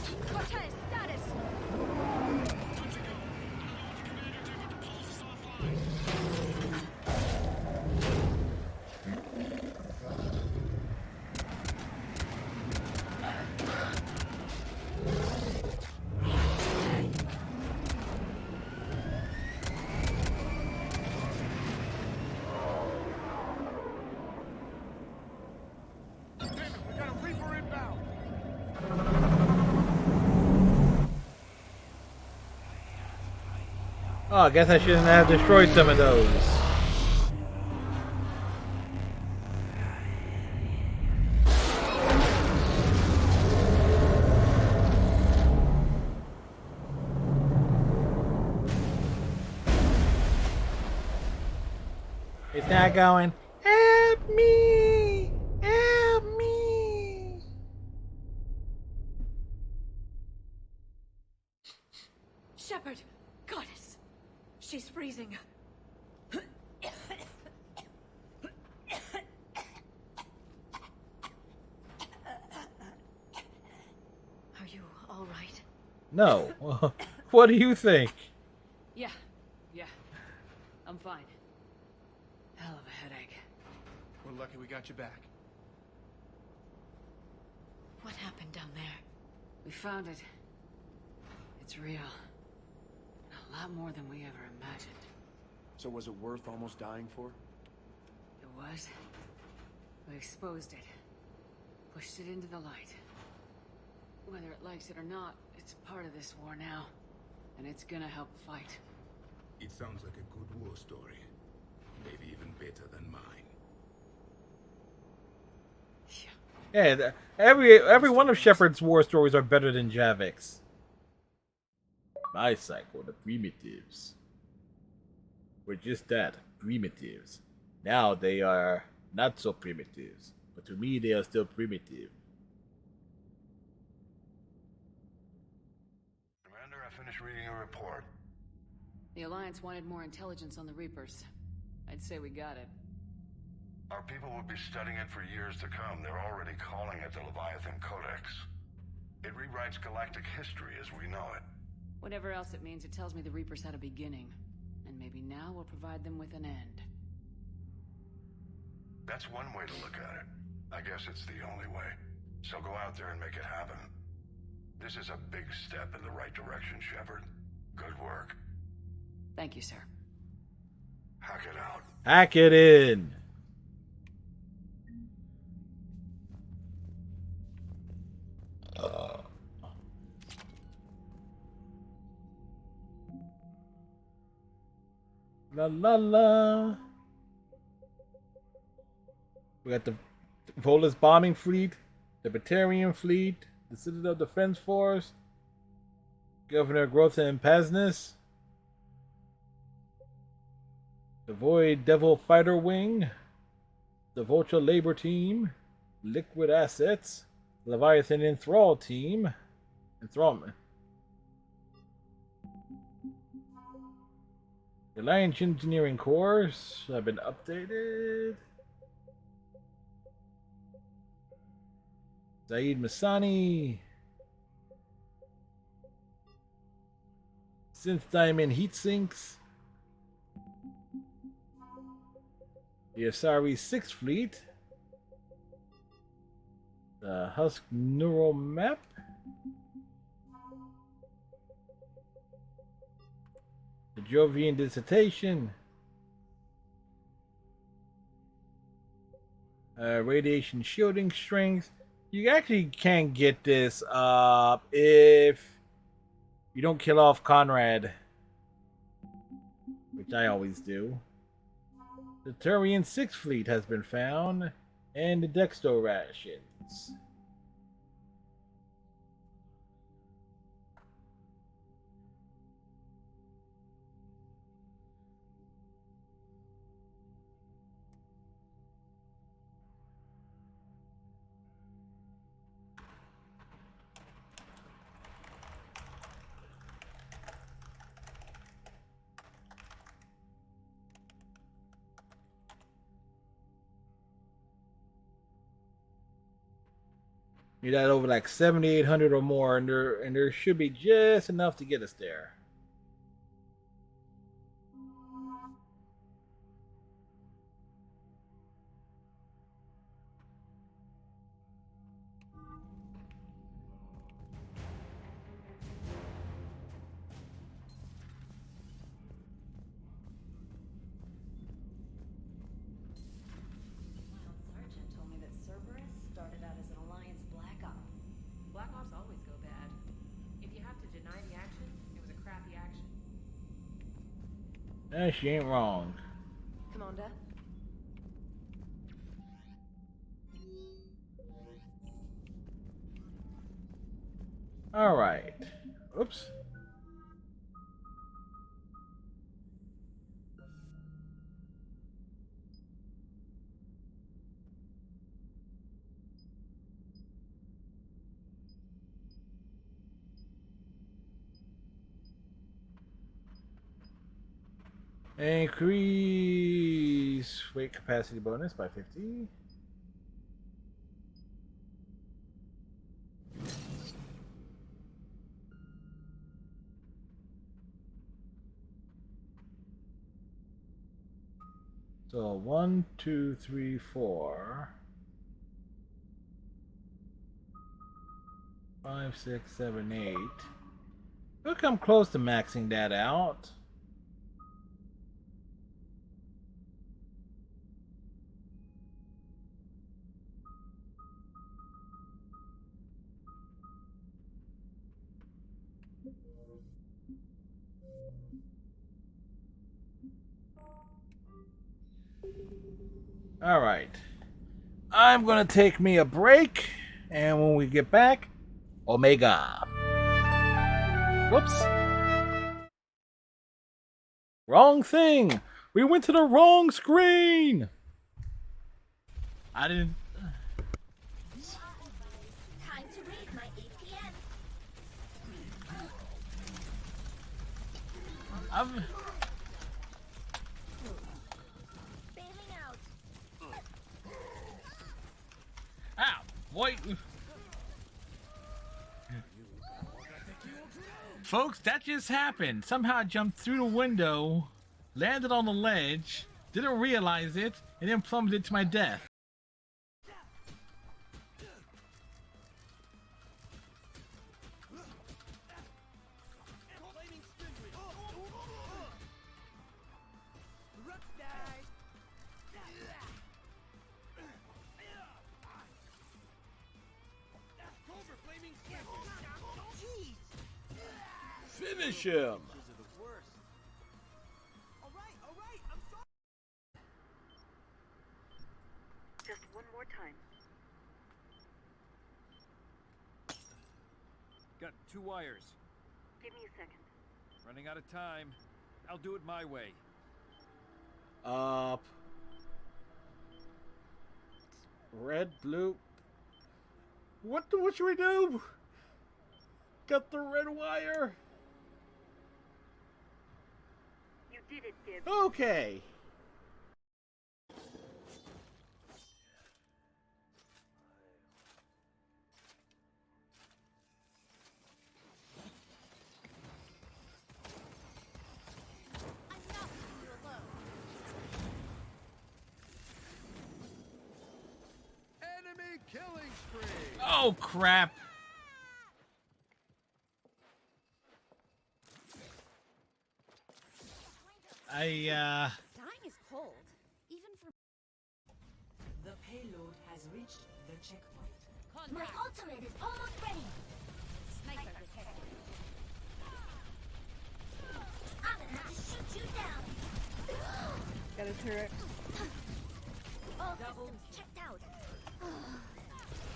Oh, I guess I shouldn't have destroyed some of those. It's not going, help me! Help me! Shepard, Goddess! She's freezing. Are you all right? No. What do you think? Yeah. I'm fine. Hell of a headache. We're lucky we got you back. What happened down there? We found it. It's real. A lot more than we ever imagined. So was it worth almost dying for? It was. We exposed it. Pushed it into the light. Whether it likes it or not, it's a part of this war now. And it's gonna help fight. It sounds like a good war story. Maybe even better than mine. Yeah, every one of Shepard's war stories are better than Javik's. My cycle, the primitives. Were just that, primitives. Now they are not so primitives, but to me they are still primitive. Commander, I finished reading your report. The Alliance wanted more intelligence on the Reapers. I'd say we got it. Our people will be studying it for years to come. They're already calling it the Leviathan Codex. It rewrites galactic history as we know it. Whatever else it means, it tells me the Reapers had a beginning. And maybe now we'll provide them with an end. That's one way to look at it. I guess it's the only way. So go out there and make it happen. This is a big step in the right direction, Shepard. Good work. Thank you, sir. Hack it out. Hack it in! La la la. We got the Volus bombing fleet, the Batarian fleet, the Citadel Defense Force, Governor Grotha and Pazness, the Void Devil Fighter Wing, the Vulture Labor Team, Liquid Assets, Leviathan Enthrall Team, Enthrallment. The Alliance Engineering Corps have been updated. Zaid Masani. Synth Diamond Heat Sinks. The Asari 6th Fleet. The Husk Neural Map. The Jovian Dissertation. Radiation Shielding Strength. You actually can't get this if you don't kill off Conrad, which I always do. The Turian 6th Fleet has been found, and the Dexto rations. Need that over like 7,800 or more, and there should be just enough to get us there. Sergeant told me that Cerberus started out as an Alliance Black Op. Black Ops always go bad. If you have to deny the action, it was a crappy action. She ain't wrong. Commander? Alright. Oops. Increase weight capacity bonus by 50. So 1, 2, 3, 4, 5, 6, 7, 8. Look, I'm close to maxing that out. All right. I'm going to take me a break, and when we get back, Omega. Whoops. Wrong thing. We went to the wrong screen. I didn't. Time to read my APN. I'm. Bailing out. Ow! Wait. Folks, that just happened. Somehow I jumped through the window, landed on the ledge, didn't realize it, and then plummeted to my death. Finish him! Just one more time. Got 2 wires. Give me a second. Running out of time. I'll do it my way. Up. Red, blue. What should we do? Got the red wire. You did it, Gibbs. Okay. Enemy killing spree. Oh crap. Dying is cold, even for. The payload has reached the checkpoint. My ultimate is almost ready. Sniper detected. I'm gonna have to shoot you down. Got a turret. All systems checked out.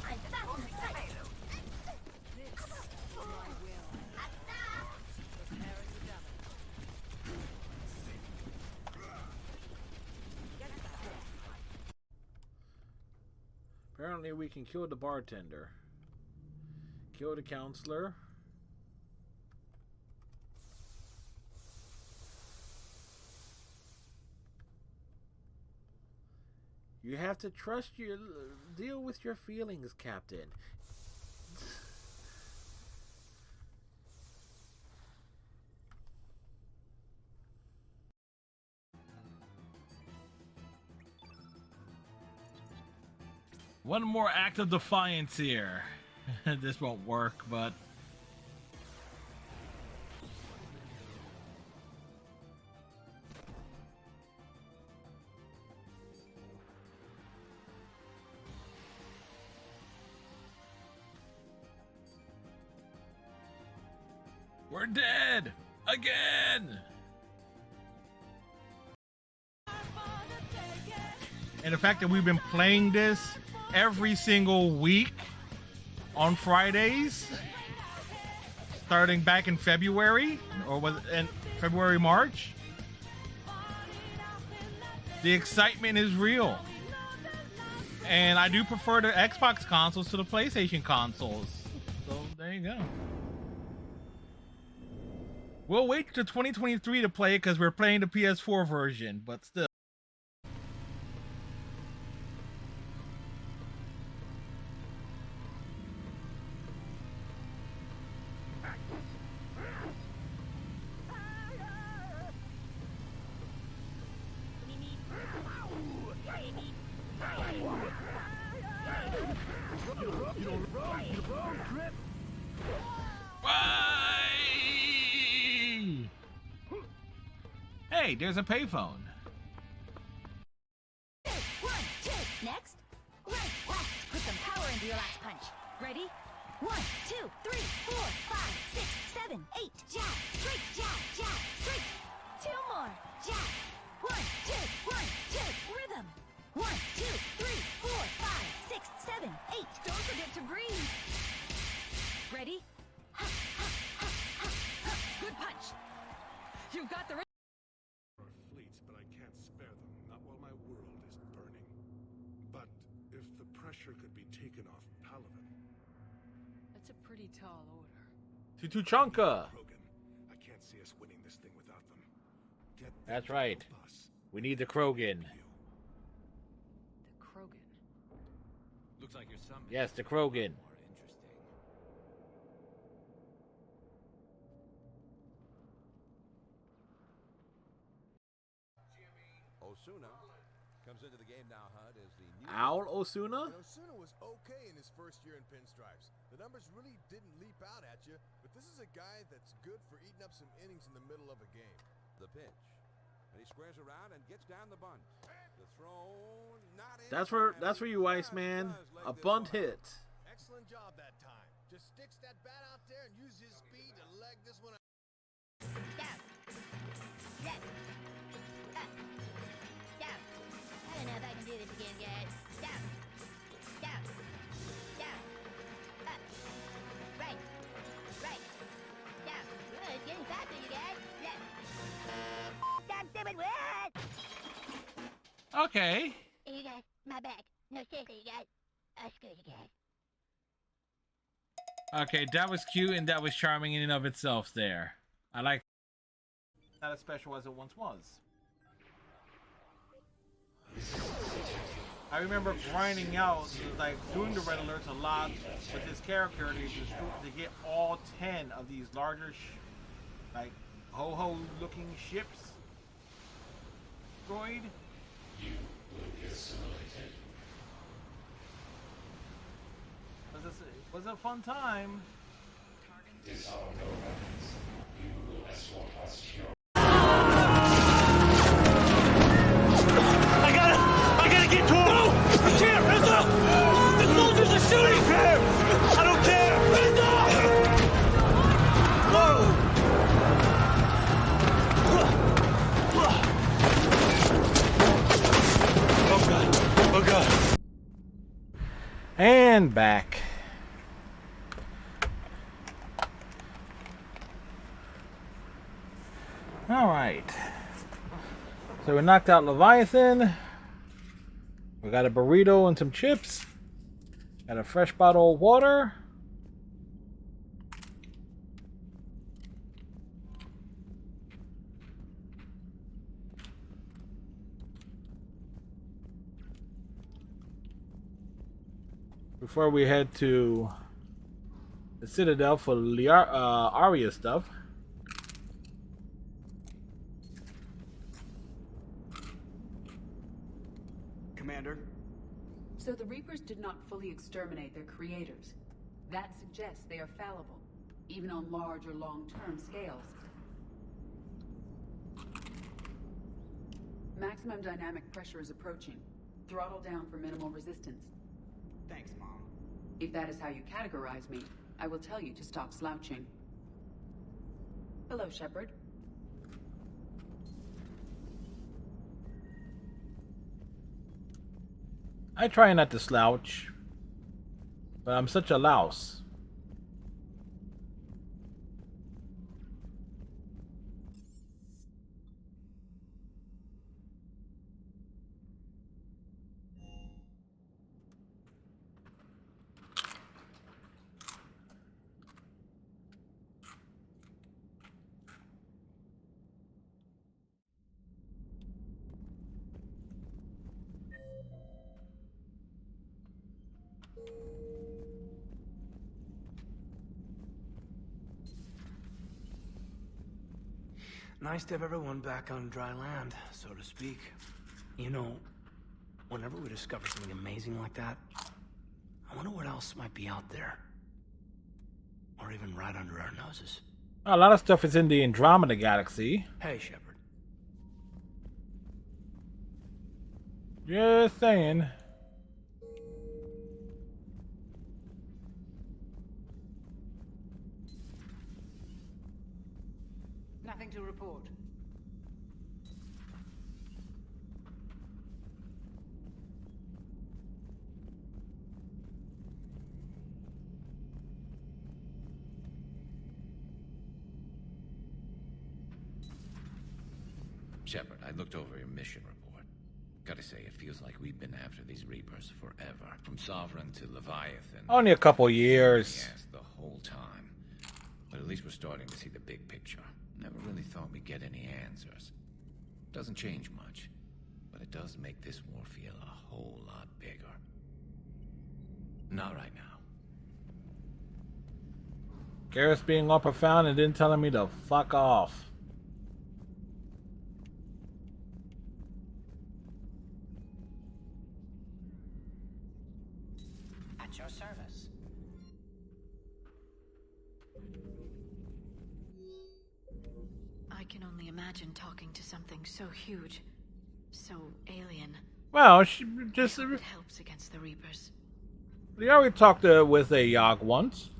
I'm back on site. This is my will. Preparing the damage. Apparently we can kill the bartender. Kill the counselor. You have to trust your... Deal with your feelings, Captain. One more act of defiance here. This won't work, but... We're dead! Again! And the fact that we've been playing this every single week on Fridays, starting back in February, or was it in February, March? The excitement is real. And I do prefer the Xbox consoles to the PlayStation consoles. So there you go. We'll wait to 2023 to play it because we're playing the PS4 version, but still. Hey, there's a payphone. 1, 2, next. Right, left. Put some power into your last punch. Ready? 1, 2, 3, 4, 5, 6, 7, 8. Jab, straight, jab, jab, straight. 2 more. Jab. 1, 2, 1, 2. Rhythm. 1, 2, 3, 4, 5, 6, 7, 8. Don't forget to breathe. Ready? Ha, ha, ha, ha, ha. Good punch. You've got the Fleets, but I can't spare them, not while my world is burning. But if the pressure could be taken off Palaven... That's a pretty tall order. Tutuchanka. I can't see us winning this thing without them. Get That's right. We need the Krogan. The Krogan. Looks like your son. Yes, the Krogan. Osuna comes into the game now, Hud, as the new Owl Osuna? And Osuna was okay in his first year in Pinstripes. The numbers really didn't leap out at you, but this is a guy that's good for eating up some innings in the middle of a game. The pitch. And he squares around and gets down the bunt. The throw not in. That's for you, Iceman. A bunt hit. Excellent job that time. Just sticks that bat out there and use his speed to leg this one out. Down. Left. Up. Down. I don't know if I can do this again, guys. Down. Down. Down. Up. Right. Right. Down. Good. It's getting faster, you guys. Left. Stop stupid what? Okay. Hey, you guys. My back. No, seriously, you guys. Screw you guys. Okay, that was cute and that was charming in and of itself there. I like not as special as it once was. I remember grinding out, like doing the red alerts a lot with this character to get all 10 of these larger, like ho-ho looking ships. Droid. You will get assimilated. Was a fun time. Disarm your weapons. You will escort us to your... I gotta get to him! No! I can't, Rizzo! The soldiers are shooting! I don't care! Rizzo! Oh god. Oh god. And back. Alright. So we knocked out Leviathan. We got a burrito and some chips. Got a fresh bottle of water. Before we head to the Citadel for Arya stuff. Commander? So the Reapers did not fully exterminate their creators. That suggests they are fallible, even on large or long-term scales. Maximum dynamic pressure is approaching. Throttle down for minimal resistance. Thanks, Mom. If that is how you categorize me, I will tell you to stop slouching. Hello, Shepard. I try not to slouch, but I'm such a louse. Nice to have everyone back on dry land, so to speak. You know, whenever we discover something amazing like that, I wonder what else might be out there. Or even right under our noses. A lot of stuff is in the Andromeda Galaxy. Hey, Shepard. Just saying. Nothing to report. Shepard, I looked over your mission report. Gotta say, it feels like we've been after these Reapers forever. From Sovereign to Leviathan. Only a couple years. Yes, the whole time. But at least we're starting to see the big picture. Never really thought we'd get any answers. Doesn't change much, but it does make this war feel a whole lot bigger. Not right now. Garrus being all profound and then telling me to fuck off. At your service. I can only imagine talking to something so huge, so alien. Well, she just... It helps against the Reapers. We already talked with a Yogg once.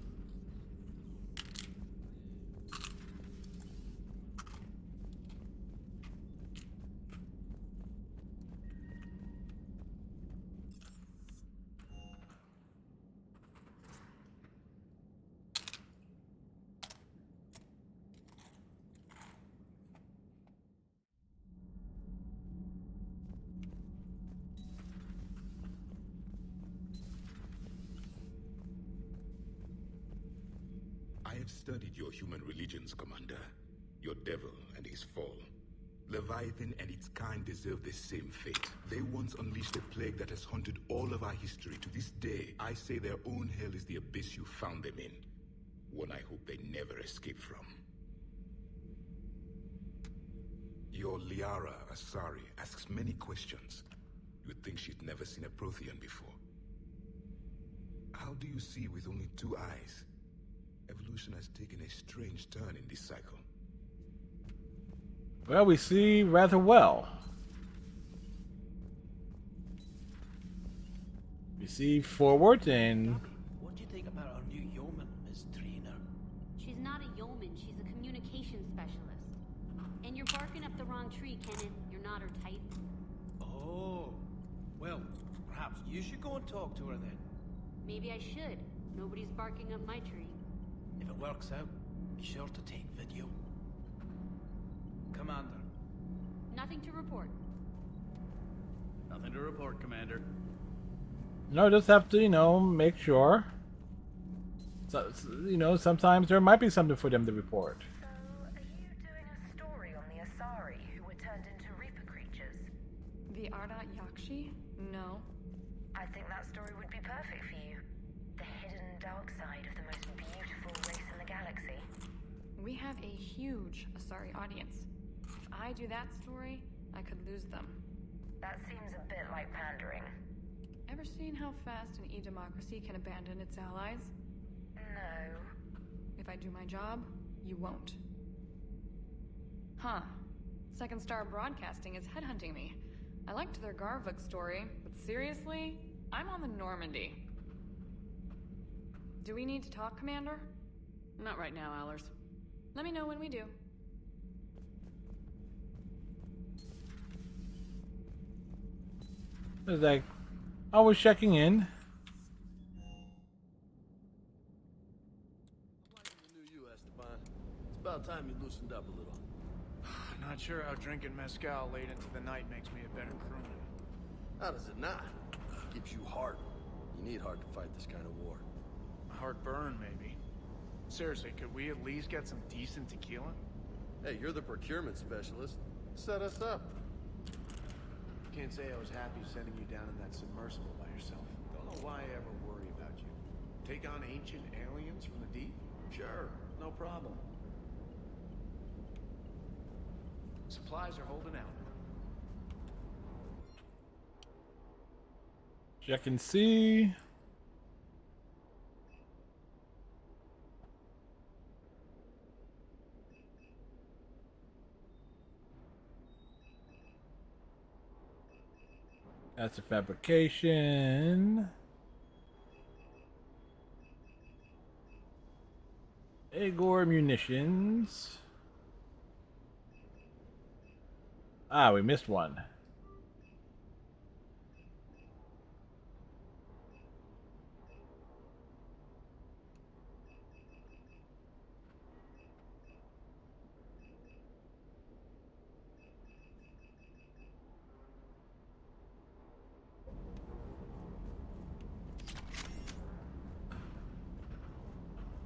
I have studied your human religions, Commander. Your devil and his fall. Leviathan and its kind deserve the same fate. They once unleashed a plague that has haunted all of our history to this day. I say their own hell is the abyss you found them in. One I hope they never escape from. Your Liara Asari asks many questions. You'd think she'd never seen a Prothean before. How do you see with only 2 eyes? Evolution has taken a strange turn in this cycle. Well, we see rather well. We see forward and... What do you think about our new yeoman, Miss Trina? She's not a yeoman, she's a communication specialist. And you're barking up the wrong tree, Kenan. You're not her type. Oh. Well, perhaps you should go and talk to her then. Maybe I should. Nobody's barking up my tree. If it works out, be sure to take video. Commander. Nothing to report. Nothing to report, Commander. No, just have to, make sure. So, sometimes there might be something for them to report. So, are you doing a story on the Asari who were turned into Reaper creatures? The Ardat Yakshi? No. I think that story would be perfect for you. The hidden dark side of the most beautiful race in the galaxy. We have a huge Asari audience. If I do that story, I could lose them. That seems a bit like pandering. Ever seen how fast an e-democracy can abandon its allies? No. If I do my job, you won't. Huh. Second Star Broadcasting is headhunting me. I liked their Garvuk story, but seriously, I'm on the Normandy. Do we need to talk, Commander? Not right now, Allers. Let me know when we do. It's like, always checking in. It's about time you loosened up a little. Not sure how drinking mezcal late into the night makes me a better crewman. How does it not? Keeps you heart. You need heart to fight this kind of war. Heartburn, maybe. Seriously, could we at least get some decent tequila? Hey, you're the procurement specialist. Set us up. Can't say I was happy sending you down in that submersible by yourself. Don't know why I ever worry about you. Take on ancient aliens from the deep? Sure, no problem. Supplies are holding out. Check and see. That's a fabrication. Agor munitions. Ah, we missed one.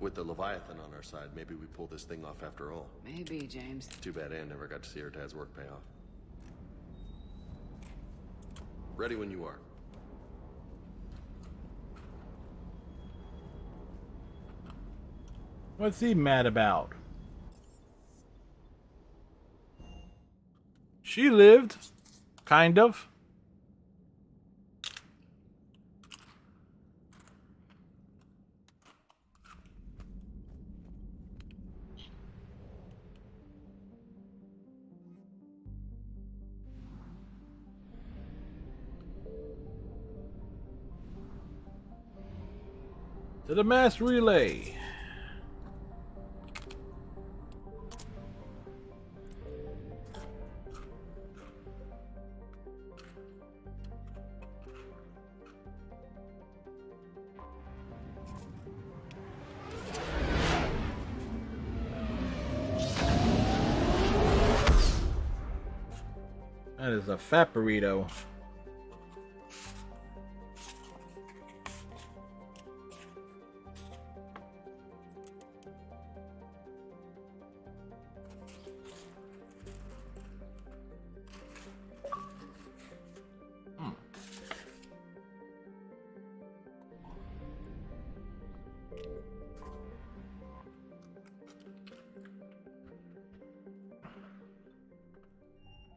With the Leviathan on our side, maybe we pull this thing off after all. Maybe, James. Too bad Anne never got to see her dad's work pay off. Ready when you are. What's he mad about? She lived. Kind of. To the mass relay. That is a fat burrito.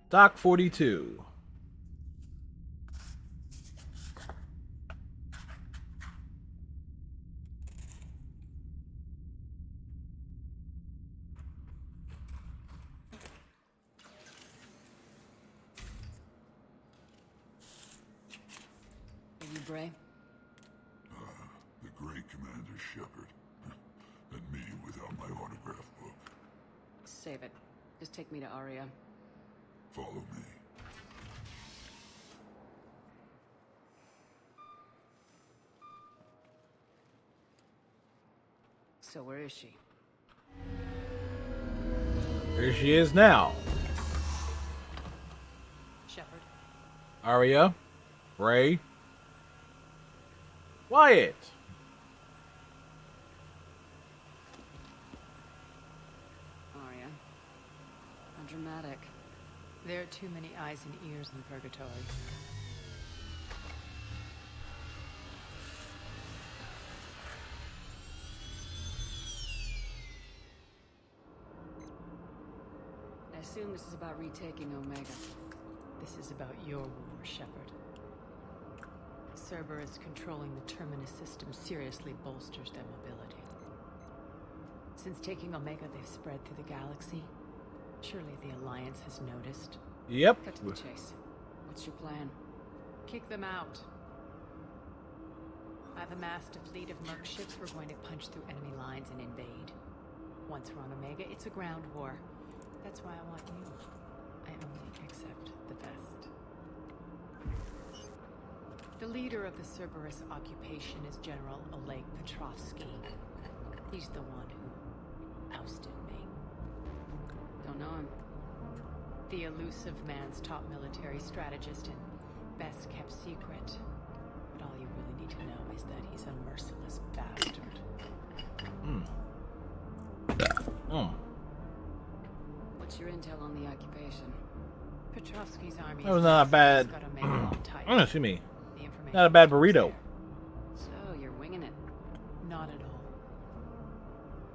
Dock 42. Are you Bray? The great Commander Shepard. And me without my autograph book. Save it. Just take me to Aria. Follow me. So where is she? Here she is now. Shepard. Aria. Bray. Wyatt. Aria. How dramatic. There are too many eyes and ears in Purgatory. I assume this is about retaking Omega. This is about your war, Shepard. Cerberus controlling the Terminus system seriously bolsters their mobility. Since taking Omega, they've spread through the galaxy. Surely the Alliance has noticed. Yep. Cut to the chase. What's your plan? Kick them out. I've amassed a fleet of merc ships. We're going to punch through enemy lines and invade. Once we're on Omega, it's a ground war. That's why I want you. I only accept the best. The leader of the Cerberus occupation is General Oleg Petrovsky. He's the one who ousted me. Don't know him. The elusive man's top military strategist and best kept secret. But all you really need to know is that he's a merciless bastard. What's your intel on the occupation? Petrovsky's army. That was not bad. Excuse me. Not a bad burrito. So you're winging it? Not at all.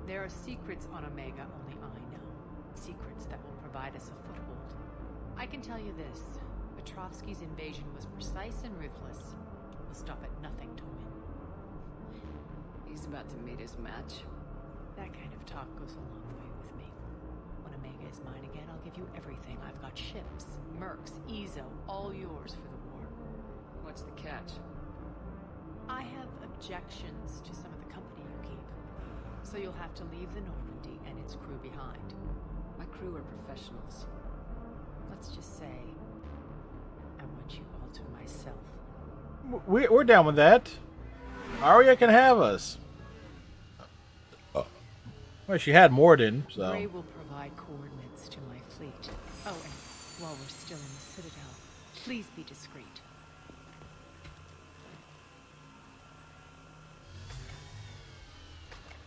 There are secrets on Omega only I know. Secrets that will provide us a foothold I can tell you this. Petrovsky's invasion was precise and ruthless. We'll stop at nothing to win. He's about to meet his match. That kind of talk goes a long way with me. When Omega is mine again, I'll give you everything. I've got ships, mercs, Ezo, all yours for the war. What's the catch? I have objections to some of the company you keep. So you'll have to leave the Normandy and its crew behind. My crew are professionals. Let's just say, I want you all to myself. We're down with that. Arya can have us. Well, she had Morden, so. Gray will provide coordinates to my fleet. Oh, and while we're still in the Citadel, please be discreet.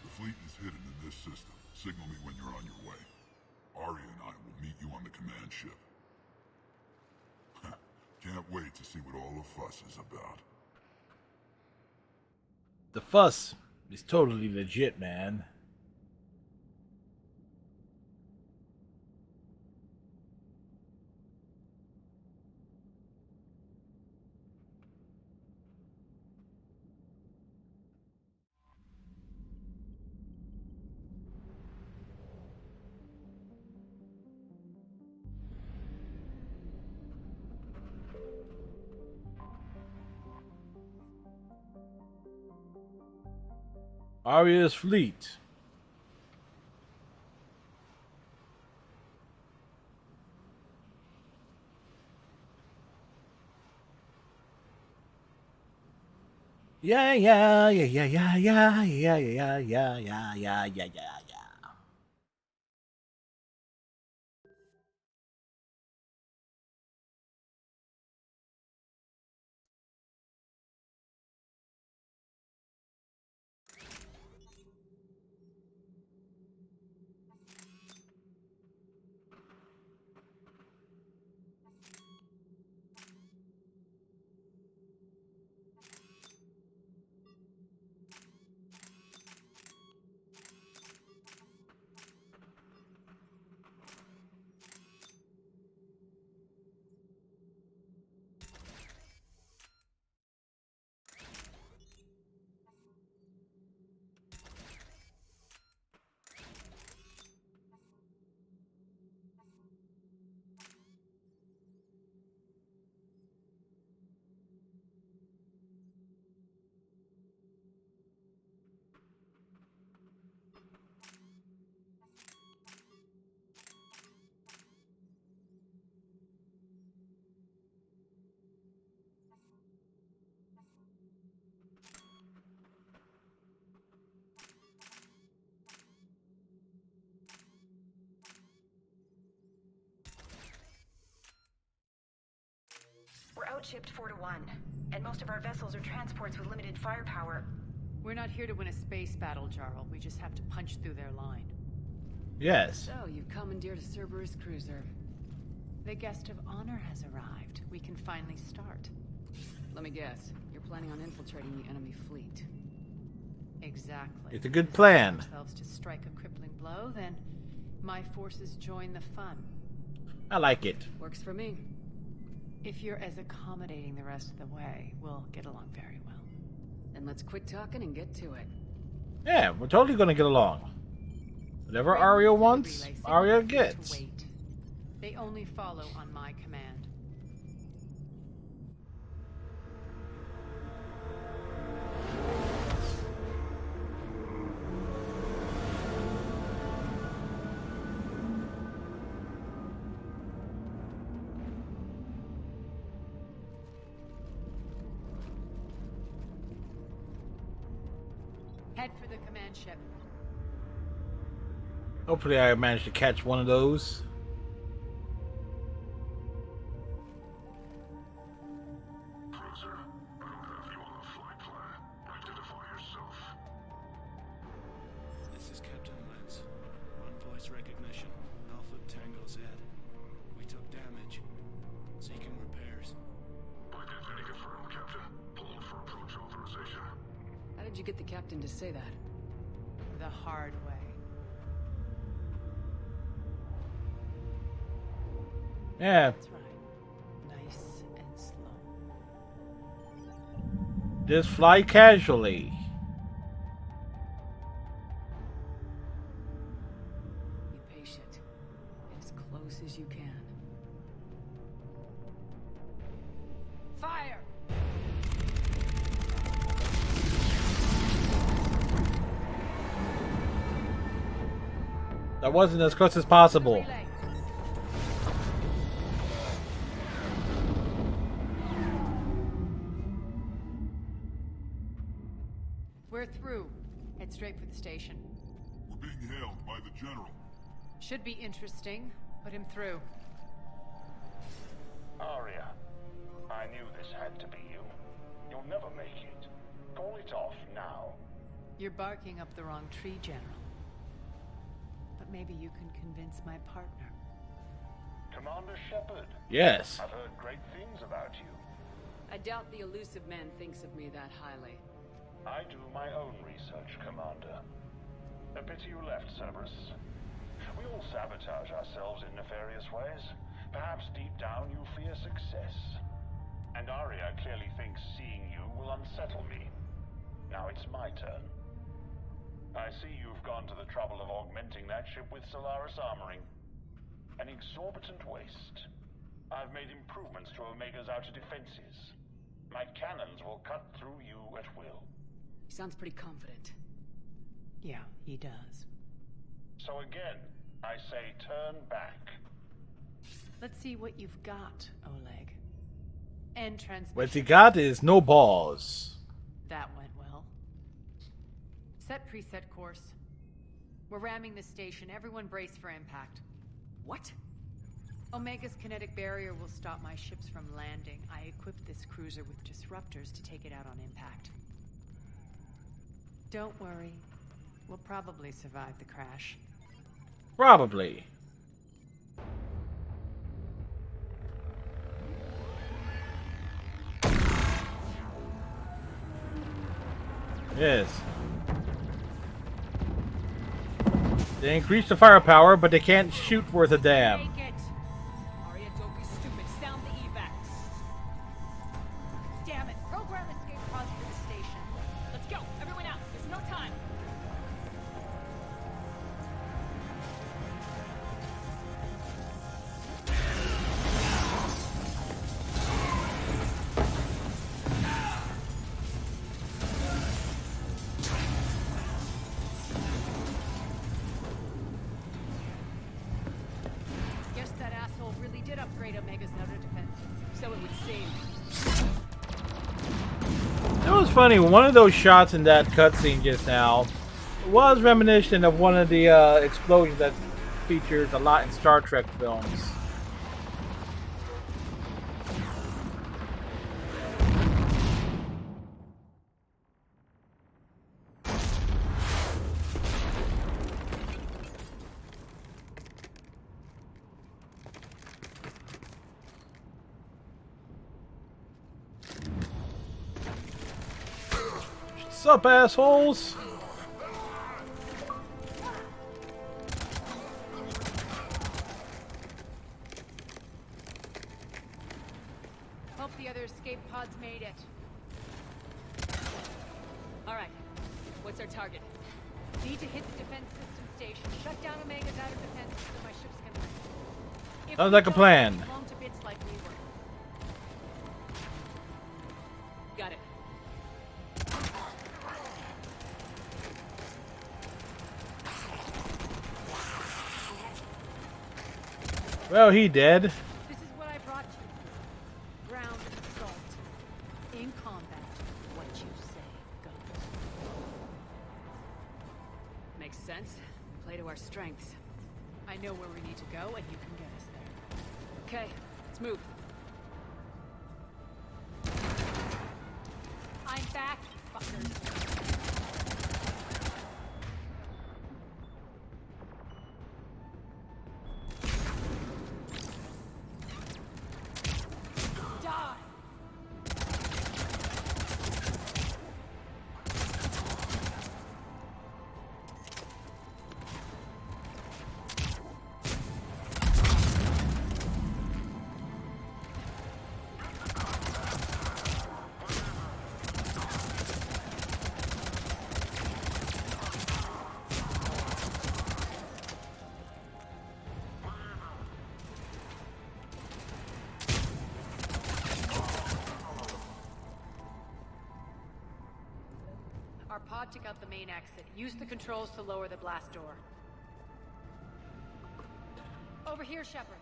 The fleet is hidden in this system. Signal me when you're on your way. Arya and I will meet you on the command ship. Can't wait to see what all the fuss is about. The fuss is totally legit, man. Arya's fleet. Yeah. We're outshipped 4-1, and most of our vessels are transports with limited firepower. We're not here to win a space battle, Jarl. We just have to punch through their line. Yes. So, you've commandeered a Cerberus cruiser. The guest of honor has arrived. We can finally start. Let me guess. You're planning on infiltrating the enemy fleet. Exactly. It's a good plan. Themselves to strike a crippling blow, then my forces join the fun. I like it. Works for me. If you're as accommodating the rest of the way, we'll get along very well. Then let's quit talking and get to it. Yeah, we're totally gonna get along. Whatever Arya wants, Arya gets. Wait. They only follow on my command. Head for the command ship. Hopefully I managed to catch one of those. Cruiser, I don't have you on the flight plan. Identify yourself. This is Captain Lentz. On voice recognition, Alpha Tango Z. We took damage. Seeking repairs. Identity confirmed, Captain. Hold for approach authorization. How did you get the captain to say that? The hard way. Yeah. That's right. Nice and slow. Just fly casually. Be patient. Get as close as you can. Fire! That wasn't as close as possible. We're through. Head straight for the station. We're being hailed by the General. Should be interesting. Put him through. Arya, I knew this had to be you. You'll never make it. Call it off now. You're barking up the wrong tree, General. But maybe you can convince my partner. Commander Shepard. Yes. I've heard great things about you. I doubt the elusive man thinks of me that highly. I do my own research, Commander. A pity you left, Cerberus. We all sabotage ourselves in nefarious ways. Perhaps deep down you fear success. And Arya clearly thinks seeing you will unsettle me. Now it's my turn. I see you've gone to the trouble of augmenting that ship with Solaris armoring. An exorbitant waste. I've made improvements to Omega's outer defenses. My cannons will cut through you at will. He sounds pretty confident. Yeah, he does. So again, I say turn back. Let's see what you've got, Oleg. End transmission. What he got is no balls. That went well. Set preset course. We're ramming the station. Everyone brace for impact. What? Omega's kinetic barrier will stop my ships from landing. I equipped this cruiser with disruptors to take it out on impact. Don't worry. We'll probably survive the crash. Probably. Yes. They increase the firepower, but they can't shoot worth a damn. Take it! Arya, don't be stupid. Sound the evac. Damn it! Program escape pods for the station. Let's go! Everyone out! There's no time! Guess that asshole really did upgrade Omega's outer defenses. So it would seem. It was funny, one of those shots in that cutscene just now was reminiscent of one of the explosions that features a lot in Star Trek films. Sup, assholes? Hope the other escape pods made it. Alright. What's our target? Need to hit the defense system station. Shut down Omega's outer defenses so my ships can land. If Sounds we like a don't, plan. we'll be blown to bits like we were. Got it. Well, he dead. This is what I brought you. Ground assault. In combat, what you say goes. Makes sense. Play to our strengths. I know where we need to go, and you can get us there. Okay, let's move. I'm back, fuckers. Die! pod took out the main exit. Use the controls to lower the blast door. Over here, Shepard.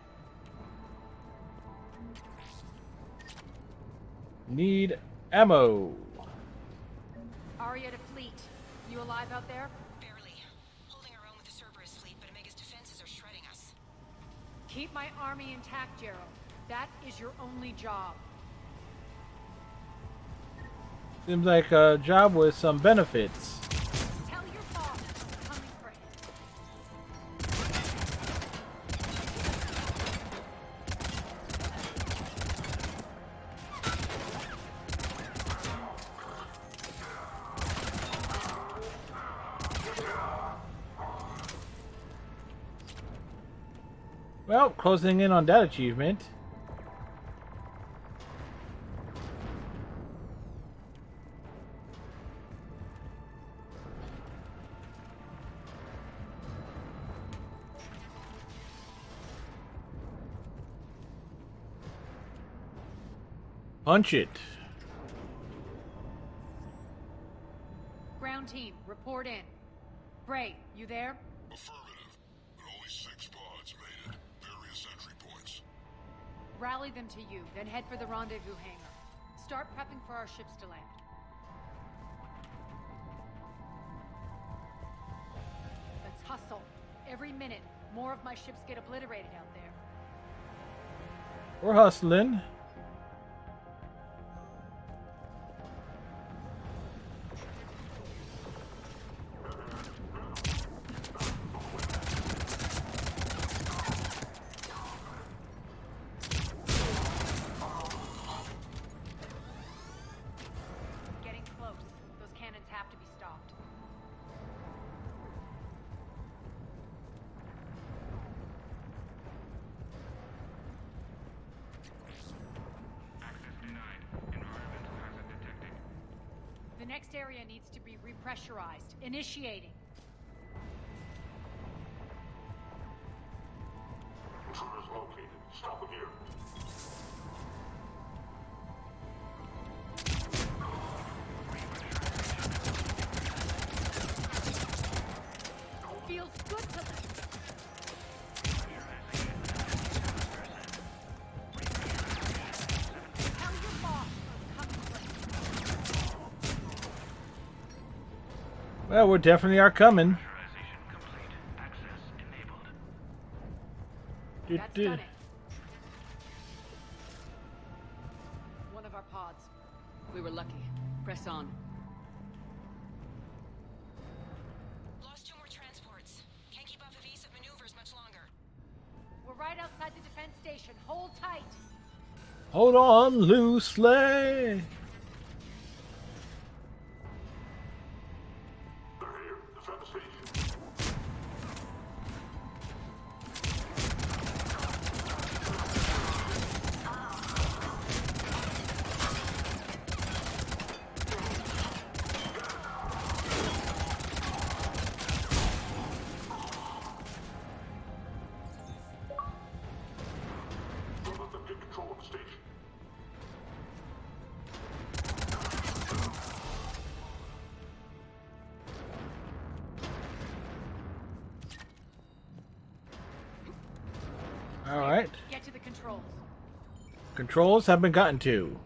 Need ammo. Aria to Fleet. You alive out there? Barely. Holding our own with the Cerberus fleet, but Omega's defenses are shredding us. Keep my army intact, Gerald. That is your only job. Seems like a job with some benefits. Tell your boss I'm coming for him. Well, closing in on that achievement. Punch it. Ground team, report in. Bray, you there? Affirmative, but only 6 pods made it. Various entry points. Rally them to you, then head for the rendezvous hangar. Start prepping for our ships to land. Let's hustle. Every minute, more of my ships get obliterated out there. We're hustling. Getting close. Those cannons have to be stopped. The next area needs to be repressurized. Initiating. Intruders located. Stop them here. Feels good to them. Tell your boss I'm coming for him. Well, we definitely are coming. That's done it. One of our pods. We were lucky. Press on. Lost 2 more transports. Can't keep up evasive maneuvers much longer. We're right outside the defense station. Hold tight. Hold on loosely. They're here. Defend the station. Don't let them get control of the station. All right. Get to the controls. Controls have been gotten to.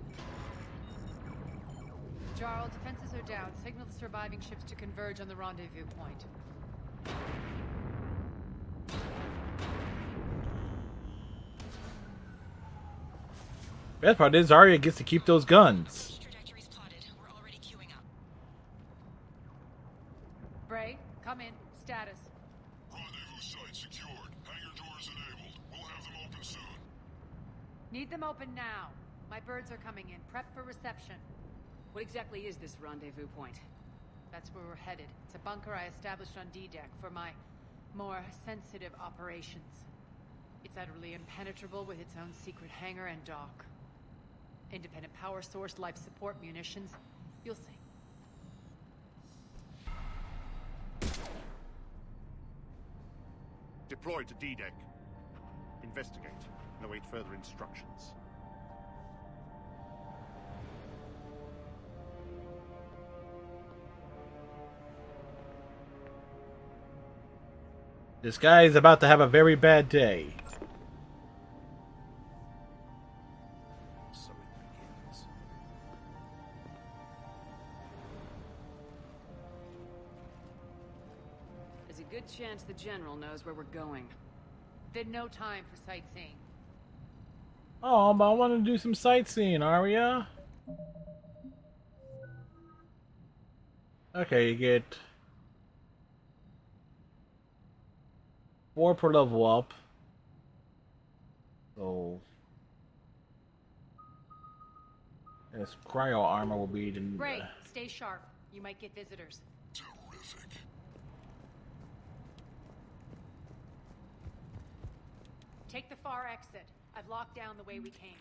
Jarl, defenses are down. Signal the surviving ships to converge on the rendezvous point. Best part is Arya gets to keep those guns. Trajectories plotted. We're already queuing up. Bray, come in. Status. Rendezvous site secured. Hangar doors enabled. We'll have them open soon. Need them open now. My birds are coming in. Prep for reception. What exactly is this rendezvous point? That's where we're headed. It's a bunker I established on D-Deck for my more sensitive operations. It's utterly impenetrable with its own secret hangar and dock. Independent power source, life support, munitions. You'll see. Deploy to D-Deck. Investigate and await further instructions. This guy is about to have a very bad day. So it begins. There's a good chance the General knows where we're going. Then no time for sightseeing. Oh, but I want to do some sightseeing, Arya. Okay, you get 4 per level up. So this cryo armor will be the Ray, stay sharp. You might get visitors. Terrific. Take the far exit. I've locked down the way we came.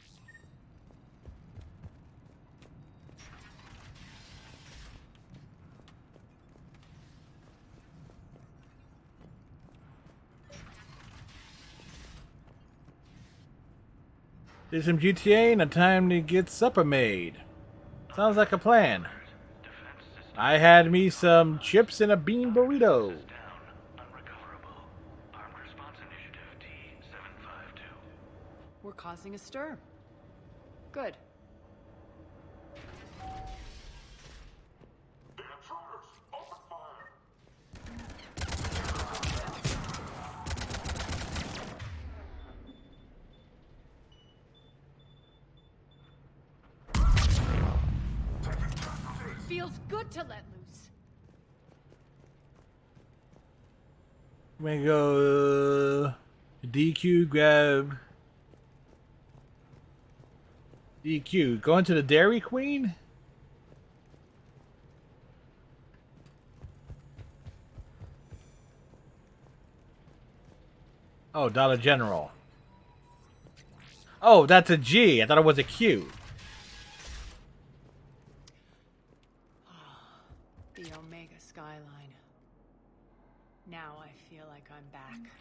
do some GTA and a time to get supper made. Sounds like a plan. I had me some chips and a bean burrito. We're causing a stir. Good. Feels good to let loose. I'm gonna go DQ, grab DQ. Going to the Dairy Queen? Oh, Dollar General. Oh, that's a G. I thought it was a Q. The Omega skyline. Now I feel like I'm back.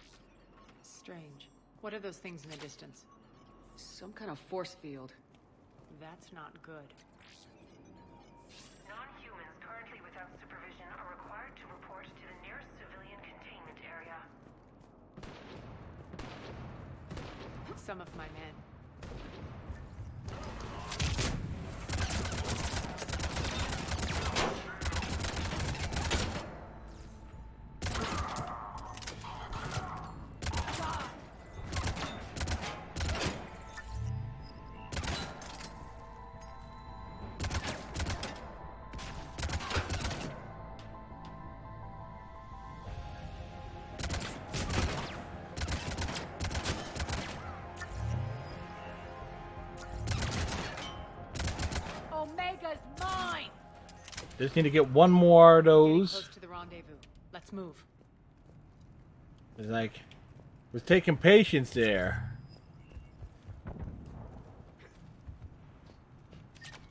Strange. What are those things in the distance? Some kind of force field. That's not good. Non-humans currently without supervision are required to report to the nearest civilian containment area. Some of my men. Omega's mine. Just need to get one more of those. Close to the rendezvous. Let's move. It's like, it was taking patience there.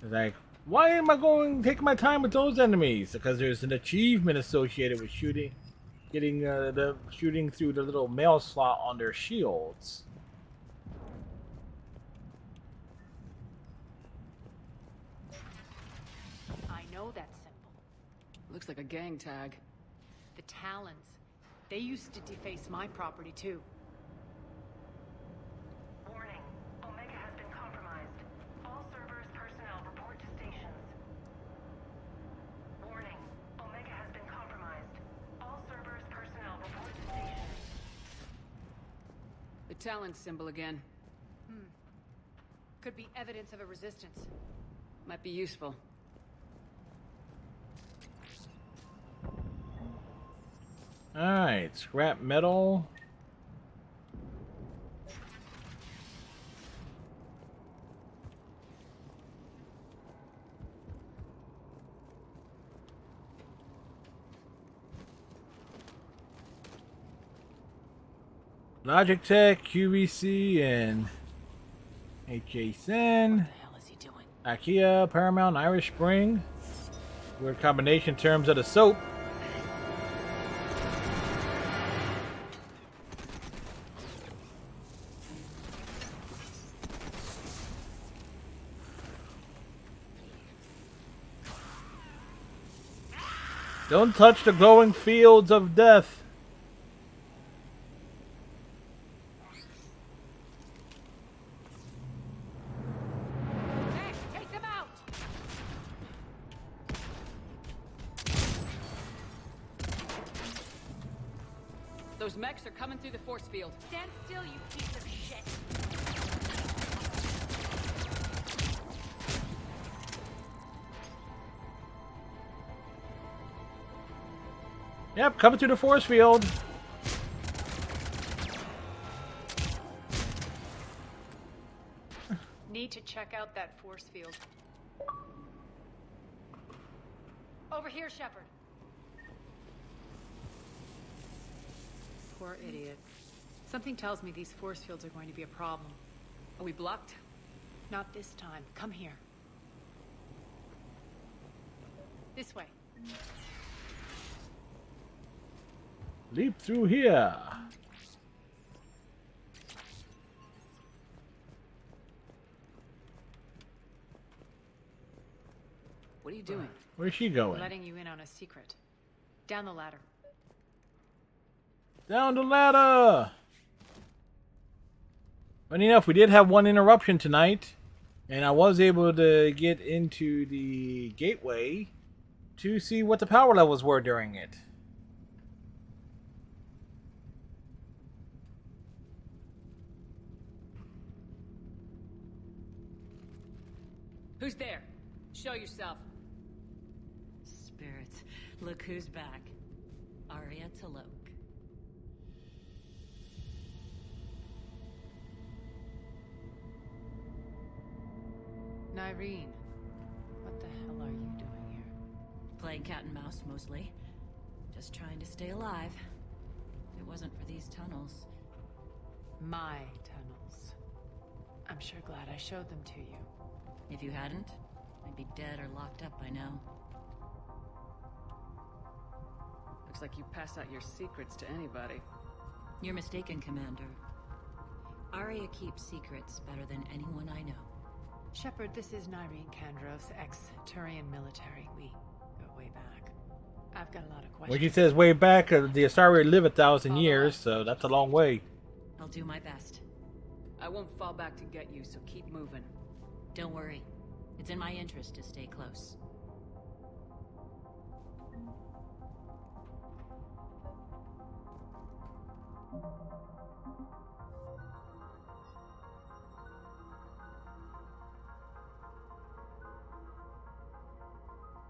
It's like, why am I taking my time with those enemies? Because there's an achievement associated with shooting through the little mail slot on their shields. I know that symbol. Looks like a gang tag. The Talons. They used to deface my property too. Warning. Omega has been compromised. All Cerberus personnel report to stations. Warning. Omega has been compromised. All Cerberus personnel report to stations. The Talon symbol again. Could be evidence of a resistance. Might be useful. Alright, scrap metal. Logitech, QVC, and HASN. IKEA, Paramount, Irish Spring. Weird combination in terms of the soap. Don't touch the glowing fields of death. Those mechs are coming through the force field. Stand still, you piece of shit. Yep, coming through the force field. Need to check out that force field. Over here, Shepard. Poor idiot. Something tells me these force fields are going to be a problem. Are we blocked? Not this time. Come here. This way. Leap through here. What are you doing? Where's she going? Letting you in on a secret. Down the ladder. Down the ladder! Funny enough, we did have one interruption tonight, and I was able to get into the gateway to see what the power levels were during it. Who's there? Show yourself. Spirits, look who's back. Arya T'Loak. Nyreen, what the hell are you doing here? Playing cat and mouse, mostly. Just trying to stay alive. If it wasn't for these tunnels. My tunnels. I'm sure glad I showed them to you. If you hadn't, I'd be dead or locked up by now. Looks like you pass out your secrets to anybody. You're mistaken, Commander. Arya keeps secrets better than anyone I know. Shepard, this is Nyreen Kandros, ex-Turian military. We go way back. I've got a lot of questions. Well, she says way back, the Astari live 1,000 years, so that's a long way. I'll do my best. I won't fall back to get you, so keep moving. Don't worry. It's in my interest to stay close.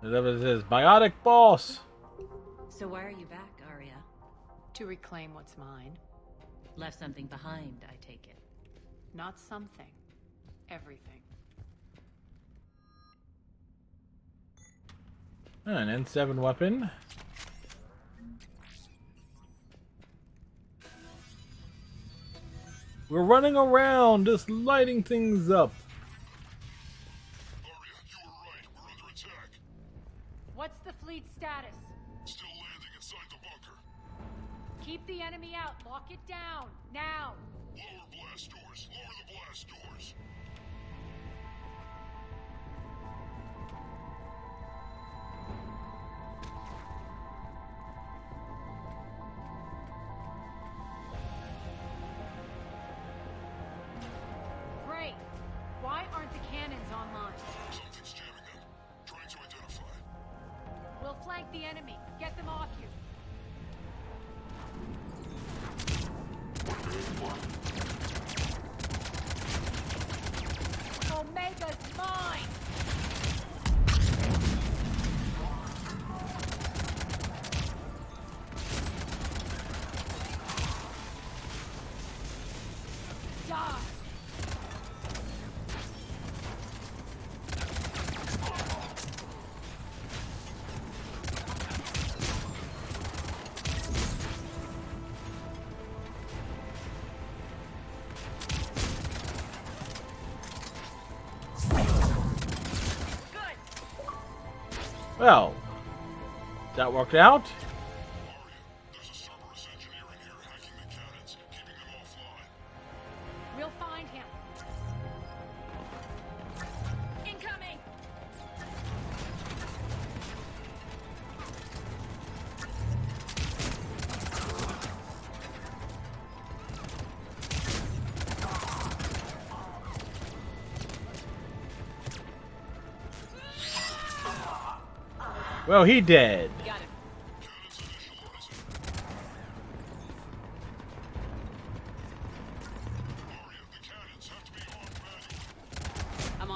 It says, biotic boss. So why are you back, Arya? To reclaim what's mine. Left something behind, I take it. Not something. Everything. An N7 weapon. We're running around, just lighting things up. What's the fleet status? Still landing inside the bunker. Keep the enemy out. Lock it down. Now. Lower blast doors. Lower the blast doors. Great. Why aren't the cannons online? Something's jamming them. Trying to identify. We'll flank the enemy. Get them off you. Omega's mine! Die! Well, that worked out. There's a Cerberus engineer in here hacking the cannons, keeping them offline. We'll find him. Incoming! Well, he dead. Got him.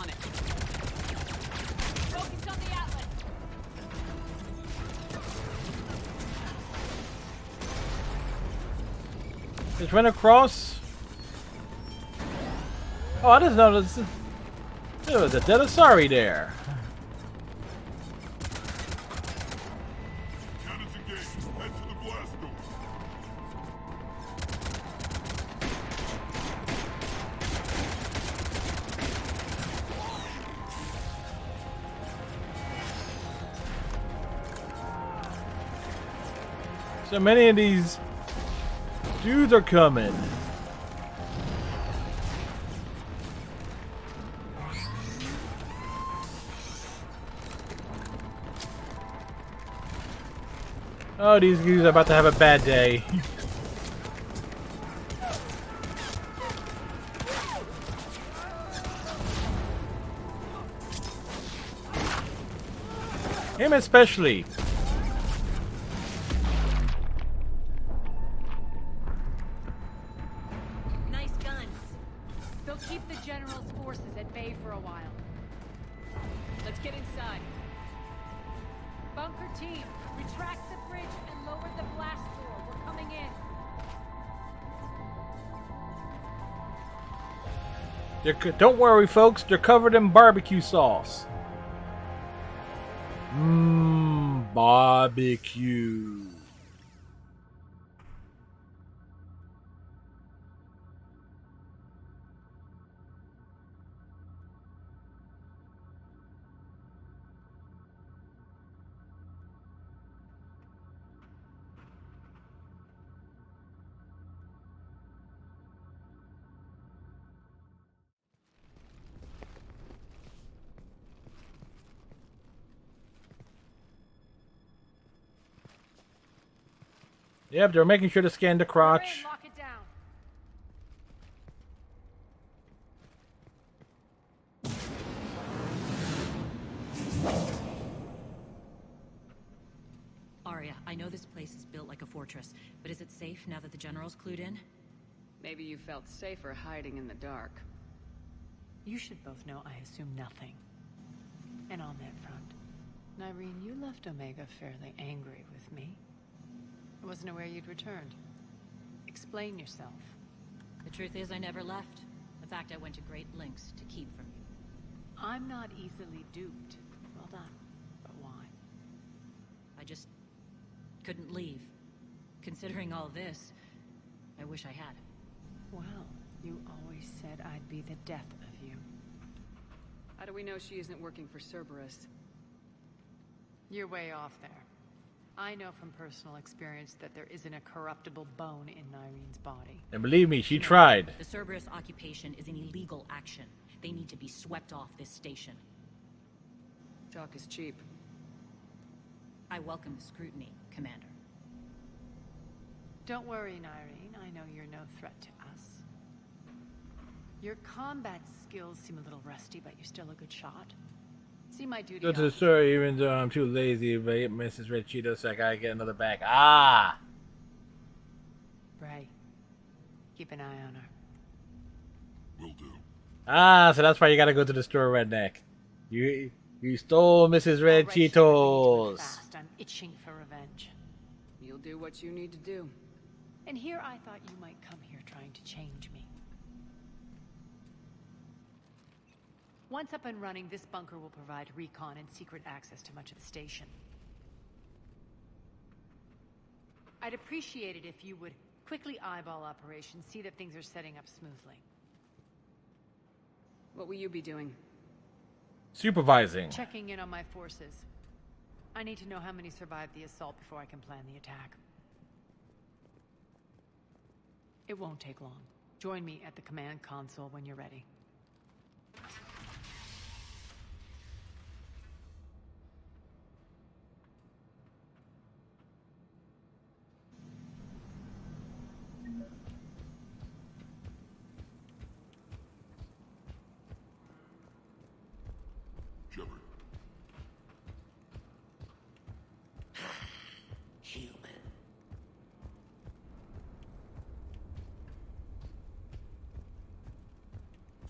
on it. Focus on the Atlas. Just run across. Oh, I just noticed there was a Denisari there. Cannons engaged. Head to the blast door. So many of these dudes are coming. Oh, these dudes are about to have a bad day. Him especially. Nice guns. They'll keep the General's forces at bay for a while. Let's get inside. Bunker team, retract the bridge and lower the blast door. We're coming in. Don't worry, folks. They're covered in barbecue sauce. Mmm, barbecue. Yep, they're making sure to scan the crotch. Lock it down. Arya, I know this place is built like a fortress, but is it safe now that the General's clued in? Maybe you felt safer hiding in the dark. You should both know I assume nothing. And on that front, Nyreen, you left Omega fairly angry with me. I wasn't aware you'd returned. Explain yourself. The truth is I never left. In fact, I went to great lengths to keep from you. I'm not easily duped. Well done. But why? I just couldn't leave. Considering all this, I wish I had. Well, you always said I'd be the death of you. How do we know she isn't working for Cerberus? You're way off there. I know from personal experience that there isn't a corruptible bone in Nyreen's body. And believe me, she tried. The Cerberus occupation is an illegal action. They need to be swept off this station. Talk is cheap. I welcome the scrutiny, Commander. Don't worry, Nyreen. I know you're no threat to us. Your combat skills seem a little rusty, but you're still a good shot. See my duty. Go to the store even though I'm too lazy, but Mrs. Red Cheetos, so I gotta get another bag. Ah! Bray, keep an eye on her. Will do. Ah, so that's why you gotta go to the store, Redneck. You stole Mrs. Red Cheetos. Fast. I'm itching for revenge. You'll do what you need to do. And here I thought you might come here trying to change me. Once up and running, this bunker will provide recon and secret access to much of the station. I'd appreciate it if you would quickly eyeball operations, see that things are setting up smoothly. What will you be doing? Supervising. Checking in on my forces. I need to know how many survived the assault before I can plan the attack. It won't take long. Join me at the command console when you're ready. Shepard. Human.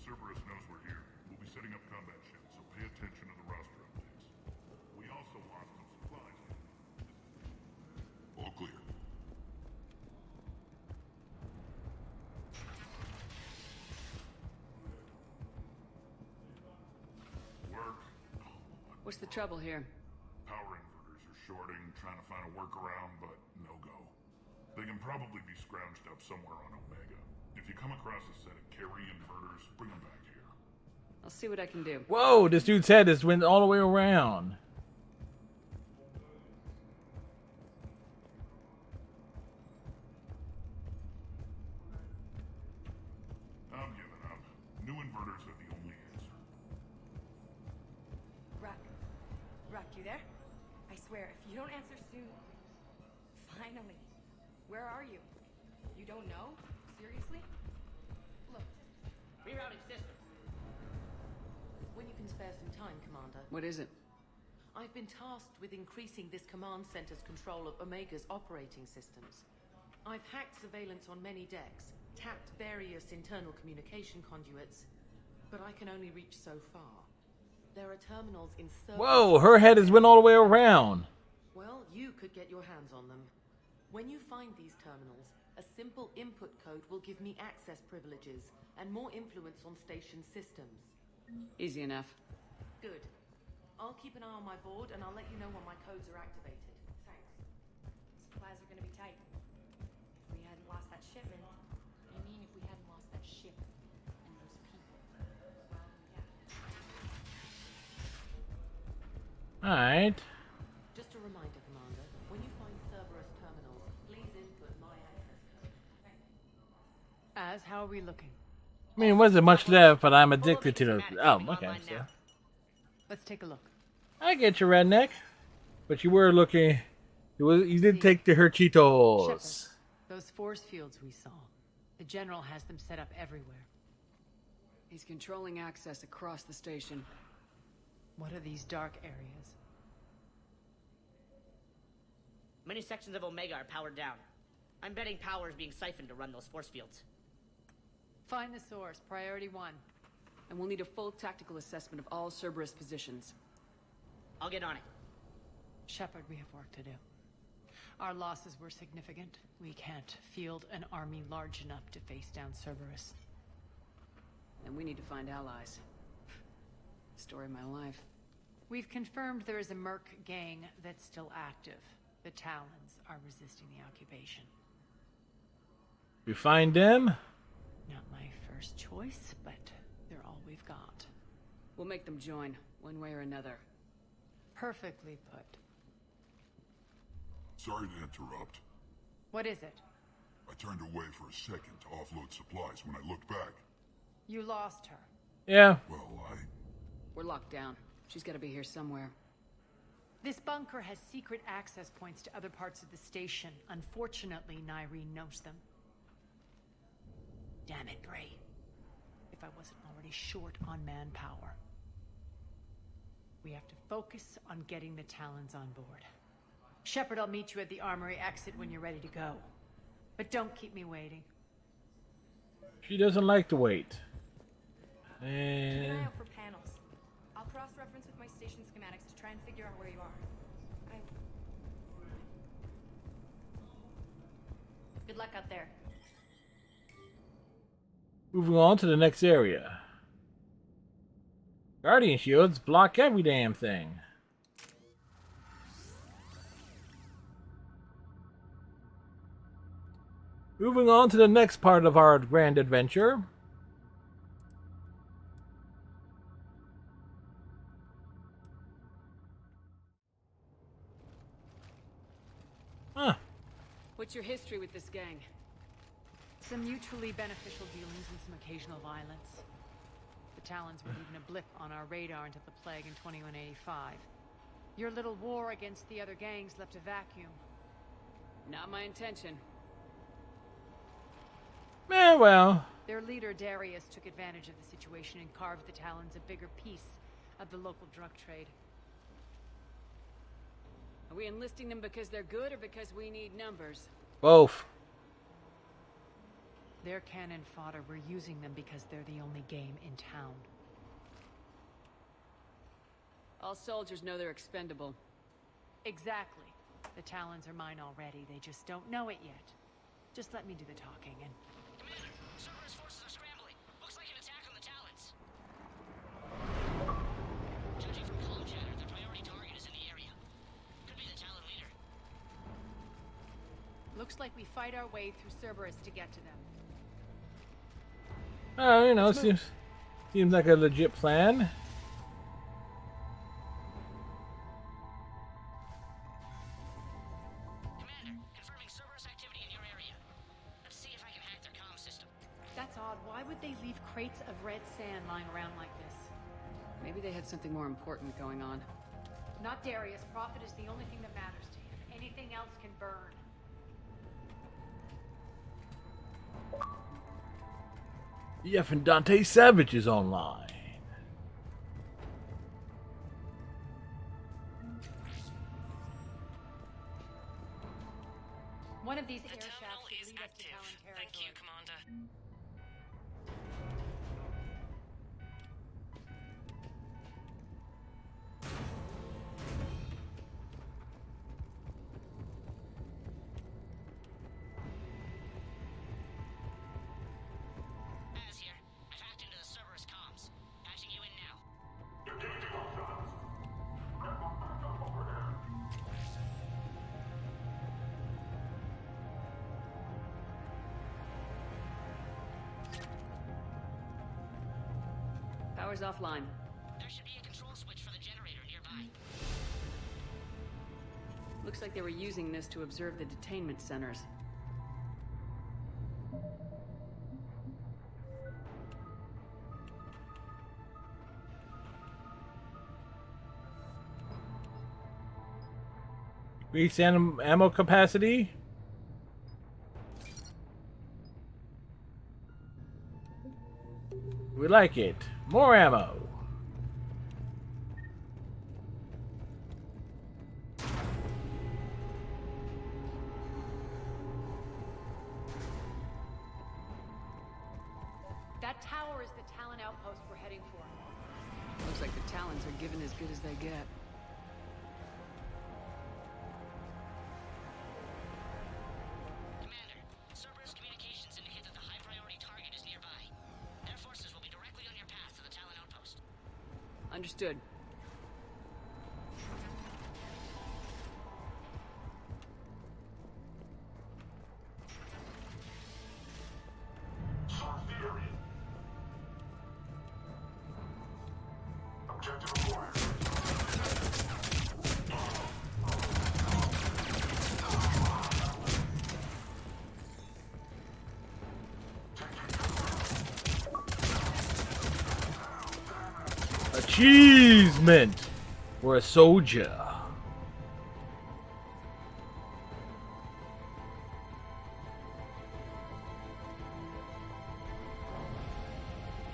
Cerberus knows we're here. We'll be setting up combat What's the trouble here? Power inverters are shorting, trying to find a workaround, but no go. They can probably be scrounged up somewhere on Omega. If you come across a set of Carey inverters, bring them back here. I'll see what I can do. Whoa, this dude's head is went all the way around. I'm giving up. New inverters are the only answer. Rock, you there? I swear, if you don't answer soon... Finally. Where are you? You don't know? Seriously? Look. Rerouting system. When you can spare some time, Commander. What is it? I've been tasked with increasing this command center's control of Omega's operating systems. I've hacked surveillance on many decks, tapped various internal communication conduits, but I can only reach so far. There are terminals in Whoa, her head is went all the way around. Well, you could get your hands on them. When you find these terminals, a simple input code will give me access privileges and more influence on station systems. Easy enough. Good. I'll keep an eye on my board and I'll let you know when my codes are activated. Thanks. Supplies are gonna be tight. If we hadn't lost that shipment... I mean, if we hadn't lost that ship and those people. Well, yeah. Alright. Just a reminder, Commander. When you find Cerberus terminals, please input my access code. As, how are we looking? I mean, wasn't much left, but I'm addicted to the... Oh, okay, so... Let's take a look. I get you, redneck. But you were looking... You did take the Cheetos. Shepard, those force fields we saw. The General has them set up everywhere. He's controlling access across the station. What are these dark areas? Many sections of Omega are powered down. I'm betting power is being siphoned to run those force fields. Find the source, priority 1. And we'll need a full tactical assessment of all Cerberus positions. I'll get on it. Shepard, we have work to do. Our losses were significant. We can't field an army large enough to face down Cerberus. And we need to find allies. Story of my life. We've confirmed there is a Merc gang that's still active. The Talons are resisting the occupation. You find them? Not my first choice, but they're all we've got. We'll make them join, one way or another. Perfectly put. Sorry to interrupt. What is it? I turned away for a second to offload supplies. When I looked back... You lost her. Yeah. Well, We're locked down. She's gotta be here somewhere. This bunker has secret access points to other parts of the station. Unfortunately, Nyreen knows them. Damn it, Bray. If I wasn't already short on manpower. We have to focus on getting the Talons on board. Shepard, I'll meet you at the armory exit when you're ready to go. But don't keep me waiting. She doesn't like to wait. Keep an And... eye out for panels. I'll cross-reference with my station schematics to try and figure out where you are. Good luck out there. Moving on to the next area. Guardian shields block every damn thing. Moving on to the next part of our grand adventure. Huh. What's your history with this gang? Some mutually beneficial dealings and some occasional violence. The Talons weren't even a blip on our radar until the plague in 2185. Your little war against the other gangs left a vacuum. Not my intention. Eh, well. Their leader, Darius, took advantage of the situation and carved the Talons a bigger piece of the local drug trade. Are we enlisting them because they're good or because we need numbers? Both. They're cannon fodder. We're using them because they're the only game in town. All soldiers know they're expendable. Exactly. The Talons are mine already. They just don't know it yet. Just let me do the talking and... Commander, Cerberus forces are scrambling. Looks like an attack on the Talons. Judging from comm chatter, their Looks like we fight our way through Cerberus to get to them. You know, seems like a legit plan. Commander, confirming Cerberus activity in your area. Let's see if I can hack their comm system. That's odd. Why would they leave crates of red sand lying around like this? Maybe they had something more important going on. Not Darius. Prophet is the only thing that matters to him. Anything else can burn. The effing Dante Savage is online. One of these air shafts could lead us to Talon territory. Thank you, Commander. Az here. I've hacked into the Cerberus comms. Patching you in now. Power's offline. There should be a control switch for the generator nearby. Looks like they were using this to observe the detainment centers. Increase ammo capacity. We like it. More ammo. That tower is the Talon outpost we're heading for. Looks like the Talons are given as good as they get. Commander, Cerberus communications indicate that the high-priority target is nearby. Their forces will be directly on your path to the Talon outpost. Understood. Achievement for a soldier.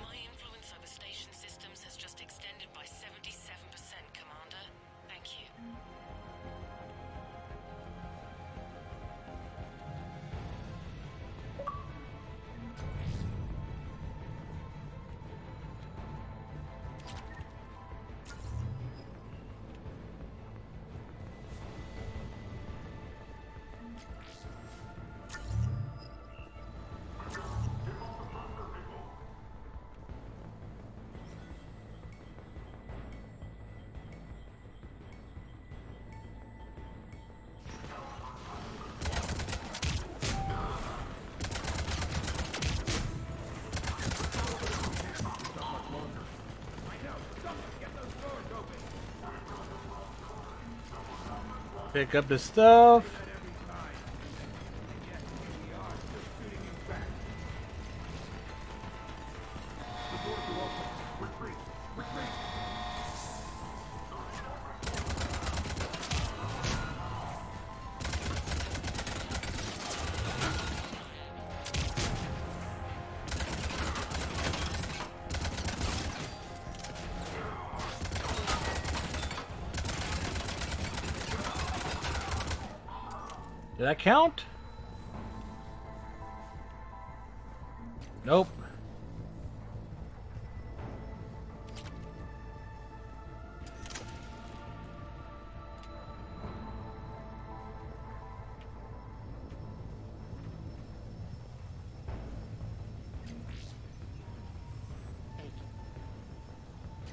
My influence over station systems has just extended by 77%, Commander. Thank you. Pick up the stuff. Did that count? Nope.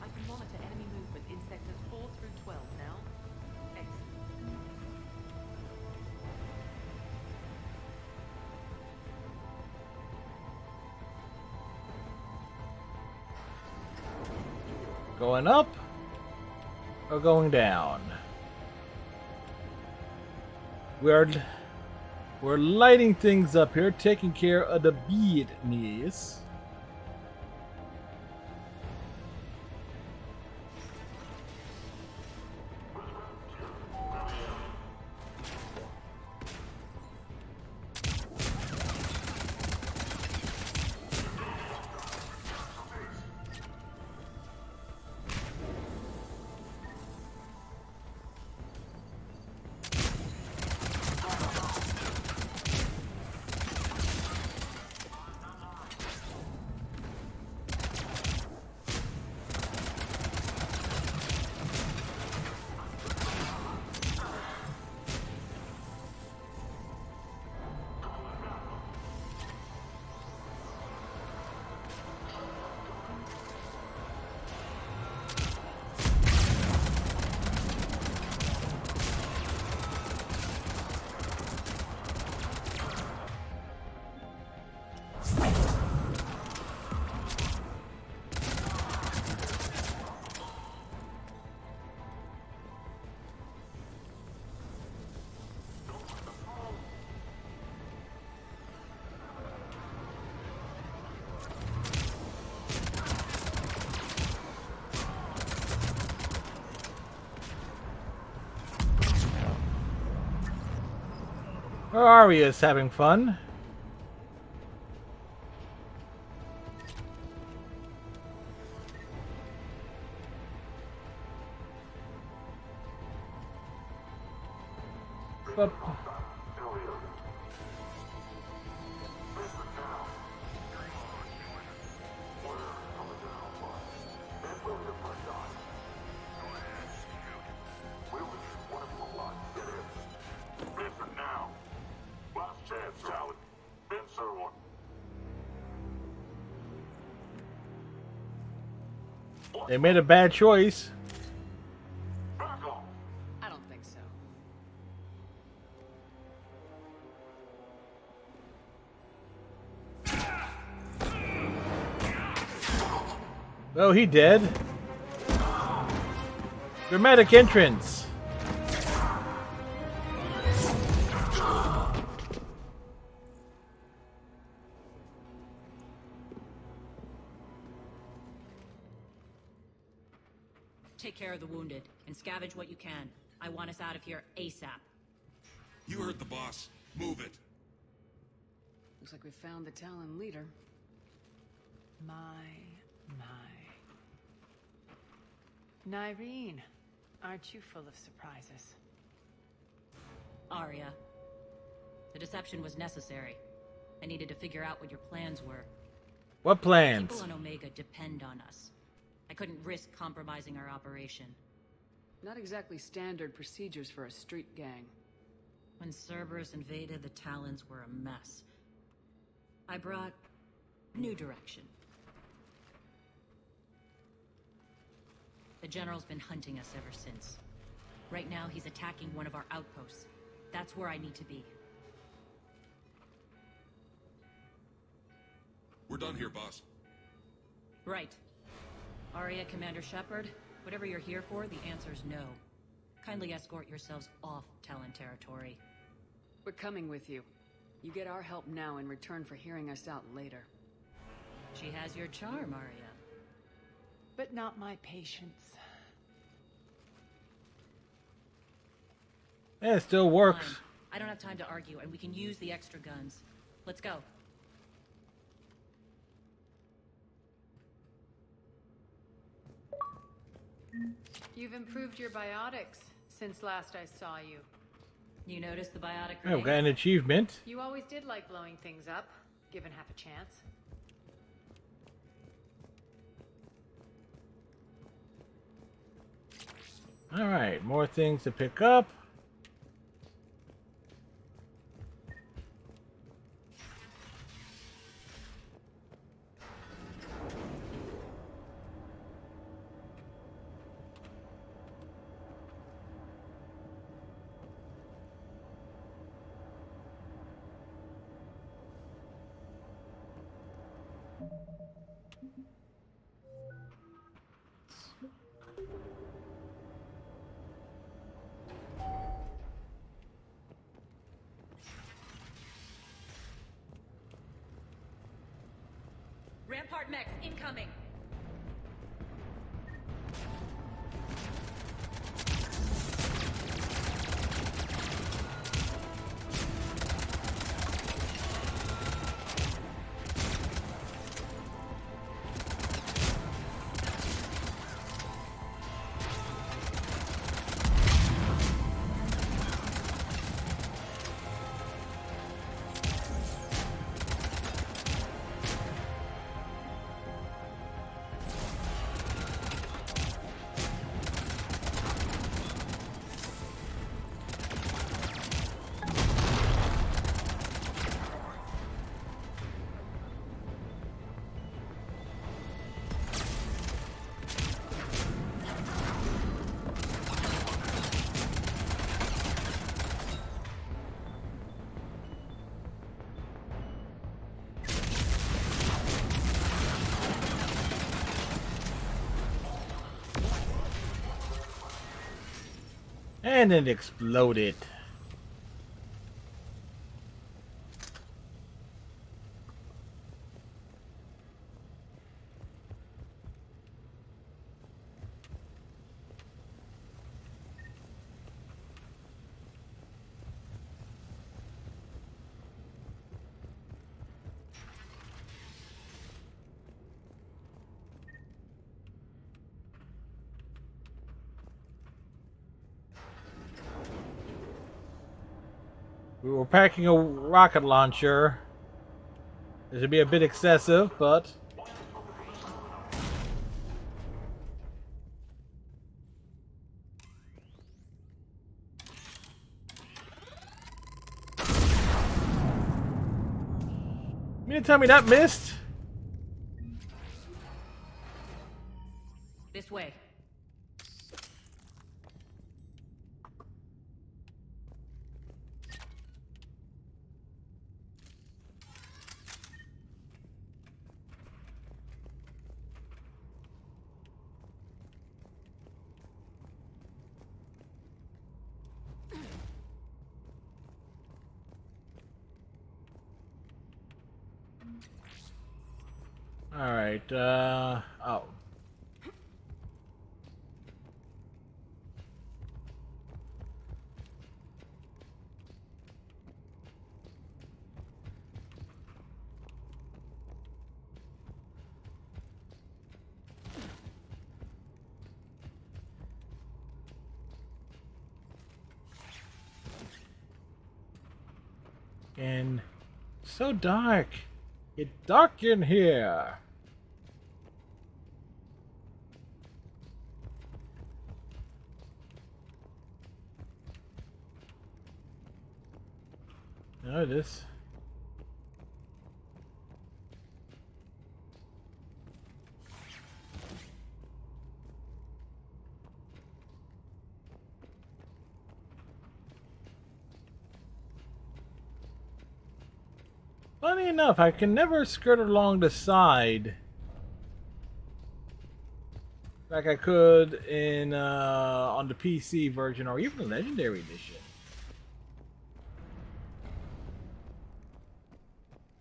I can monitor enemy movement in sectors 4 through 12 now. Excellent. Going up or going down? We're lighting things up here, taking care of the business. Aria's having fun. But they made a bad choice. I don't think so. Oh, he dead. Dramatic entrance. Take care of the wounded and scavenge what you can. I want us out of here ASAP. You heard the boss. Move it. Looks like we found the Talon leader. My. Nyreen, aren't you full of surprises? Arya. The deception was necessary. I needed to figure out what your plans were. What plans? People on Omega depend on us. I couldn't risk compromising our operation. Not exactly standard procedures for a street gang. When Cerberus invaded, the Talons were a mess. I brought new direction. The General's been hunting us ever since. Right now, he's attacking one of our outposts. That's where I need to be. We're done here, boss. Right. Arya, Commander Shepard, whatever you're here for, the answer's no. Kindly escort yourselves off Talon territory. We're coming with you. You get our help now in return for hearing us out later. She has your charm, Arya. But not my patience. Yeah, it still works. Fine. I don't have time to argue, and we can use the extra guns. Let's go. You've improved your biotics since last I saw you. You noticed the biotic Oh, got an achievement. You always did like blowing things up, given half a chance. Alright, more things to pick up. Rampart mechs incoming. And it exploded. We were packing a rocket launcher. This would be a bit excessive, but you mean to tell me that missed? This way. Alright, oh. And so dark. It's dark in here. Notice. Funny enough, I can never skirt along the side like I could in on the PC version or even the Legendary Edition.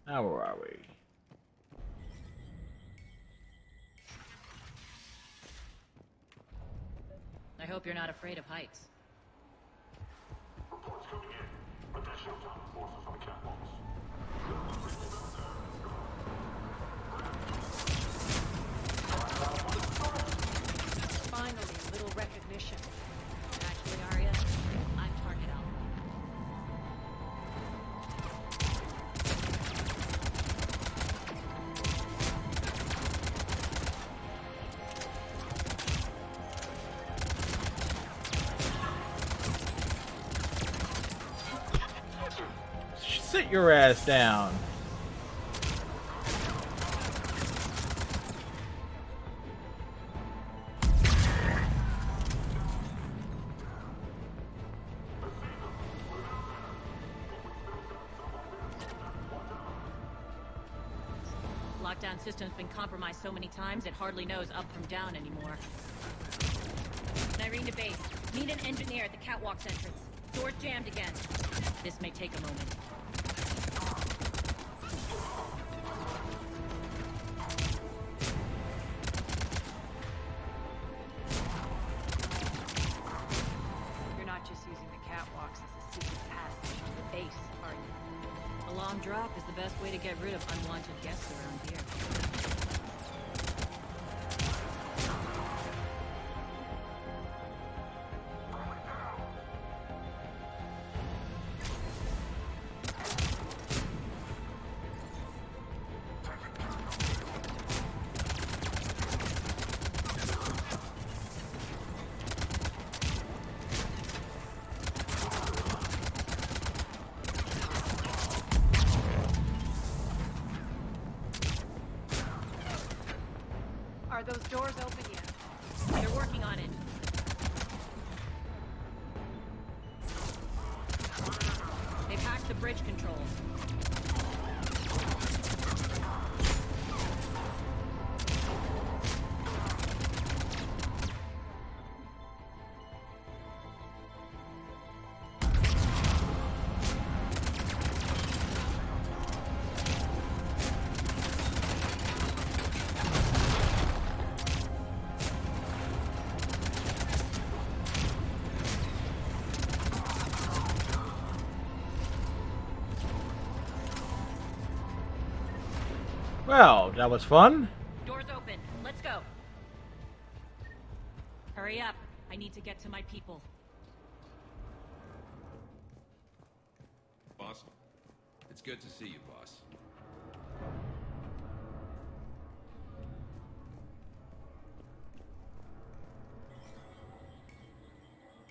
Now where are we? I hope you're not afraid of heights. Reports coming in. Additional time forces on the catwalks. Finally, a little recognition. Actually, Arya, I'm target Alpha. Sit your ass down. Lockdown system's been compromised so many times it hardly knows up from down anymore. Nyreen to base. Need an engineer at the catwalk's entrance. Door's jammed again. This may take a moment. drop is the best way to get rid of unwanted guests around here. Are those doors open yet? They're working on it. They've hacked the bridge controls. Well, that was fun. Doors open. Let's go. Hurry up. I need to get to my people. Boss, it's good to see you, boss.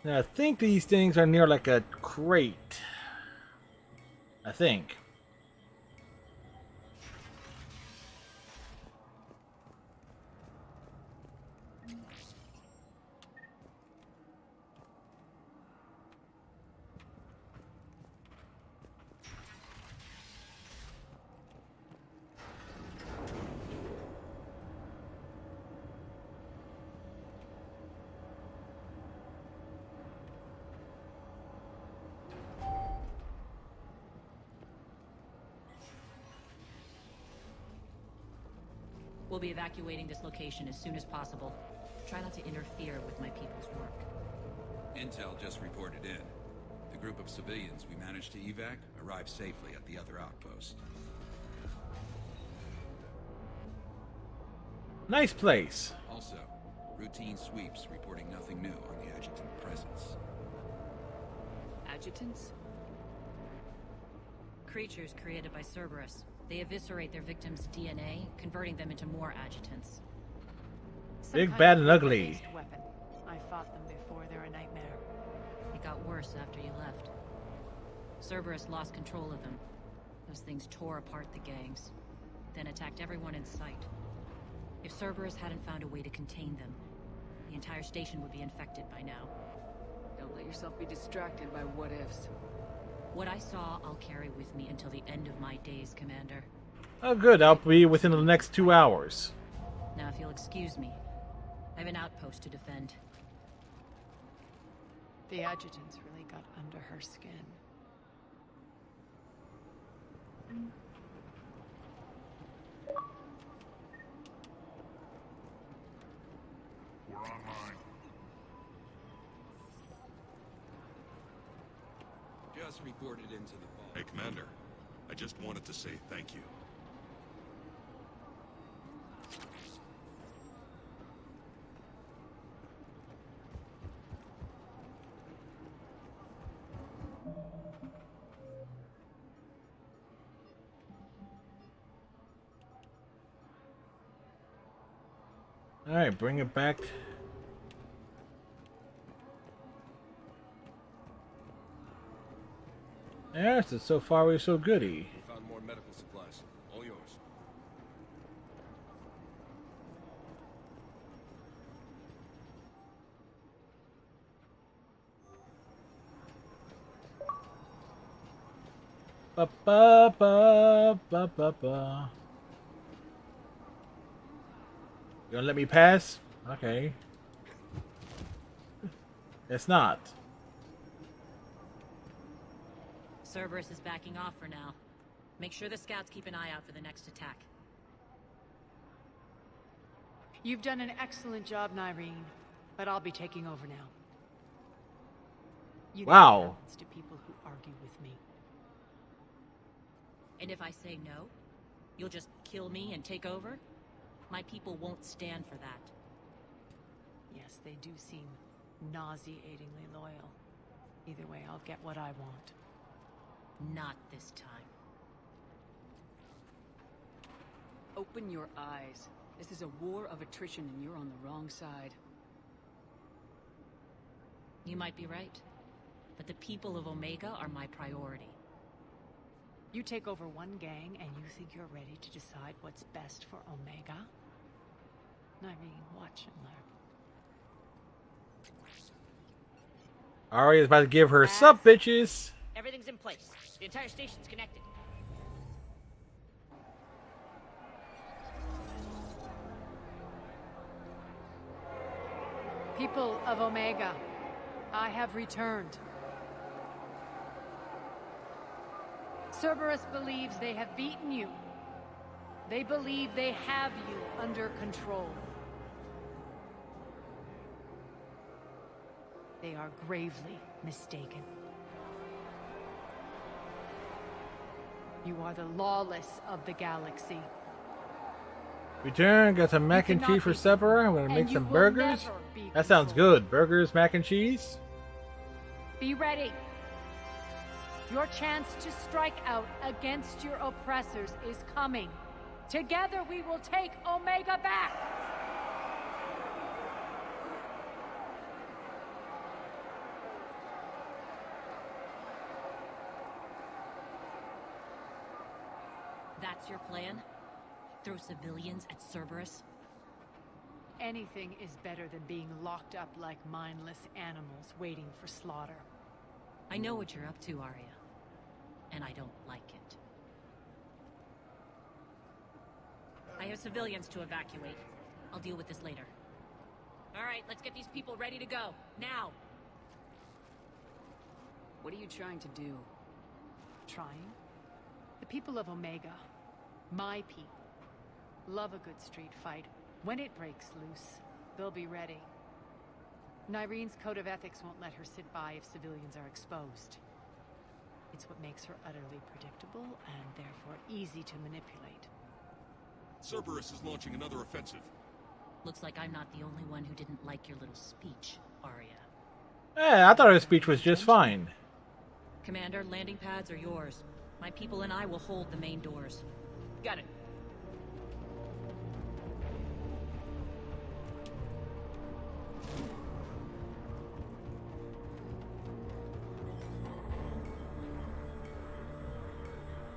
Now, I think these things are near like a crate. I think. We'll be evacuating this location as soon as possible. Try not to interfere with my people's work. Intel just reported in. The group of civilians we managed to evac arrived safely at the other outpost. Nice place. Also, routine sweeps reporting nothing new on the adjutant presence. Adjutants? Creatures created by Cerberus. They eviscerate their victims' DNA, converting them into more adjutants. Some Big, kind bad, of and ugly. weapon-based weapon. I fought them before. They're a nightmare. It got worse after you left. Cerberus lost control of them. Those things tore apart the gangs, then attacked everyone in sight. If Cerberus hadn't found a way to contain them, the entire station would be infected by now. Don't let yourself be distracted by what-ifs. What I saw, I'll carry with me until the end of my days, Commander. Oh, good. I'll be within the next 2 hours. Now, if you'll excuse me, I have an outpost to defend. The adjutants really got under her skin. We're online. Just reported into the vault. Hey, Commander. I just wanted to say thank you. All right, bring it back. Yeah, so far we're so goody. We found more medical supplies. All yours. Ba ba ba ba ba ba. You gonna let me pass? Okay. It's not. Cerberus is backing off for now. Make sure the scouts keep an eye out for the next attack. You've done an excellent job, Nyreen, but I'll be taking over now. You Wow. give balance to people who argue with me. And if I say no, you'll just kill me and take over? My people won't stand for that. Yes, they do seem nauseatingly loyal. Either way, I'll get what I want. Not this time. Open your eyes. This is a war of attrition and you're on the wrong side. You might be right, but the people of Omega are my priority. You take over one gang and you think you're ready to decide what's best for Omega? Nyreen, watch and learn. Arya's about to give her sup, bitches. Everything's in place. The entire station's connected. People of Omega, I have returned. Cerberus believes they have beaten you. They believe they have you under control. They are gravely mistaken. You are the lawless of the galaxy. Return, got some mac and cheese for supper. I'm gonna make some burgers. That sounds good. Burgers, mac and cheese. Be ready. Your chance to strike out against your oppressors is coming. Together we will take Omega back! That's your plan? Throw civilians at Cerberus? Anything is better than being locked up like mindless animals waiting for slaughter. I know what you're up to, Arya. And I don't like it. I have civilians to evacuate. I'll deal with this later. Alright, let's get these people ready to go. Now! What are you trying to do? Trying? The people of Omega, my people, love a good street fight. When it breaks loose, they'll be ready. Nyreen's code of ethics won't let her sit by if civilians are exposed. It's what makes her utterly predictable and therefore easy to manipulate. Cerberus is launching another offensive. Looks like I'm not the only one who didn't like your little speech, Arya. I thought her speech was just fine. Commander, landing pads are yours. My people and I will hold the main doors. Got it.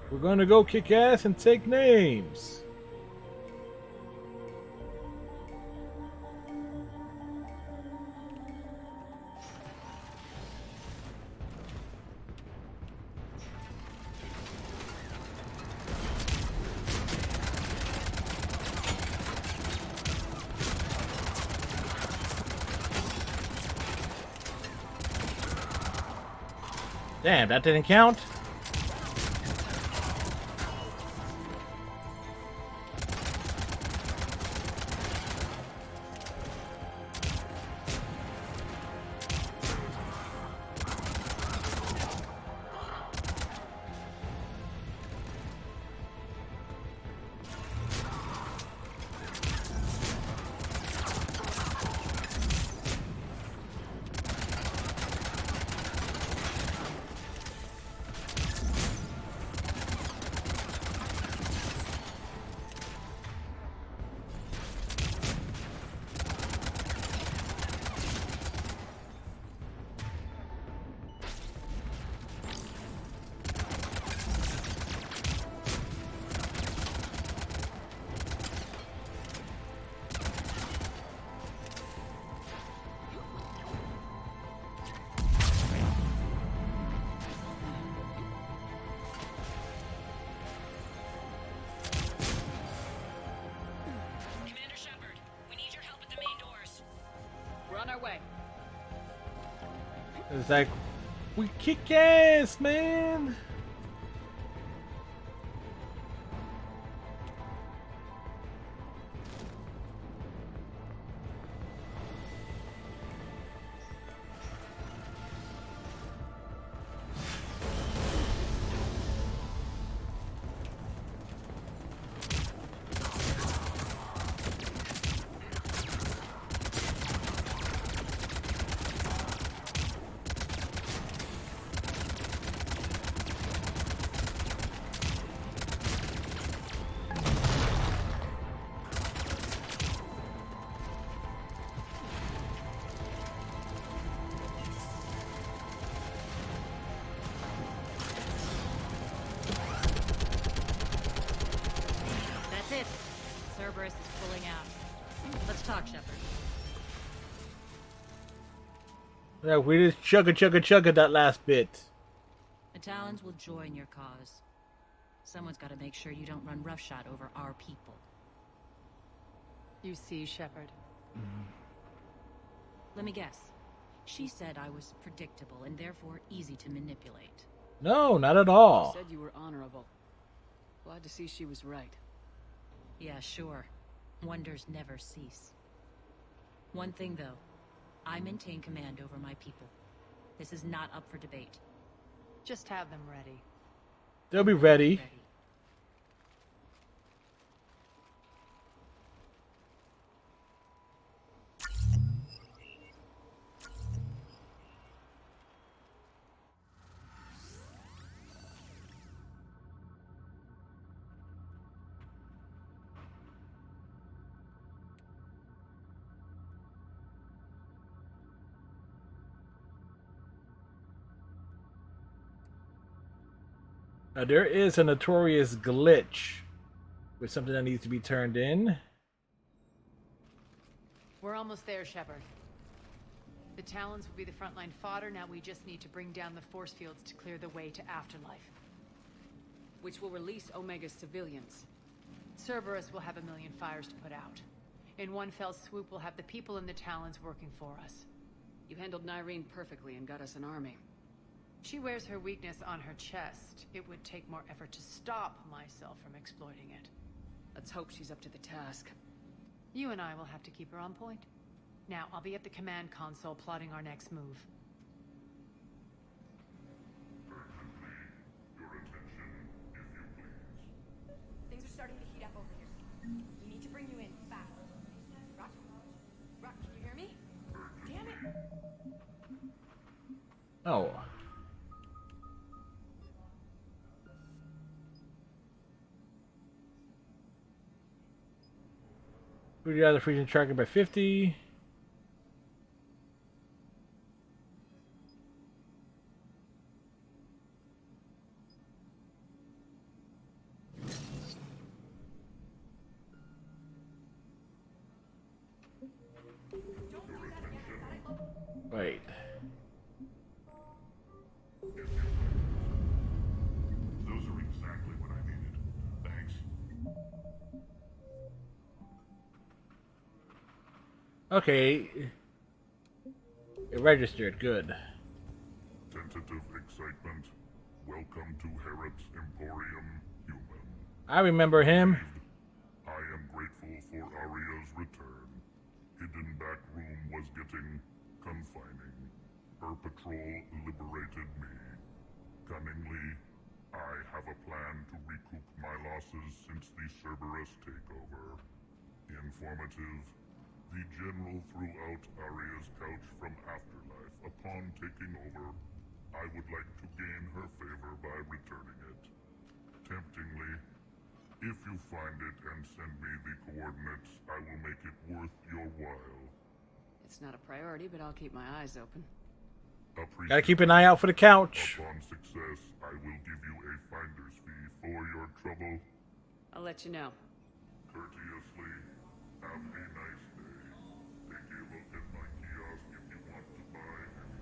We're gonna go kick ass and take names. Damn, that didn't count. It's like, we kick ass, man. Yeah, we just chugga that last bit. The Talons will join your cause. Someone's got to make sure you don't run roughshod over our people. You see, Shepard. Let me guess. She said I was predictable and therefore easy to manipulate. No, not at all. She said you were honorable. Glad to see she was right. Yeah, sure. Wonders never cease. One thing, though. I maintain command over my people. This is not up for debate. Just have them ready. They'll be ready. Now, there is a notorious glitch with something that needs to be turned in. We're almost there, Shepard. The Talons will be the frontline fodder. Now we just need to bring down the force fields to clear the way to Afterlife. Which will release Omega's civilians. Cerberus will have a million fires to put out. In one fell swoop, we'll have the people in the Talons working for us. You handled Nyreen perfectly and got us an army. She wears her weakness on her chest. It would take more effort to stop myself from exploiting it. Let's hope she's up to the task. You and I will have to keep her on point. Now, I'll be at the command console plotting our next move. Things are starting to heat up over here. We need to bring you in fast. Rock? Rock, can you hear me? Damn it! Oh. We got the freezing tracking by 50. Wait. Those are exactly what I needed. Thanks. Okay. It registered. Good. Tentative excitement. Welcome to Harrod's Emporium, human. I remember him. I am grateful for Aria's return. Hidden back room was getting confining. Her patrol liberated me. Cunningly, I have a plan to recoup my losses since the Cerberus takeover. Informative. The General threw out Aria's couch from Afterlife. Upon taking over, I would like to gain her favor by returning it. Temptingly, if you find it and send me the coordinates, I will make it worth your while. It's not a priority, but I'll keep my eyes open. Gotta keep an eye out for the couch. Upon success, I will give you a finder's fee for your trouble. I'll let you know. Courteously, have a nice day. Take a look at my kiosk if you want to buy anything.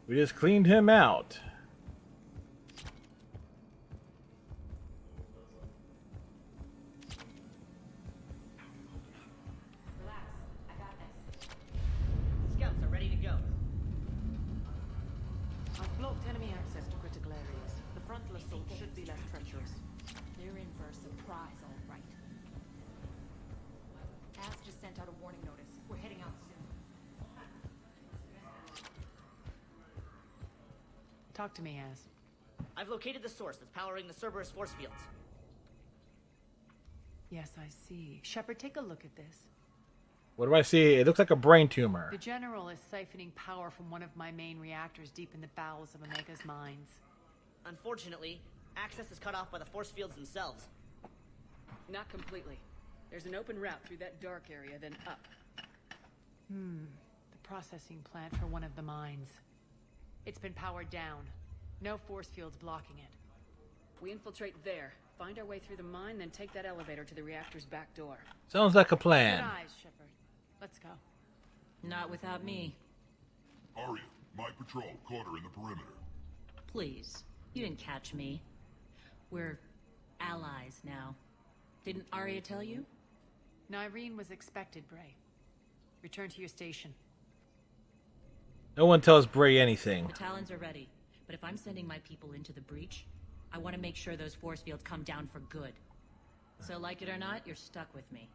We just cleaned him out. Scouts are ready to go. I've blocked enemy access to critical areas. The frontal assault should be less treacherous. They're in for a surprise, all right. Az just sent out a warning notice. We're heading out soon. Talk to me, Az. I've located the source that's powering the Cerberus force fields. Yes, I see. Shepard, take a look at this. What do I see? It looks like a brain tumor. The General is siphoning power from one of my main reactors deep in the bowels of Omega's mines. Unfortunately, access is cut off by the force fields themselves. Not completely. There's an open route through that dark area, then up. The processing plant for one of the mines. It's been powered down. No force fields blocking it. We infiltrate there, find our way through the mine, then take that elevator to the reactor's back door. Sounds like a Good plan. eyes, Shepard. Let's go. Not without me. Arya, my patrol caught her in the perimeter. Please. You didn't catch me. We're allies now. Didn't Arya tell you? Nyreen was expected, Bray. Return to your station. No one tells Bray anything. The Talons are ready, but if I'm sending my people into the breach, I want to make sure those force fields come down for good. So like it or not, you're stuck with me.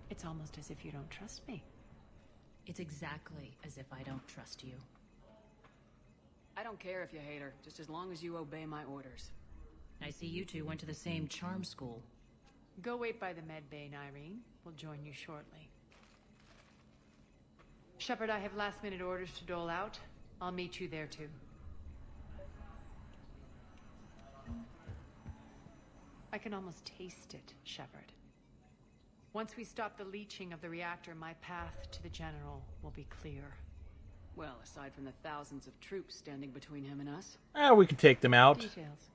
It's almost as if you don't trust me. It's exactly as if I don't trust you. I don't care if you hate her, just as long as you obey my orders. I see you two went to the same charm school. Go wait by the med bay, Nyreen. We'll join you shortly. Shepard, I have last-minute orders to dole out. I'll meet you there, too. I can almost taste it, Shepard. Once we stop the leaching of the reactor, my path to the General will be clear. Well, aside from the thousands of troops standing between him and us. We can take them out. Details.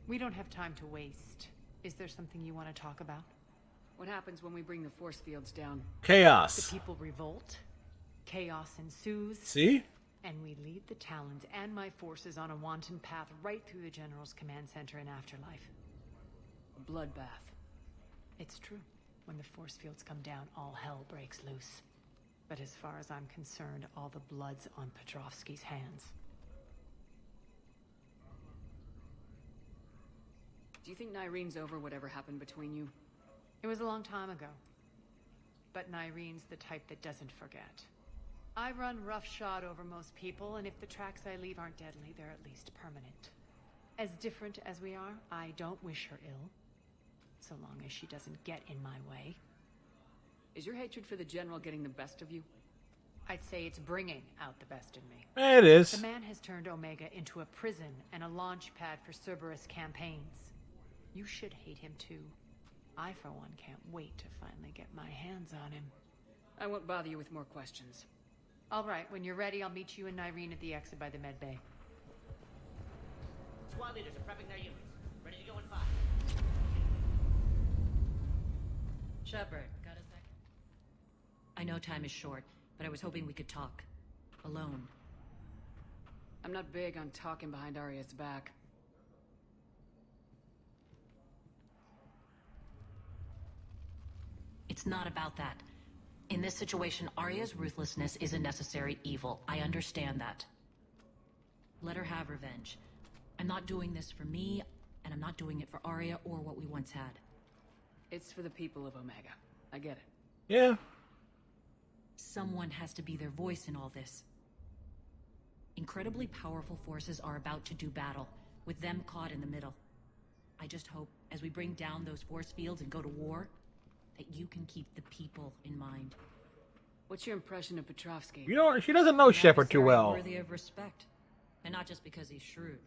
We don't have time to waste. Is there something you want to talk about? What happens when we bring the force fields down? Chaos. The people revolt. Chaos ensues. See? And we lead the Talons and my forces on a wanton path right through the General's command center and afterlife. A bloodbath. It's true. When the force fields come down, all hell breaks loose. But as far as I'm concerned, all the blood's on Petrovsky's hands. Do you think Nyreen's over whatever happened between you? It was a long time ago. But Nyreen's the type that doesn't forget. I run roughshod over most people, and if the tracks I leave aren't deadly, they're at least permanent. As different as we are, I don't wish her ill. So long as she doesn't get in my way. Is your hatred for the General getting the best of you? I'd say it's bringing out the best in me. It is. The man has turned Omega into a prison and a launch pad for Cerberus campaigns. You should hate him too. I, for one, can't wait to finally get my hands on him. I won't bother you with more questions. All right, when you're ready, I'll meet you and Nyreen at the exit by the med bay. Squad leaders are prepping their units. Ready to go in 5. Shepard, got a second? I know time is short, but I was hoping we could talk. Alone. I'm not big on talking behind Arya's back. It's not about that. In this situation, Arya's ruthlessness is a necessary evil. I understand that. Let her have revenge. I'm not doing this for me, and I'm not doing it for Arya or what we once had. It's for the people of Omega. I get it. Yeah. Someone has to be their voice in all this. Incredibly powerful forces are about to do battle, with them caught in the middle. I just hope, as we bring down those force fields and go to war, that you can keep the people in mind. What's your impression of Petrovsky? You know, she doesn't know Shepard too well. Worthy of respect. And not just because he's shrewd.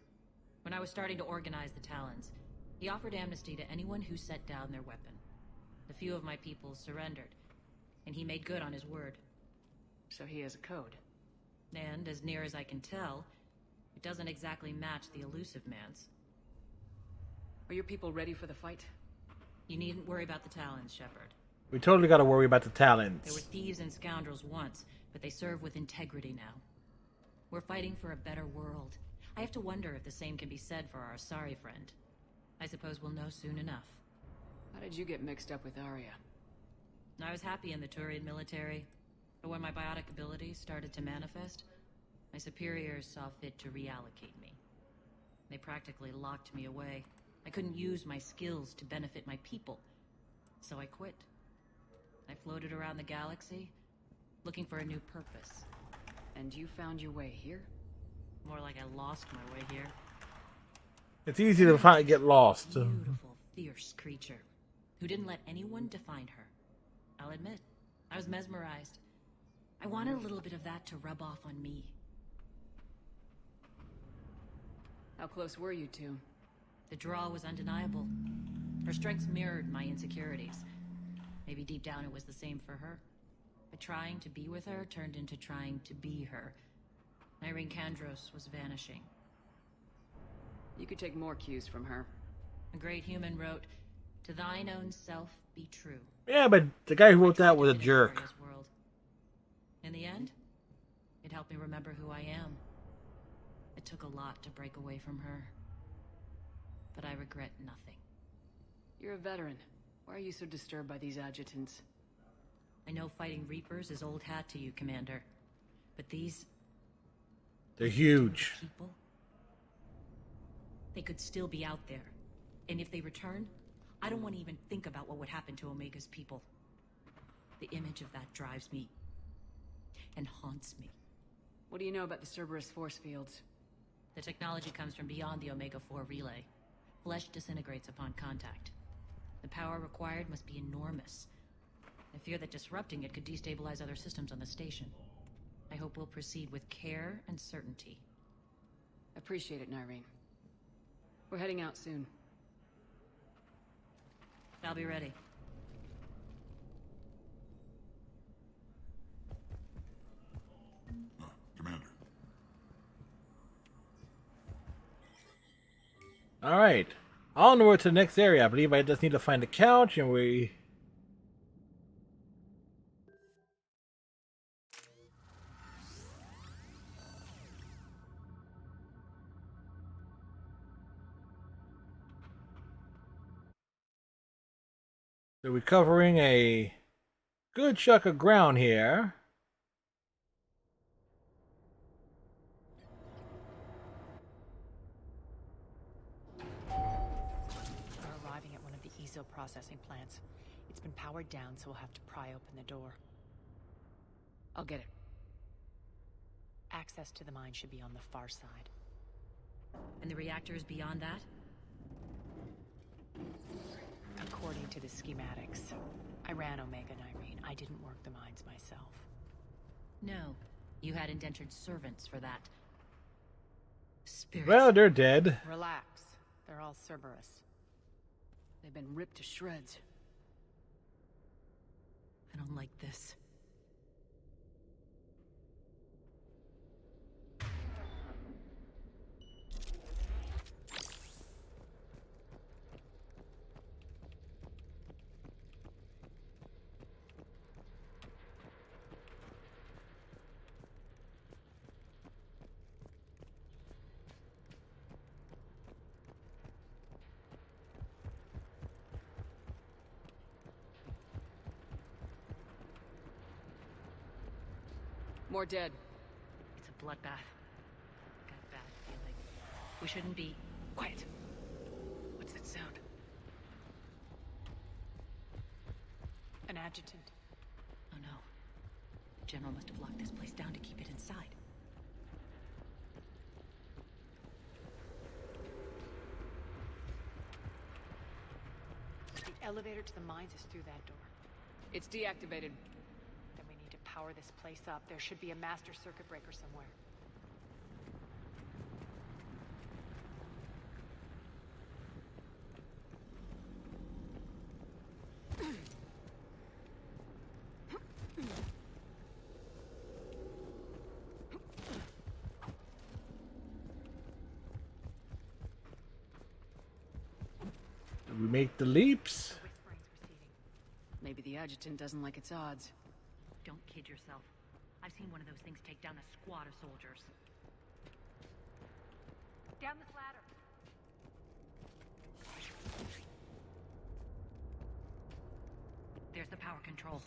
When I was starting to organize the Talons, he offered amnesty to anyone who set down their weapon. A few of my people surrendered, and he made good on his word. So he has a code. And, as near as I can tell, it doesn't exactly match the Elusive Man's. Are your people ready for the fight? You needn't worry about the Talons, Shepard. We totally gotta worry about the They Talons. were thieves and scoundrels once, but they serve with integrity now. We're fighting for a better world. I have to wonder if the same can be said for our Asari friend. I suppose we'll know soon enough. How did you get mixed up with Arya? I was happy in the Turian military, but when my biotic abilities started to manifest, my superiors saw fit to reallocate me. They practically locked me away. I couldn't use my skills to benefit my people, so I quit. I floated around the galaxy, looking for a new purpose. And you found your way here? More like I lost my way here. It's easy to get lost. Beautiful, fierce creature who didn't let anyone define her. I'll admit, I was mesmerized. I wanted a little bit of that to rub off on me. How close were you two? The draw was undeniable. Her strengths mirrored my insecurities, Maybe deep down it was the same for her. But trying to be with her turned into trying to be her. Irene Kandros was vanishing. You could take more cues from her. A great human wrote, "To thine own self be true." Yeah, but the guy who wrote that was a jerk. World. In the end, it helped me remember who I am. It took a lot to break away from her. But I regret nothing. You're a veteran. Why are you so disturbed by these adjutants? I know fighting Reapers is old hat to you, Commander. But these... They're huge. People? They could still be out there. And if they return, I don't want to even think about what would happen to Omega's people. The image of that drives me and haunts me. What do you know about the Cerberus force fields? The technology comes from beyond the Omega-4 relay. Flesh disintegrates upon contact. The power required must be enormous. I fear that disrupting it could destabilize other systems on the station. I hope we'll proceed with care and certainty. Appreciate it, Nyreen. We're heading out soon. I'll be ready. Commander. All right. Onward to the next area. I believe I just need to find a couch and we... So we're covering a good chunk of ground here. We're arriving at one of the ESO processing plants. It's been powered down, so we'll have to pry open the door. I'll get it. Access to the mine should be on the far side. And the reactors beyond that? According to the schematics, I ran Omega, Nyreen. I didn't work the mines myself. No. You had indentured servants for that. Spirits. Well, they're dead. Relax. They're all Cerberus. They've been ripped to shreds. I don't like this. More dead. It's a bloodbath. Got a bad feeling. We shouldn't be... Quiet. What's that sound? An adjutant. Oh no. General must have locked this place down to keep it inside. The elevator to the mines is through that door. It's deactivated. Then we need to power this place up. There should be a master circuit breaker somewhere. Do we make the leaps? Maybe the adjutant doesn't like its odds. Don't kid yourself. I've seen one of those things take down a squad of soldiers. Down this ladder. There's the power control.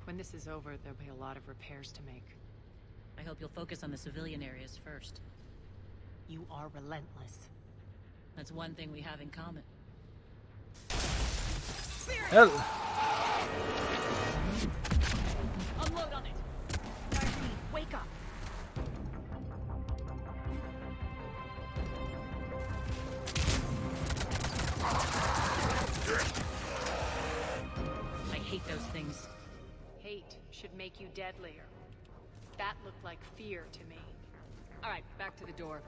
When this is over, there'll be a lot of repairs to make. I hope you'll focus on the civilian areas first. You are relentless. That's one thing we have in common. Unload on it! Nyreen, wake up! I hate those things. Hate should make you deadlier. That looked like fear to me. All right, back to the door.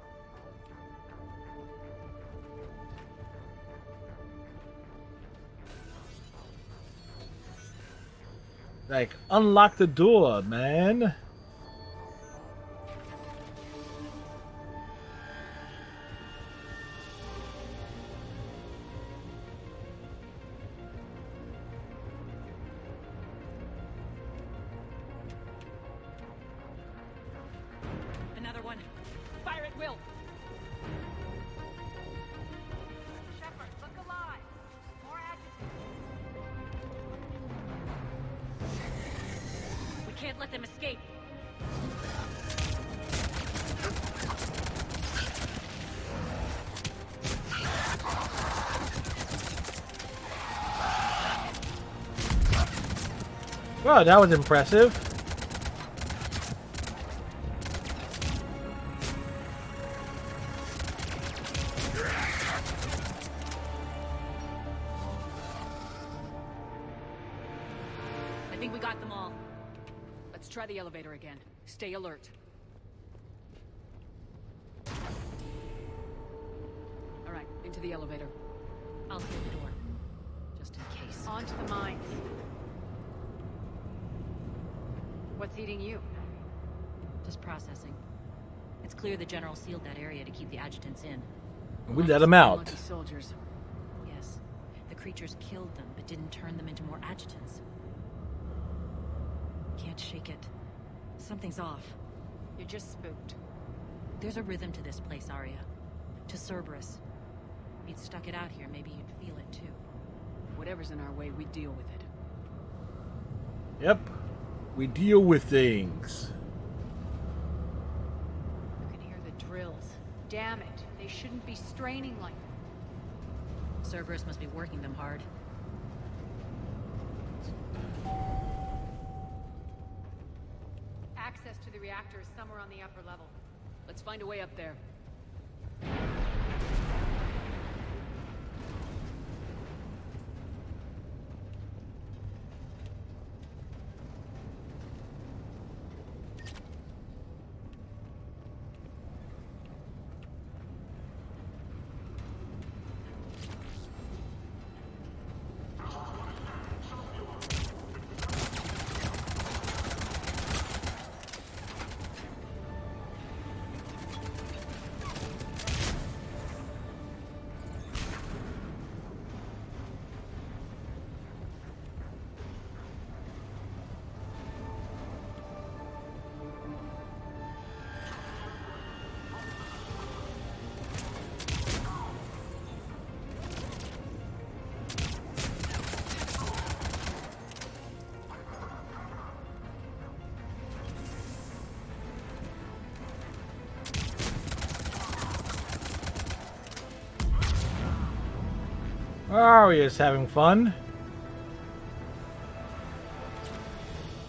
Like, unlock the door, man. Another one. Fire at will. Shepard, look alive. More agitated. We can't let them escape. Wow, that was impressive. I think we got them all. Let's try the elevator again. Stay alert. All right, into the elevator. I'll hold the door. Just in case. On to the mines. What's eating you? Just processing. It's clear the General sealed that area to keep the adjutants in. We let them out. Lucky soldiers. Yes. The creatures killed them, but didn't turn them into more adjutants. Can't shake it. Something's off. You're just spooked. There's a rhythm to this place, Arya. To Cerberus. If you'd stuck it out here, maybe you'd feel it too. Whatever's in our way, we deal with it. Yep. We deal with things. You can hear the drills. Damn it. They shouldn't be straining like that. Cerberus must be working them hard. Access to the reactor is somewhere on the upper level. Let's find a way up there. Arya's having fun.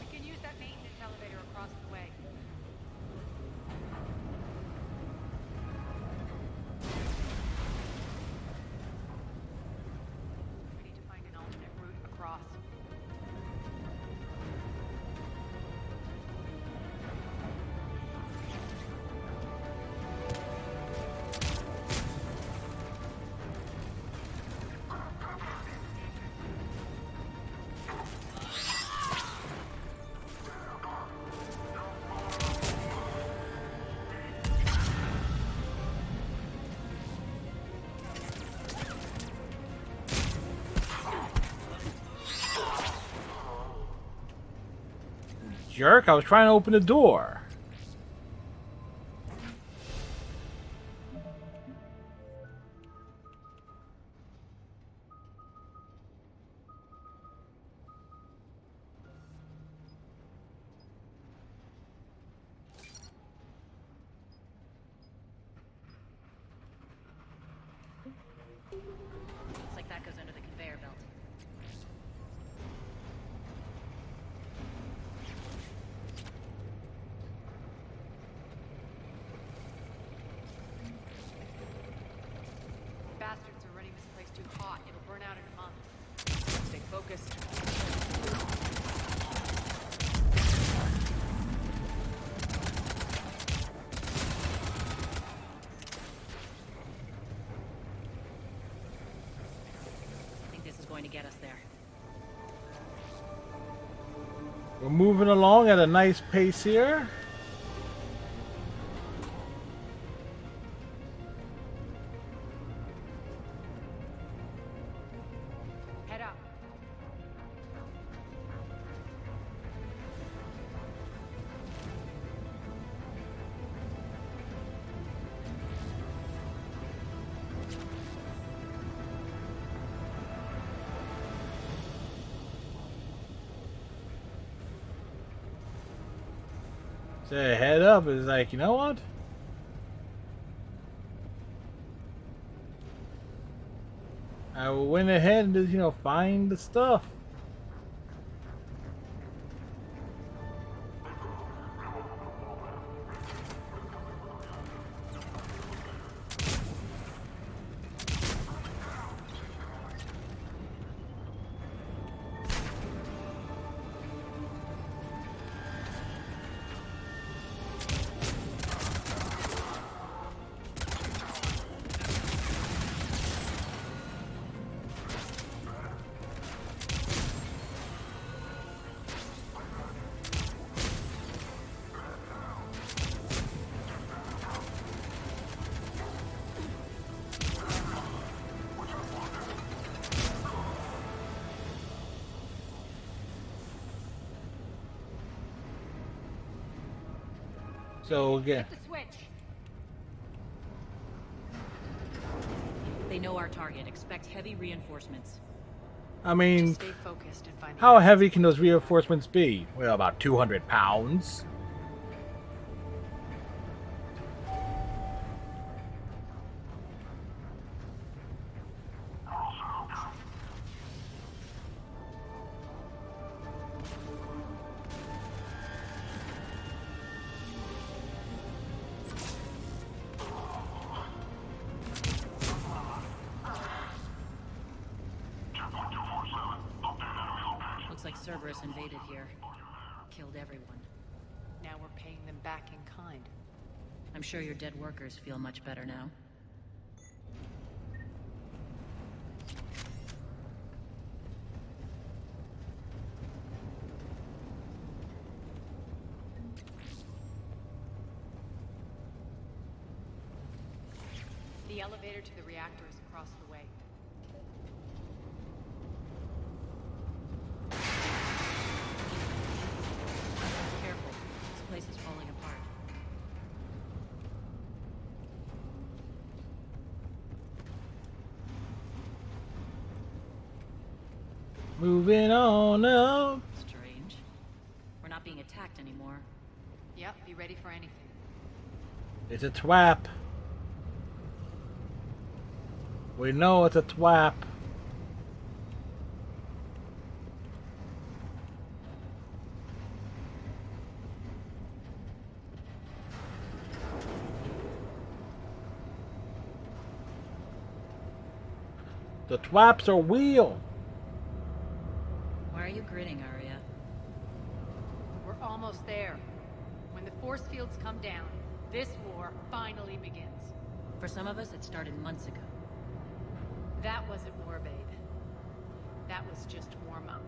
We can use that maintenance elevator across the way. We need to find an alternate route across. Jerk, I was trying to open the door. Looks like that goes under the conveyor belt. Bastards are running this place too hot. It'll burn out in a month. Stay focused. I think this is going to get us there. We're moving along at a nice pace here. Head up. So head up is like, you know what? I went ahead and just, you know, find the stuff. So again, The switch. They know our target. Expect heavy reinforcements. I mean, Stay focused and find the how heavy can those reinforcements be? Well, about 200 pounds. Looks like Cerberus invaded here. Killed everyone. Now we're paying them back in kind. I'm sure your dead workers feel much better now. The elevator to the reactor is across the way. Careful. This place is falling apart. Moving on up. Strange. We're not being attacked anymore. Yep, be ready for anything. It's a trap. We know it's a trap. The traps are real. Why are you grinning, Arya? We're almost there. When the force fields come down, this war finally begins. For some of us, it started months ago. That wasn't war, babe. That was just warm-up.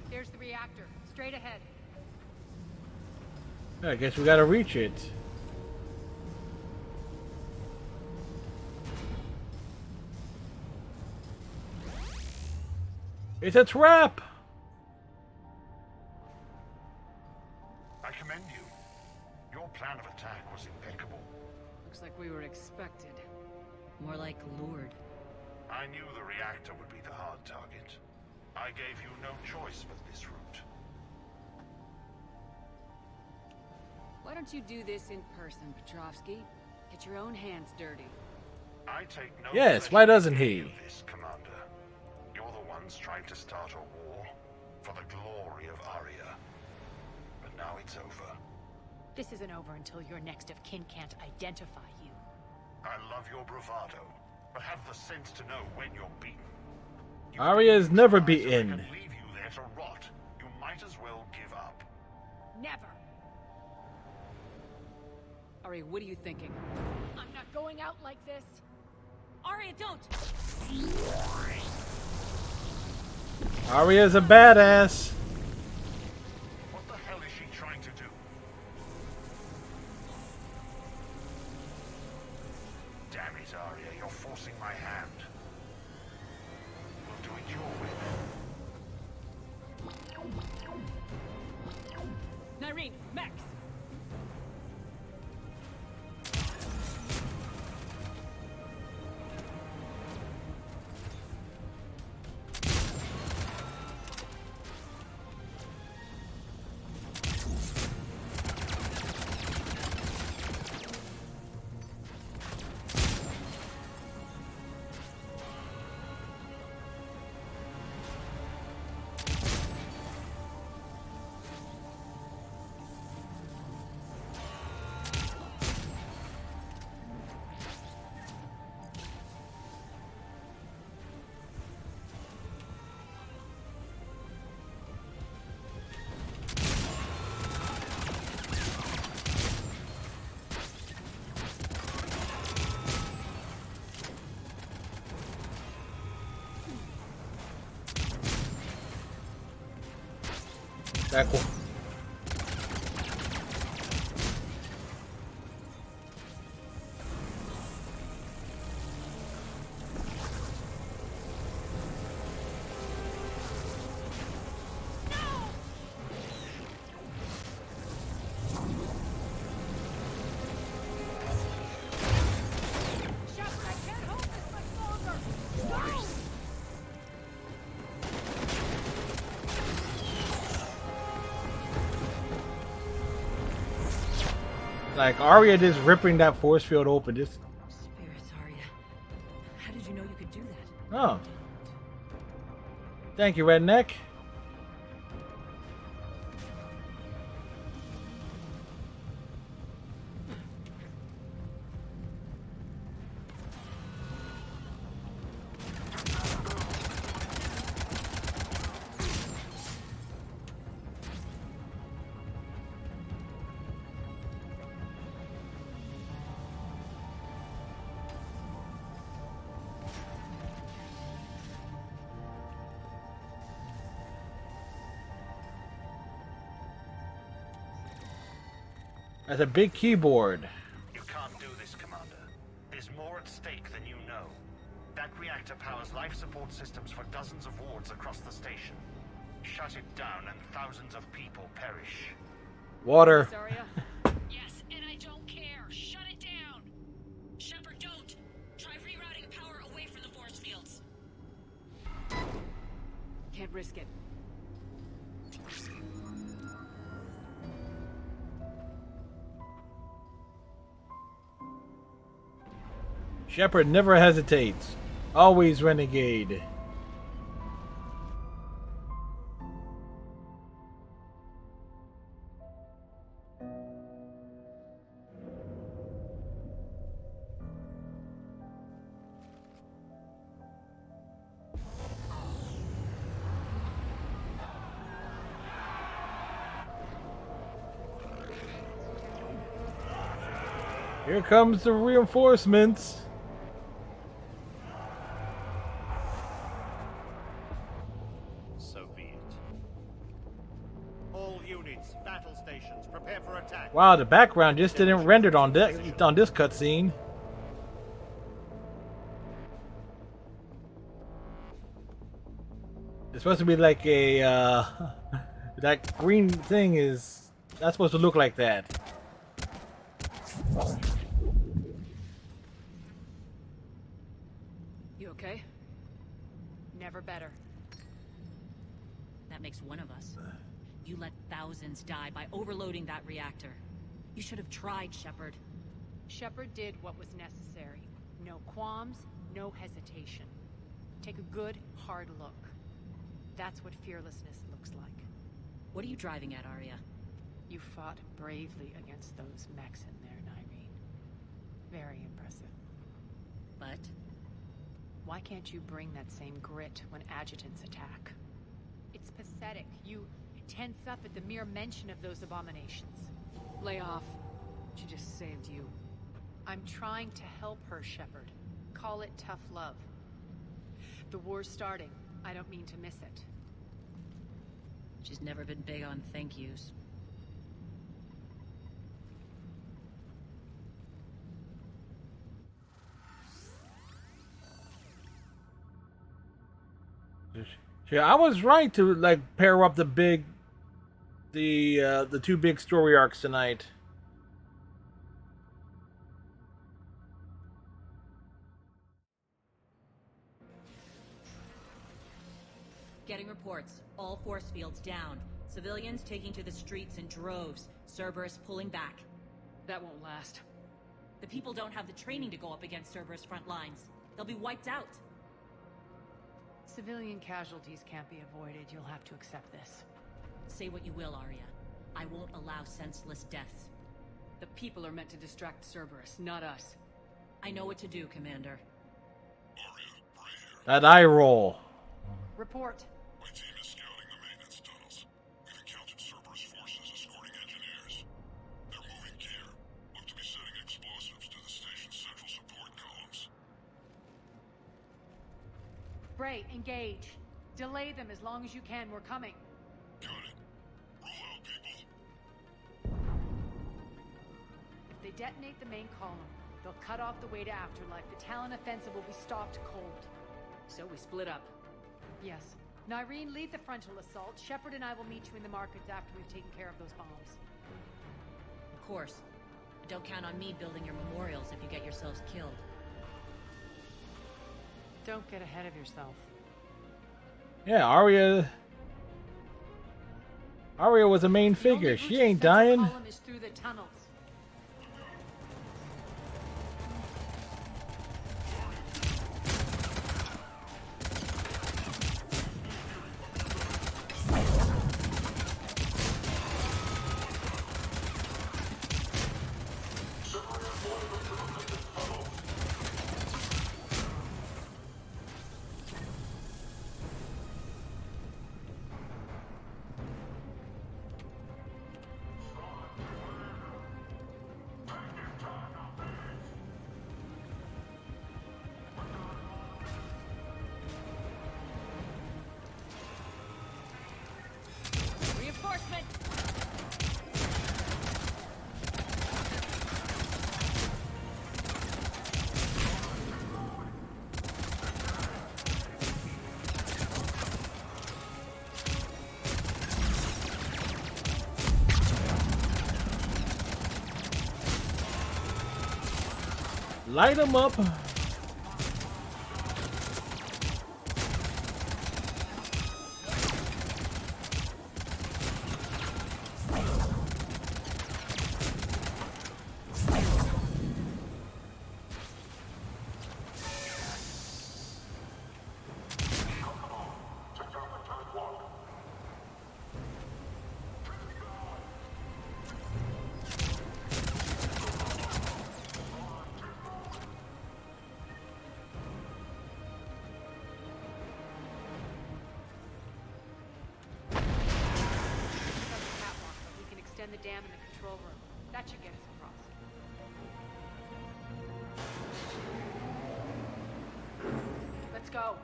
There's the reactor. Straight ahead. I guess we gotta reach it. It's a trap! I commend you. Your plan of attack was impeccable. Looks like we were expected. More like lured. I knew the reactor would be the hard target. I gave you no choice but this route. Why don't you do this in person, Petrovsky? Get your own hands dirty. I take no Yes, pleasure why doesn't in any he? of this, Commander. You're the ones trying to start a war for the glory of Arya. But now it's over. This isn't over until your next of kin can't identify you. I love your bravado, but have the sense to know when you're beaten. Arya is never So they beaten. can leave you there to rot. You might as well give up. Never. Arya, what are you thinking? I'm not going out like this. Arya, don't! Arya's a badass. What the hell is she trying to do? Damn it, Arya, you're forcing my hand. We'll do it your way then. Nyreen, Max! Tackle. Like Arya just ripping that force field open. Just Spirits, Arya. How did you know you could do that? oh, thank you, Redneck. That's a big keyboard. You can't do this, Commander. There's more at stake than you know. That reactor powers life support systems for dozens of wards across the station. Shut it down and thousands of people perish. Water. Arya? Yes, and I don't care. Shut it down. Shepard, don't. Try rerouting power away from the force fields. Can't risk it. Shepard never hesitates. Always renegade. Here comes the reinforcements. So be it. All units, battle stations, prepare for attack. Wow, the background just didn't render on this cutscene. It's supposed to be like a that green thing is not supposed to look like that. You okay? Never better. That makes one of us. You let thousands die by overloading that reactor. You should have tried, Shepard. Shepard did what was necessary. No qualms, no hesitation. Take a good, hard look. That's what fearlessness looks like. What are you driving at, Arya? You fought bravely against those mechs in there, Nyreen. Very impressive. But Why can't you bring that same grit when adjutants attack? It's pathetic. You tense up at the mere mention of those abominations. Lay off. She just saved you. I'm trying to help her, Shepard. Call it tough love. The war's starting. I don't mean to miss it. She's never been big on thank yous. Yeah, I was right to like pair up the two big story arcs tonight. Getting reports. All force fields down. Civilians taking to the streets in droves. Cerberus pulling back. That won't last. The people don't have the training to go up against Cerberus front lines. They'll be wiped out. Civilian casualties can't be avoided. You'll have to accept this. Say what you will, Arya. I won't allow senseless deaths. The people are meant to distract Cerberus, not us. I know what to do, Commander. That eye roll. Report. My team is scouting the maintenance tunnels. We've encountered Cerberus forces escorting engineers. They're moving gear. Look to be setting explosives to the station's central support columns. Bray, engage. Delay them as long as you can. We're coming. Got it. Roll out, people. If they detonate the main column, they'll cut off the way to Afterlife. The Talon offensive will be stopped cold. So we split up. Yes. Nyreen, lead the frontal assault. Shepard and I will meet you in the markets after we've taken care of those bombs. Of course. Don't count on me building your memorials if you get yourselves killed. Don't get ahead of yourself. Yeah, Arya was a main figure. She ain't dying. The column is through the tunnels. Light them up. The dam in the control room. That should get us across. Let's go.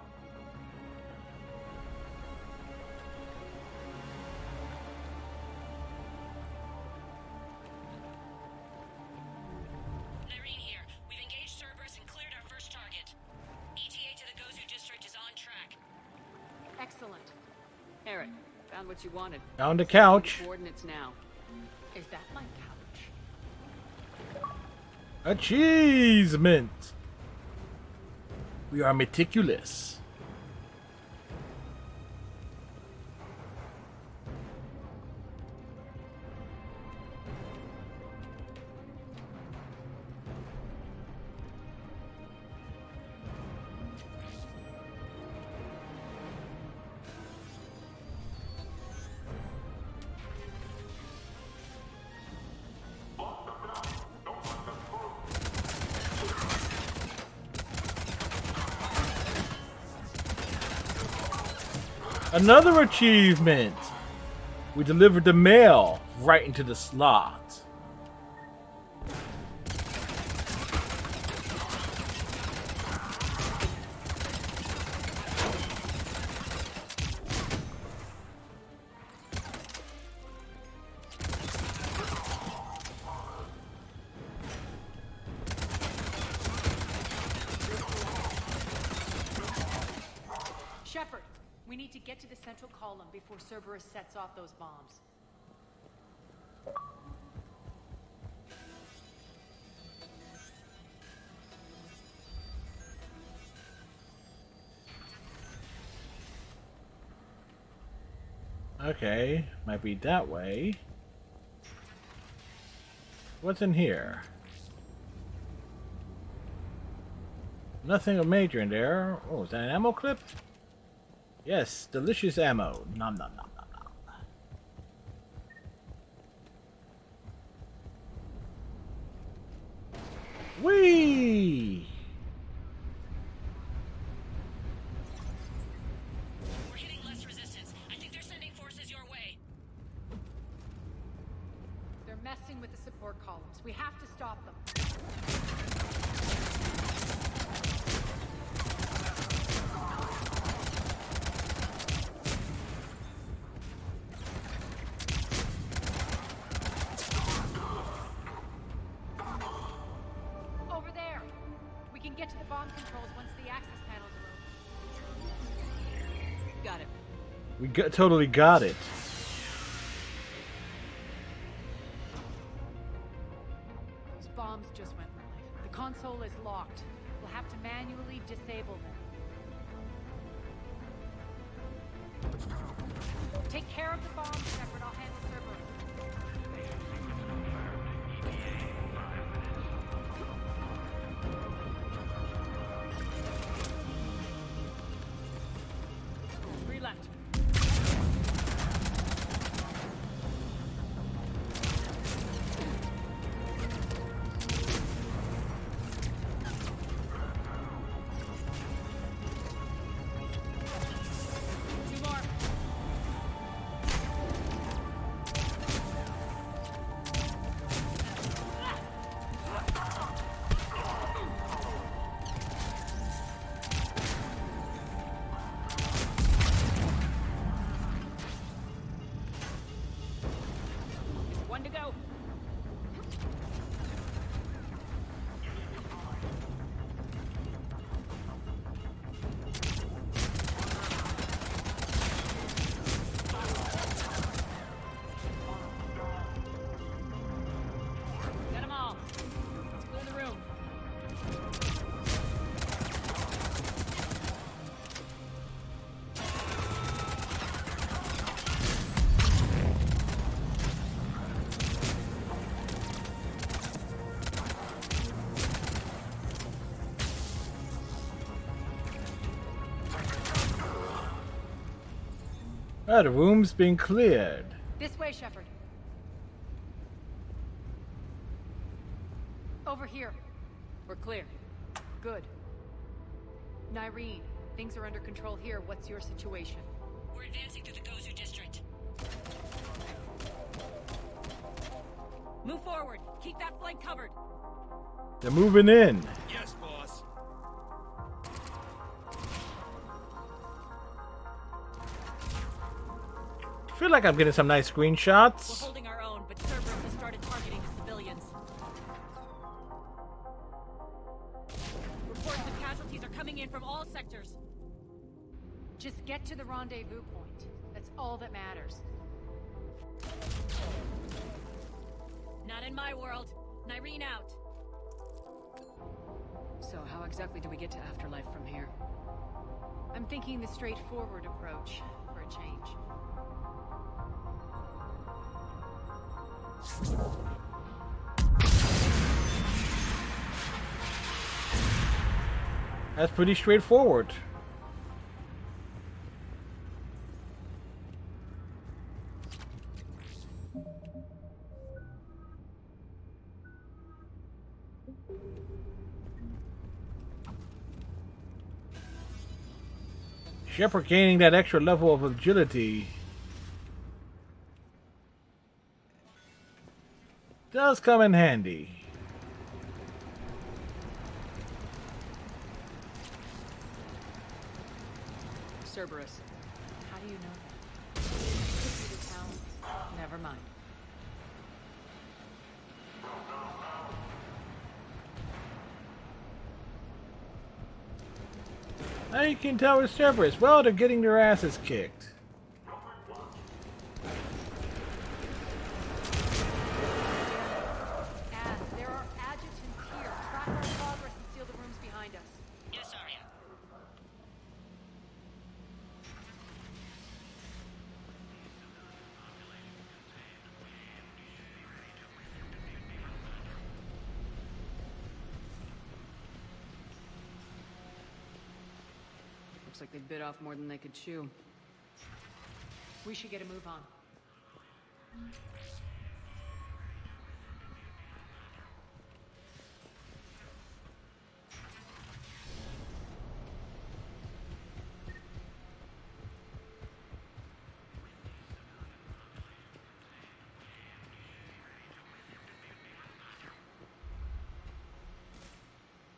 Nyreen here. We've engaged Cerberus and cleared our first target. ETA to the Gozu district is on track. Excellent. Eric, found what you wanted. Found a couch. Coordinates now. Is that my couch? Achievement. We are meticulous. Another achievement! We delivered the mail right into the slot. Shepard, we need to get to the central column before Cerberus sets off those bombs. Okay, might be that way. What's in here? Nothing of major in there. Oh, is that an ammo clip? Yes, delicious ammo. Nom nom nom nom nom. Whee! We're hitting less resistance. I think they're sending forces your way. They're messing with the support columns. We have to stop them. Over there. We can get to the bomb controls once the access panels are open. Got it. We totally got it. Those bombs just went live. The console is locked. We'll have to manually disable them. Take care of the bombs, Shepard. I'll handle Cerberus. Three left. Two more. One to go. Get them all. Let's clear the room. Ah, the room's been cleared. This way, Shepard. Over here. We're clear. Good. Nyreen, things are under control here. What's your situation? We're advancing through the Gozu district. Move forward. Keep that flank covered. They're moving in. Yes, boss. I feel like I'm getting some nice We're screenshots. holding our own, but Cerberus has started targeting the civilians. Reports of casualties are coming in from all sectors. Just get to the rendezvous point. That's all that matters. Not in my world. Nyreen out. So how exactly do we get to Afterlife from here? I'm thinking the straightforward approach for a change. That's pretty straightforward. Shepard gaining that extra level of agility does come in handy. Cerberus. How do you know that? Could be the town. Never mind. Now you can tell it's Cerberus. Well, they're getting their asses kicked. There are adjutants here. Track our progress and seal the rooms behind us. Yes, Arya. Looks like they bit off more than they could chew. We should get a move on.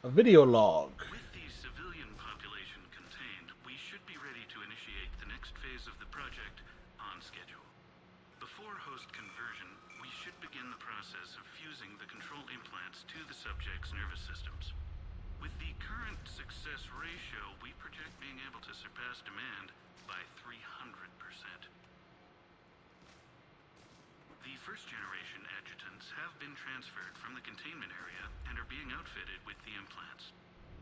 A video log. With the civilian population contained, we should be ready to initiate the next phase of the project on schedule. Before host conversion, we should begin the process of fusing the control implants to the subject's nervous systems. With the current success ratio, we project being able to surpass demand by 300%. The first-generation adjutants have been transferred from the containment area and are being outfitted with the implants.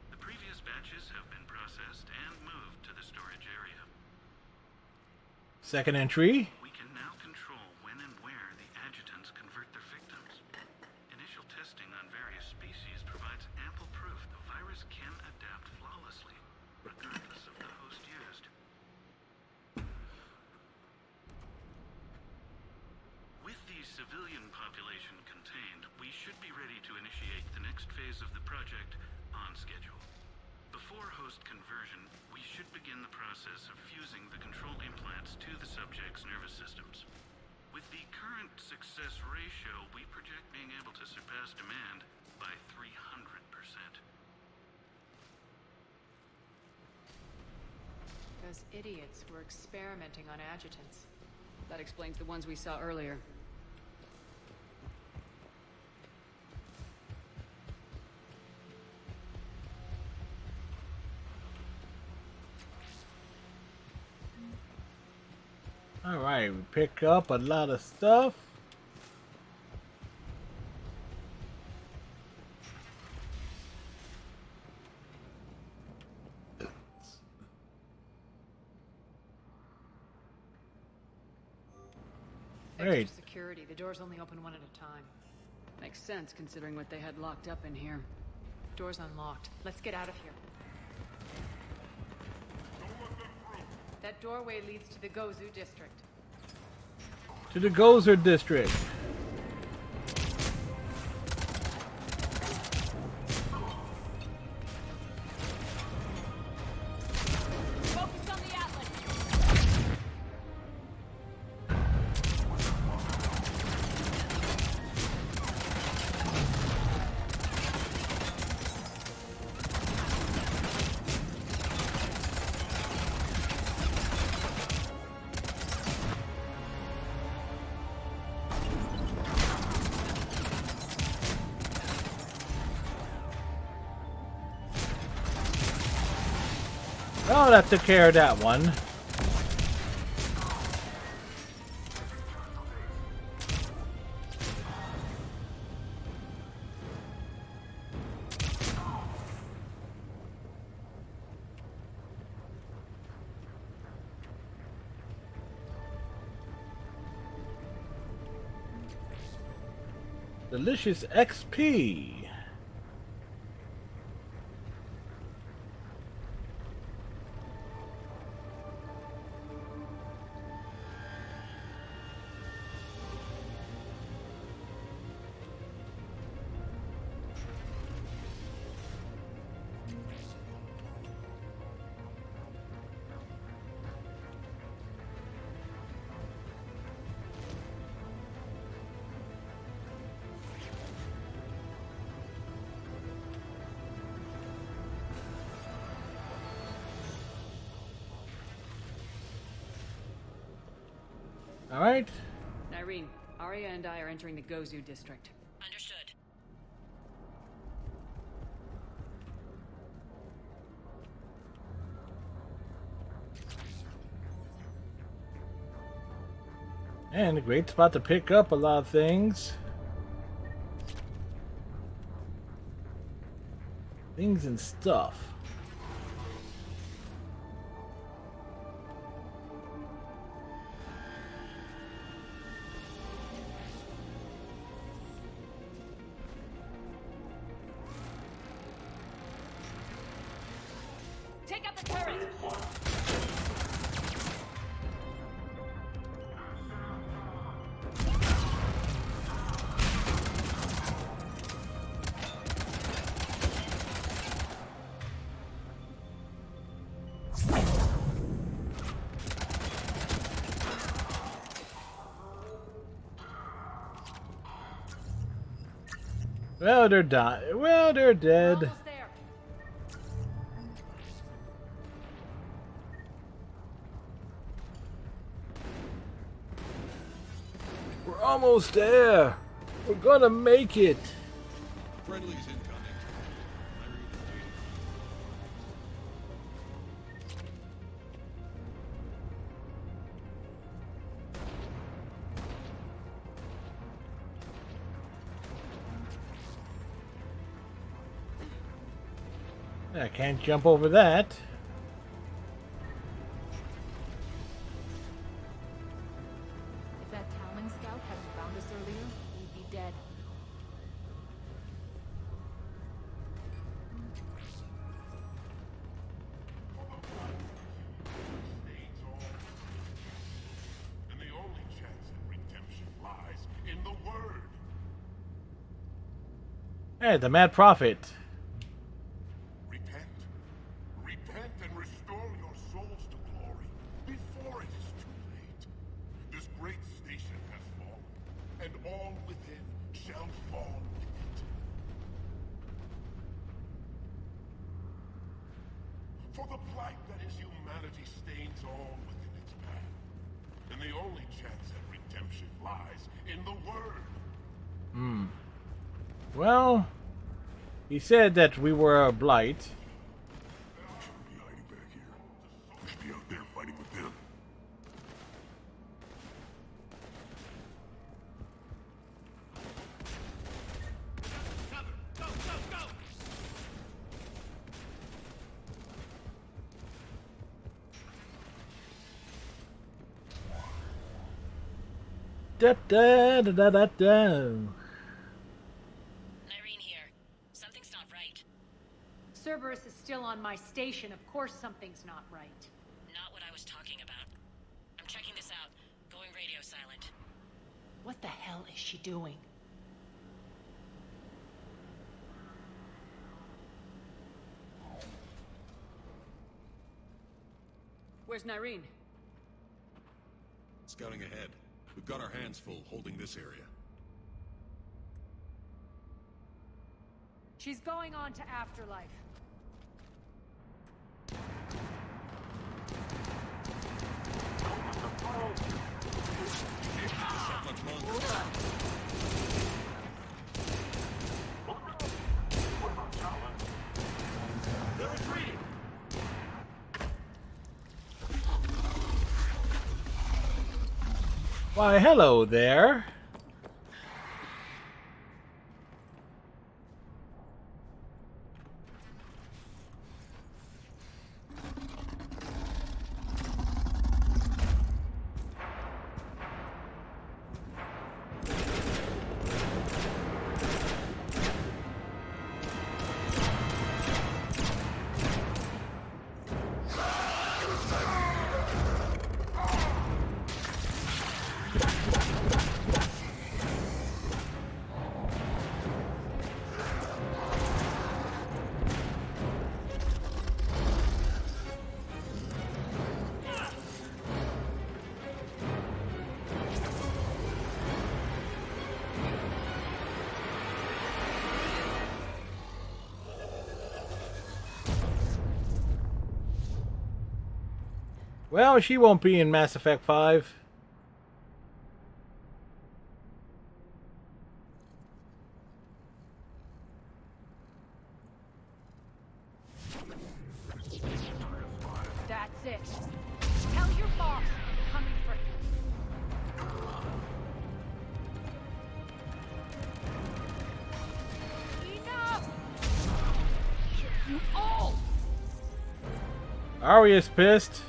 The previous batches have been processed and moved to the storage area. Second entry. We can now control when and where the adjutants convert their victims. Initial testing on various species provides ample proof the virus can adapt flawlessly, regardless of the host used. With the civilian population contained, we should be ready to initiate the next phase of the project on schedule. Before host conversion, we should begin the process of fusing the control implants to the subject's nervous systems. With the current success ratio, we project being able to surpass demand by 300%. Those idiots were experimenting on adjutants. That explains the ones we saw earlier. Alright, we pick up a lot of stuff. Extra security. The doors only open one at a time. Makes sense considering what they had locked up in here. Door's unlocked. Let's get out of here. That doorway leads to the Gozu district. To the Gozer district. Focus on the Atlas. Oh, that took care of that one. Delicious XP. All right. Irene, Arya and I are entering the Gozu district. Understood. And a great spot to pick up a lot of things. Things and stuff. Take out the turret! Well, they're dying. Well, they're dead. We're almost there. We're gonna make it. Friendly's incoming. I can't jump over that. If that Talon scout hadn't found us earlier, we'd be dead. And the only chance at redemption lies in the word. Hey, the Mad Prophet. Repent and restore your souls to glory before it is too late. This great station has fallen, and all within shall fall with it. For the blight that is humanity stains all within its path, and the only chance at redemption lies in the word. Well, he said that we were a blight. Be out there fighting with them. Go, go, go! Da da da da da da. Irene here. Something's not right. Cerberus is still on my station. Of course something's not right. Not what I was talking about. I'm checking this out. Going radio silent. What the hell is she doing? Where's Nyreen? Scouting ahead. We've got our hands full holding this area. She's going on to Afterlife. Why, hello there. Well, she won't be in Mass Effect 5. Tell your boss I'm coming for him. Enough! You all! Arya's pissed.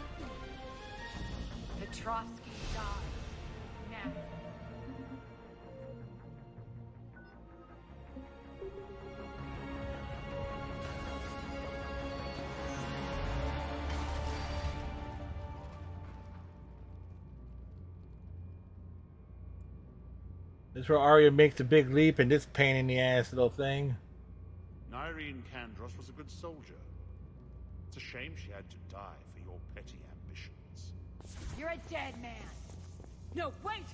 Petrovsky dies. Now. This is where Arya makes a big leap and this pain in the ass little thing. Nyreen Kandros was a good soldier. It's a shame she had to die for your petty ambitions. You're a dead man. No, wait!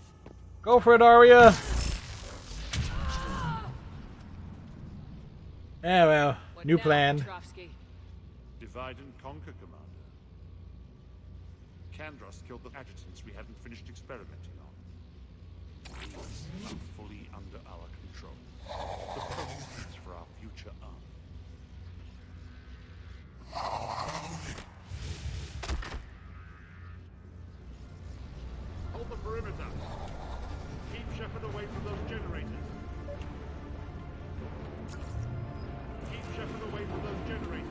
Go for it, Arya! Yeah, well, new plan. Divide and conquer, Commander. Kandros killed the adjutants we hadn't finished experimenting on. These are fully under our control. The proceeds for our future army. Hold the perimeter. Keep Shepard away from those generators. Keep Shepard away from those generators.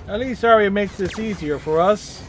At least Arya makes this easier for us.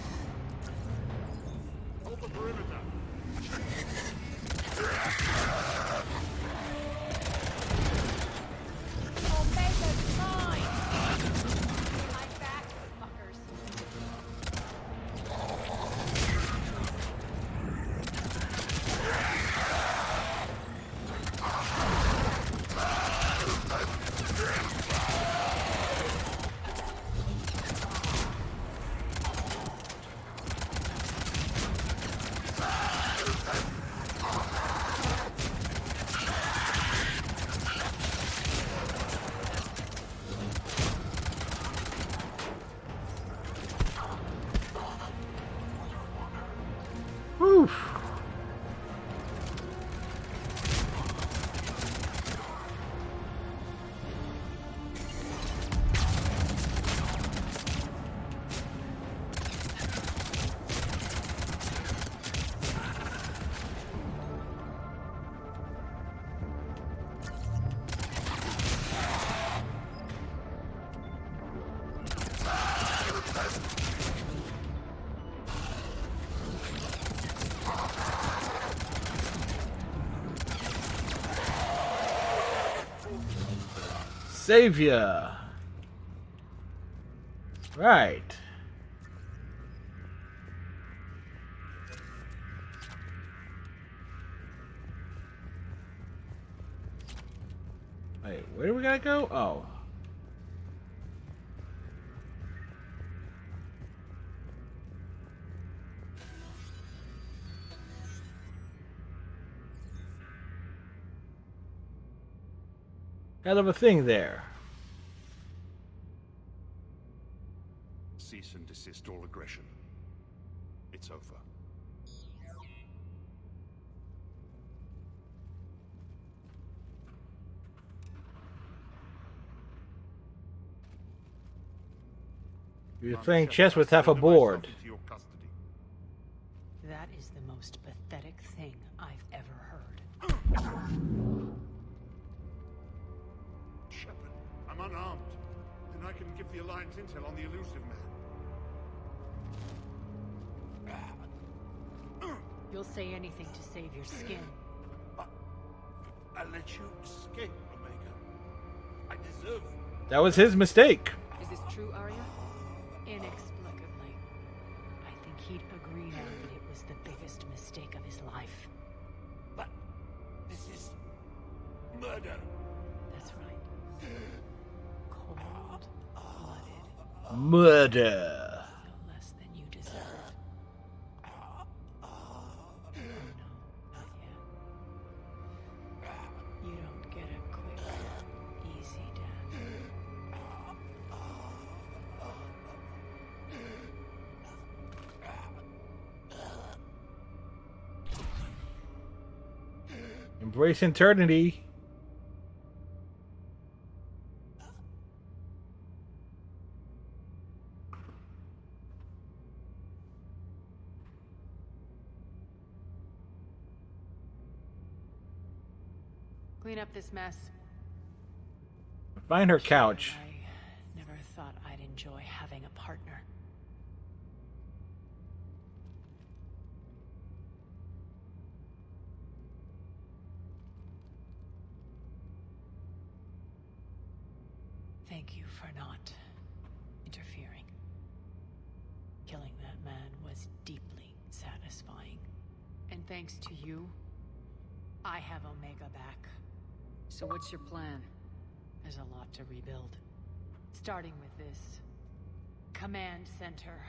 Whew. Savior. Right. Wait, where do we gotta go? Oh. Hell of a thing there. Cease and desist all aggression. It's over. You're playing chess with half a board. That is the most pathetic thing I've ever heard. I'm unarmed. Then I can give the Alliance intel on the elusive man. You'll say anything to save your skin. I let you escape, Omega. I deserve it. That was his mistake. Is this true, Arya? Inexplicably. I think he'd agree now that it was the biggest mistake of his life. But this is murder. That's right. Cold-blooded. Murder. No less than you deserve. Oh no, not yet. You don't get a quick, easy death. Embrace eternity. Clean up this mess. Find her couch. I never thought I'd enjoy having a partner. Thank you for not interfering. Killing that man was deeply satisfying. And thanks to you, I have Omega back. So what's your plan? There's a lot to rebuild. Starting with this command center.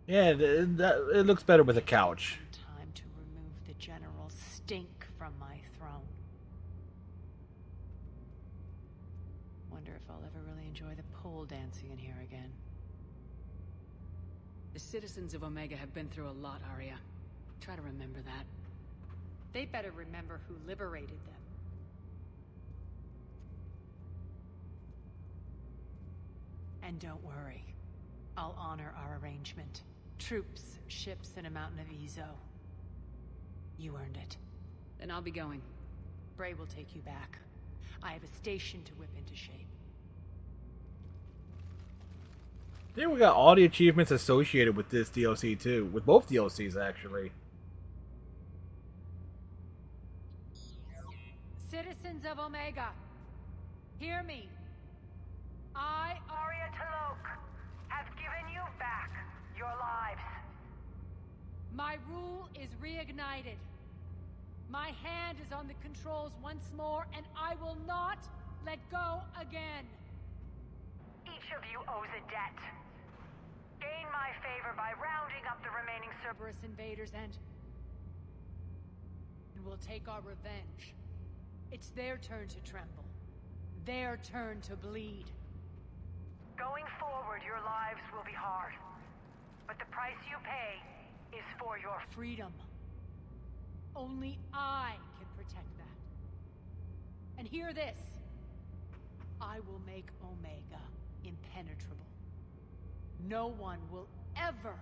Yeah, it looks better with a couch. Time to remove the general stink from my throne. Wonder if I'll ever really enjoy the pole dancing in here again. The citizens of Omega have been through a lot, Arya. Try to remember that. They better remember who liberated them. And don't worry. I'll honor our arrangement. Troops, ships, and a mountain of Ezo. You earned it. Then I'll be going. Bray will take you back. I have a station to whip into shape. I think we got all the achievements associated with this DLC too. With both DLCs, actually. Citizens of Omega, hear me. I, Arya T'Loak, have given you back your lives. My rule is reignited. My hand is on the controls once more, and I will not let go again. Each of you owes a debt. Gain my favor by rounding up the remaining Cerberus invaders and we'll take our revenge. It's their turn to tremble. Their turn to bleed. Going forward, your lives will be hard. But the price you pay is for your freedom. Only I can protect that. And hear this. I will make Omega impenetrable. No one will ever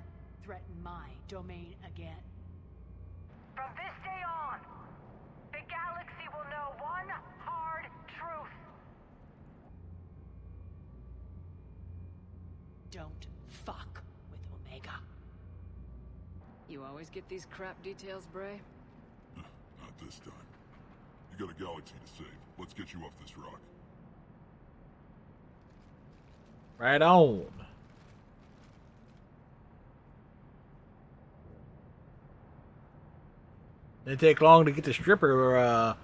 threaten my domain again. From this day on, the galaxy will know one hard truth. Don't fuck with Omega. You always get these crap details, Bray? Not this time. You got a galaxy to save. Let's get you off this rock. Right on. Didn't take long to get the stripper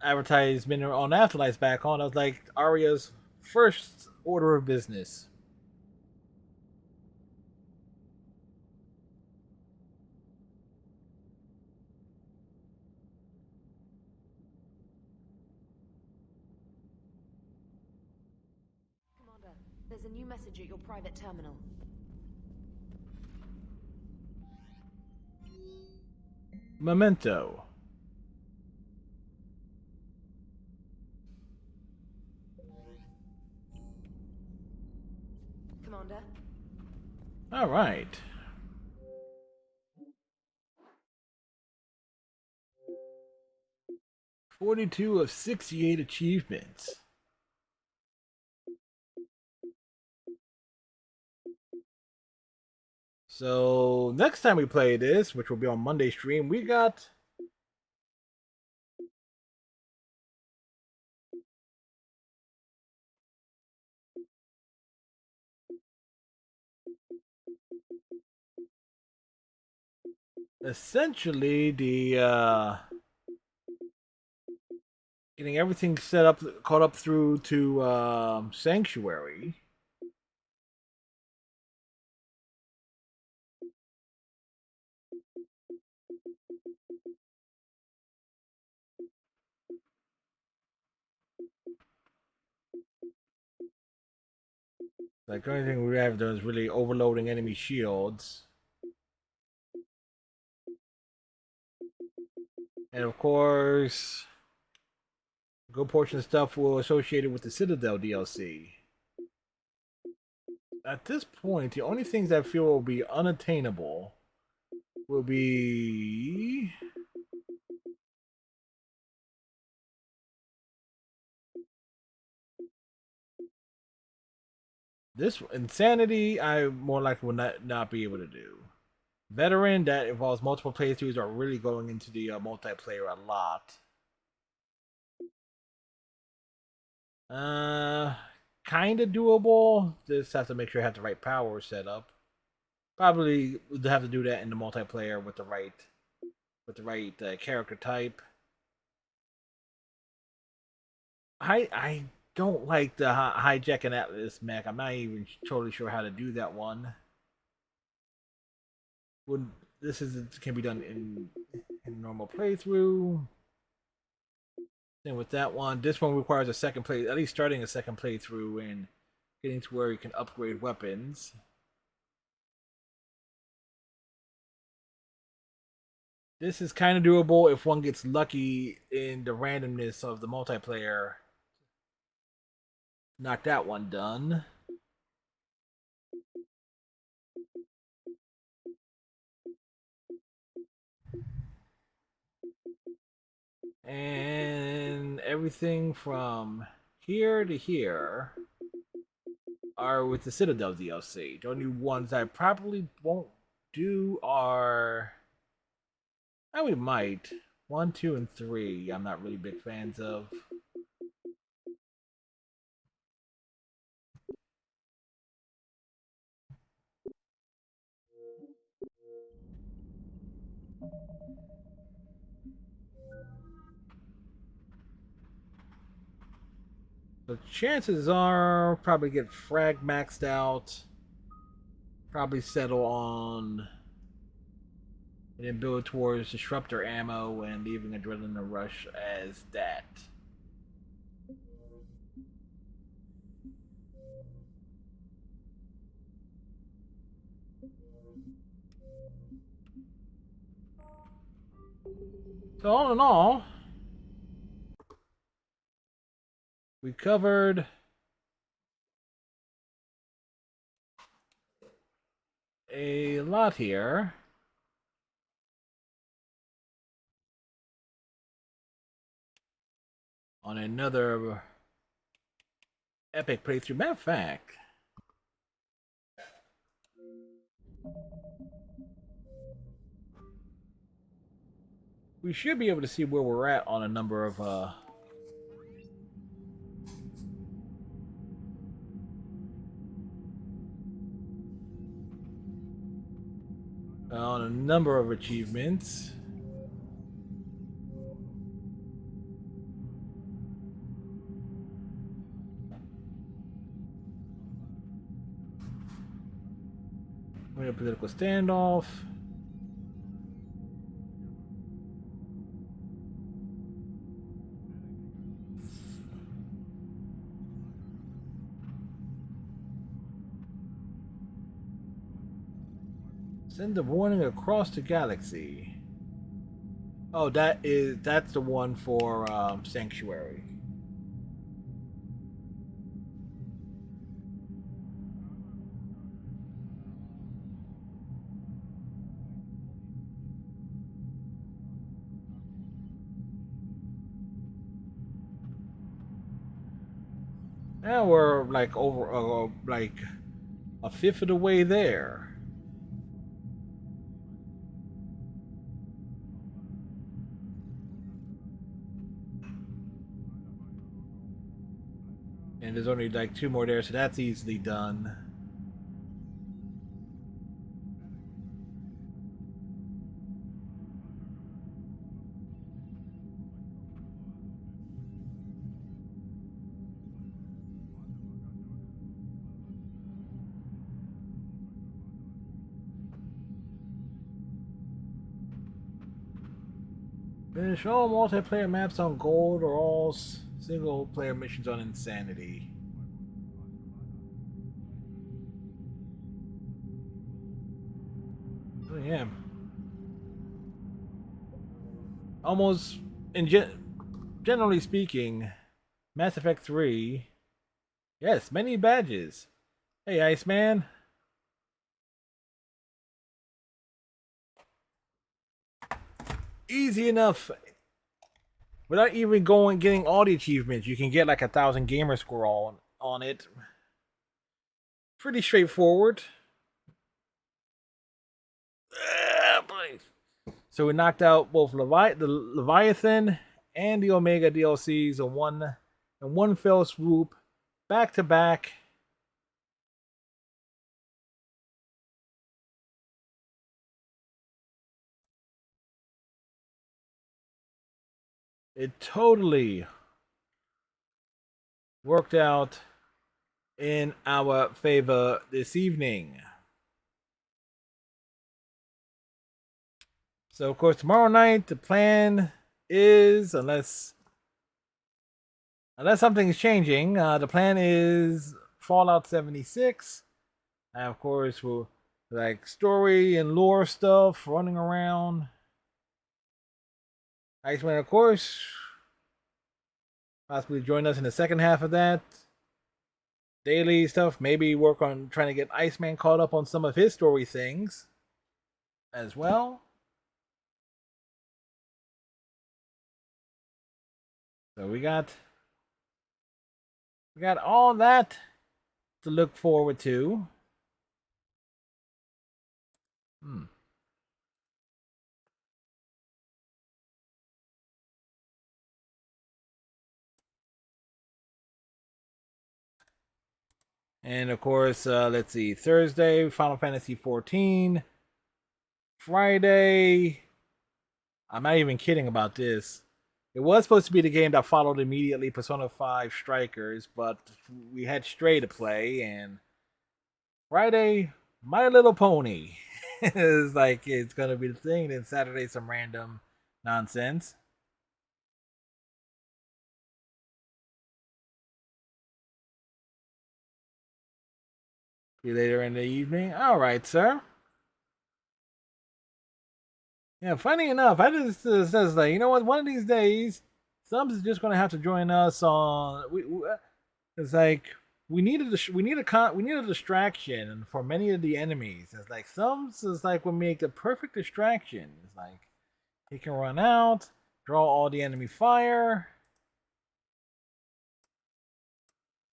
advertisement on Afterlife back on. That was like Arya's first order of business. Commander, there's a new message at your private terminal. Memento. Commander? All right. 42 of 68 achievements. So next time we play this, which will be on Monday stream, we got essentially the getting everything set up, caught up through to Sanctuary. Like the only thing we have done is really overloading enemy shields. And of course, a good portion of stuff will associated with the Citadel DLC. At this point, the only things I feel will be unattainable will be this Insanity. I more likely will not be able to do. Veteran, that involves multiple playthroughs, are really going into the multiplayer a lot. Kind of doable. Just have to make sure I have the right power set up. Probably would have to do that in the multiplayer with the right character type. I don't like the hijack and Atlas mech. I'm not even totally sure how to do that one. Can be done in normal playthrough. Same with that one. This one requires a second play, at least starting a second playthrough and getting to where you can upgrade weapons. This is kind of doable if one gets lucky in the randomness of the multiplayer. Knock that one done. And everything from here to here are with the Citadel DLC. The only ones I probably won't do are... we might. 1, 2, and 3 I'm not really big fans of. So chances are probably get frag maxed out. Probably settle on and then build towards disruptor ammo and leaving adrenaline rush as that. So all in all, we covered a lot here. On another epic playthrough. Matter of fact, we should be able to see where we're at on a number of achievements. We're in a political standoff. Send a warning across the galaxy. Oh, that's the one for Sanctuary. Yeah, we're like over like a fifth of the way there. And there's only like 2 more there, so that's easily done. Finish all multiplayer maps on gold or all single player missions on insanity. Oh, yeah. Almost, generally speaking, Mass Effect 3, yes, many badges. Hey, Iceman. Easy enough. Without even getting all the achievements, you can get like 1,000 gamer score on it. Pretty straightforward. So we knocked out both the Leviathan and the Omega DLCs in one fell swoop, back to back. It totally worked out in our favor this evening. So, of course, tomorrow night, the plan is, unless something's changing, the plan is Fallout 76. And, of course, we'll like story and lore stuff running around. Iceman, of course, possibly join us in the second half of that. Daily stuff, maybe work on trying to get Iceman caught up on some of his story things as well. So we got all that to look forward to. And of course, let's see, Thursday, Final Fantasy 14. Friday, I'm not even kidding about this. It was supposed to be the game that followed immediately Persona 5 Strikers, but we had Stray to play, and Friday, My Little Pony. It's like, it's going to be the thing, then Saturday, some random nonsense. See you later in the evening. All right, sir. Yeah, funny enough, I just says like, you know what? One of these days, Thumbs is just gonna have to join us on. It's like we need a distraction for many of the enemies. It's like Thumbs is like will make the perfect distraction. It's like he can run out, draw all the enemy fire.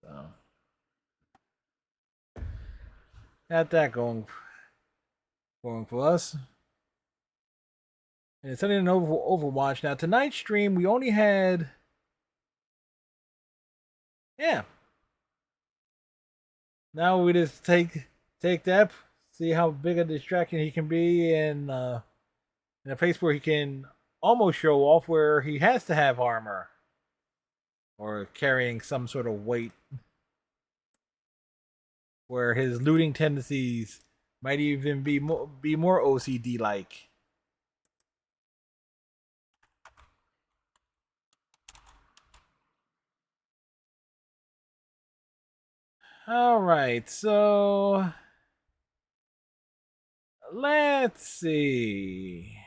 So got that going for us. And it's something in Overwatch. Now, tonight's stream, we only had... Yeah. Now we just take that, see how big a distraction he can be in a place where he can almost show off where he has to have armor. Or carrying some sort of weight. Where his looting tendencies might even be more OCD-like. All right, so let's see.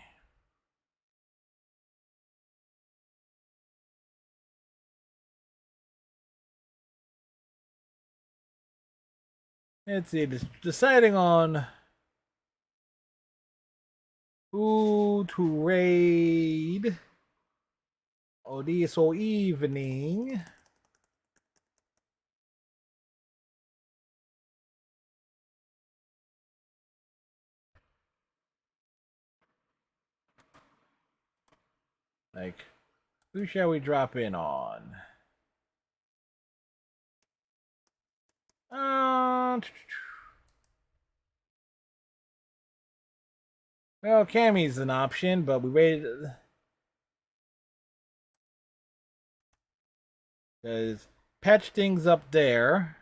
Let's see, deciding on who to raid this whole evening. Like, who shall we drop in on? Well, Cammy's an option, but we waited because patch things up there.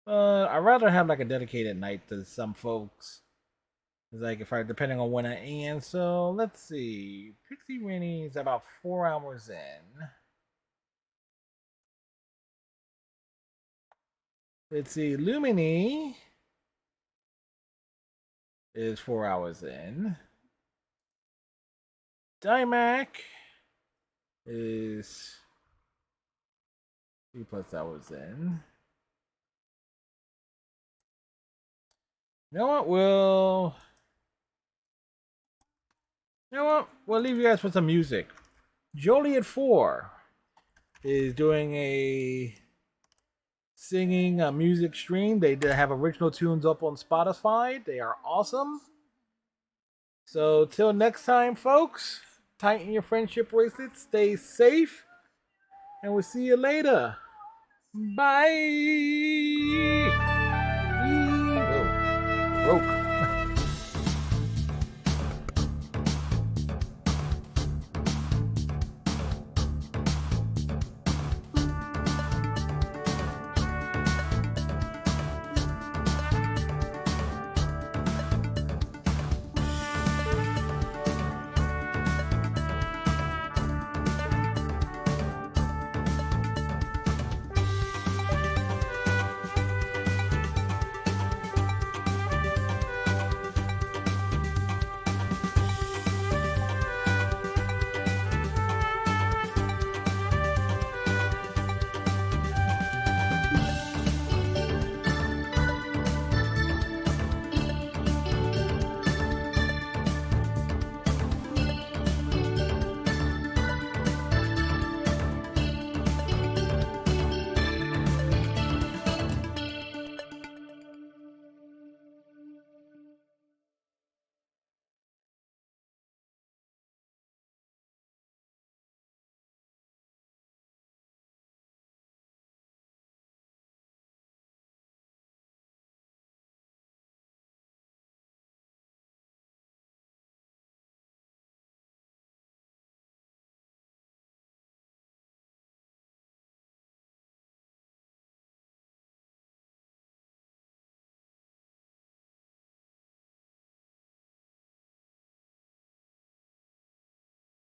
I'd rather have like a dedicated night to some folks. It's like if I depending on when I am. So let's see. Pixie Rainy is about 4 hours in. Let's see. Lumini is 4 hours in. Dymac is 3+ hours in. You know what? We'll leave you guys with some music. Joliet 4 is doing a singing music stream. They have original tunes up on Spotify. They are awesome. So till next time, folks, tighten your friendship bracelet, stay safe, and we'll see you later. Bye. Broke.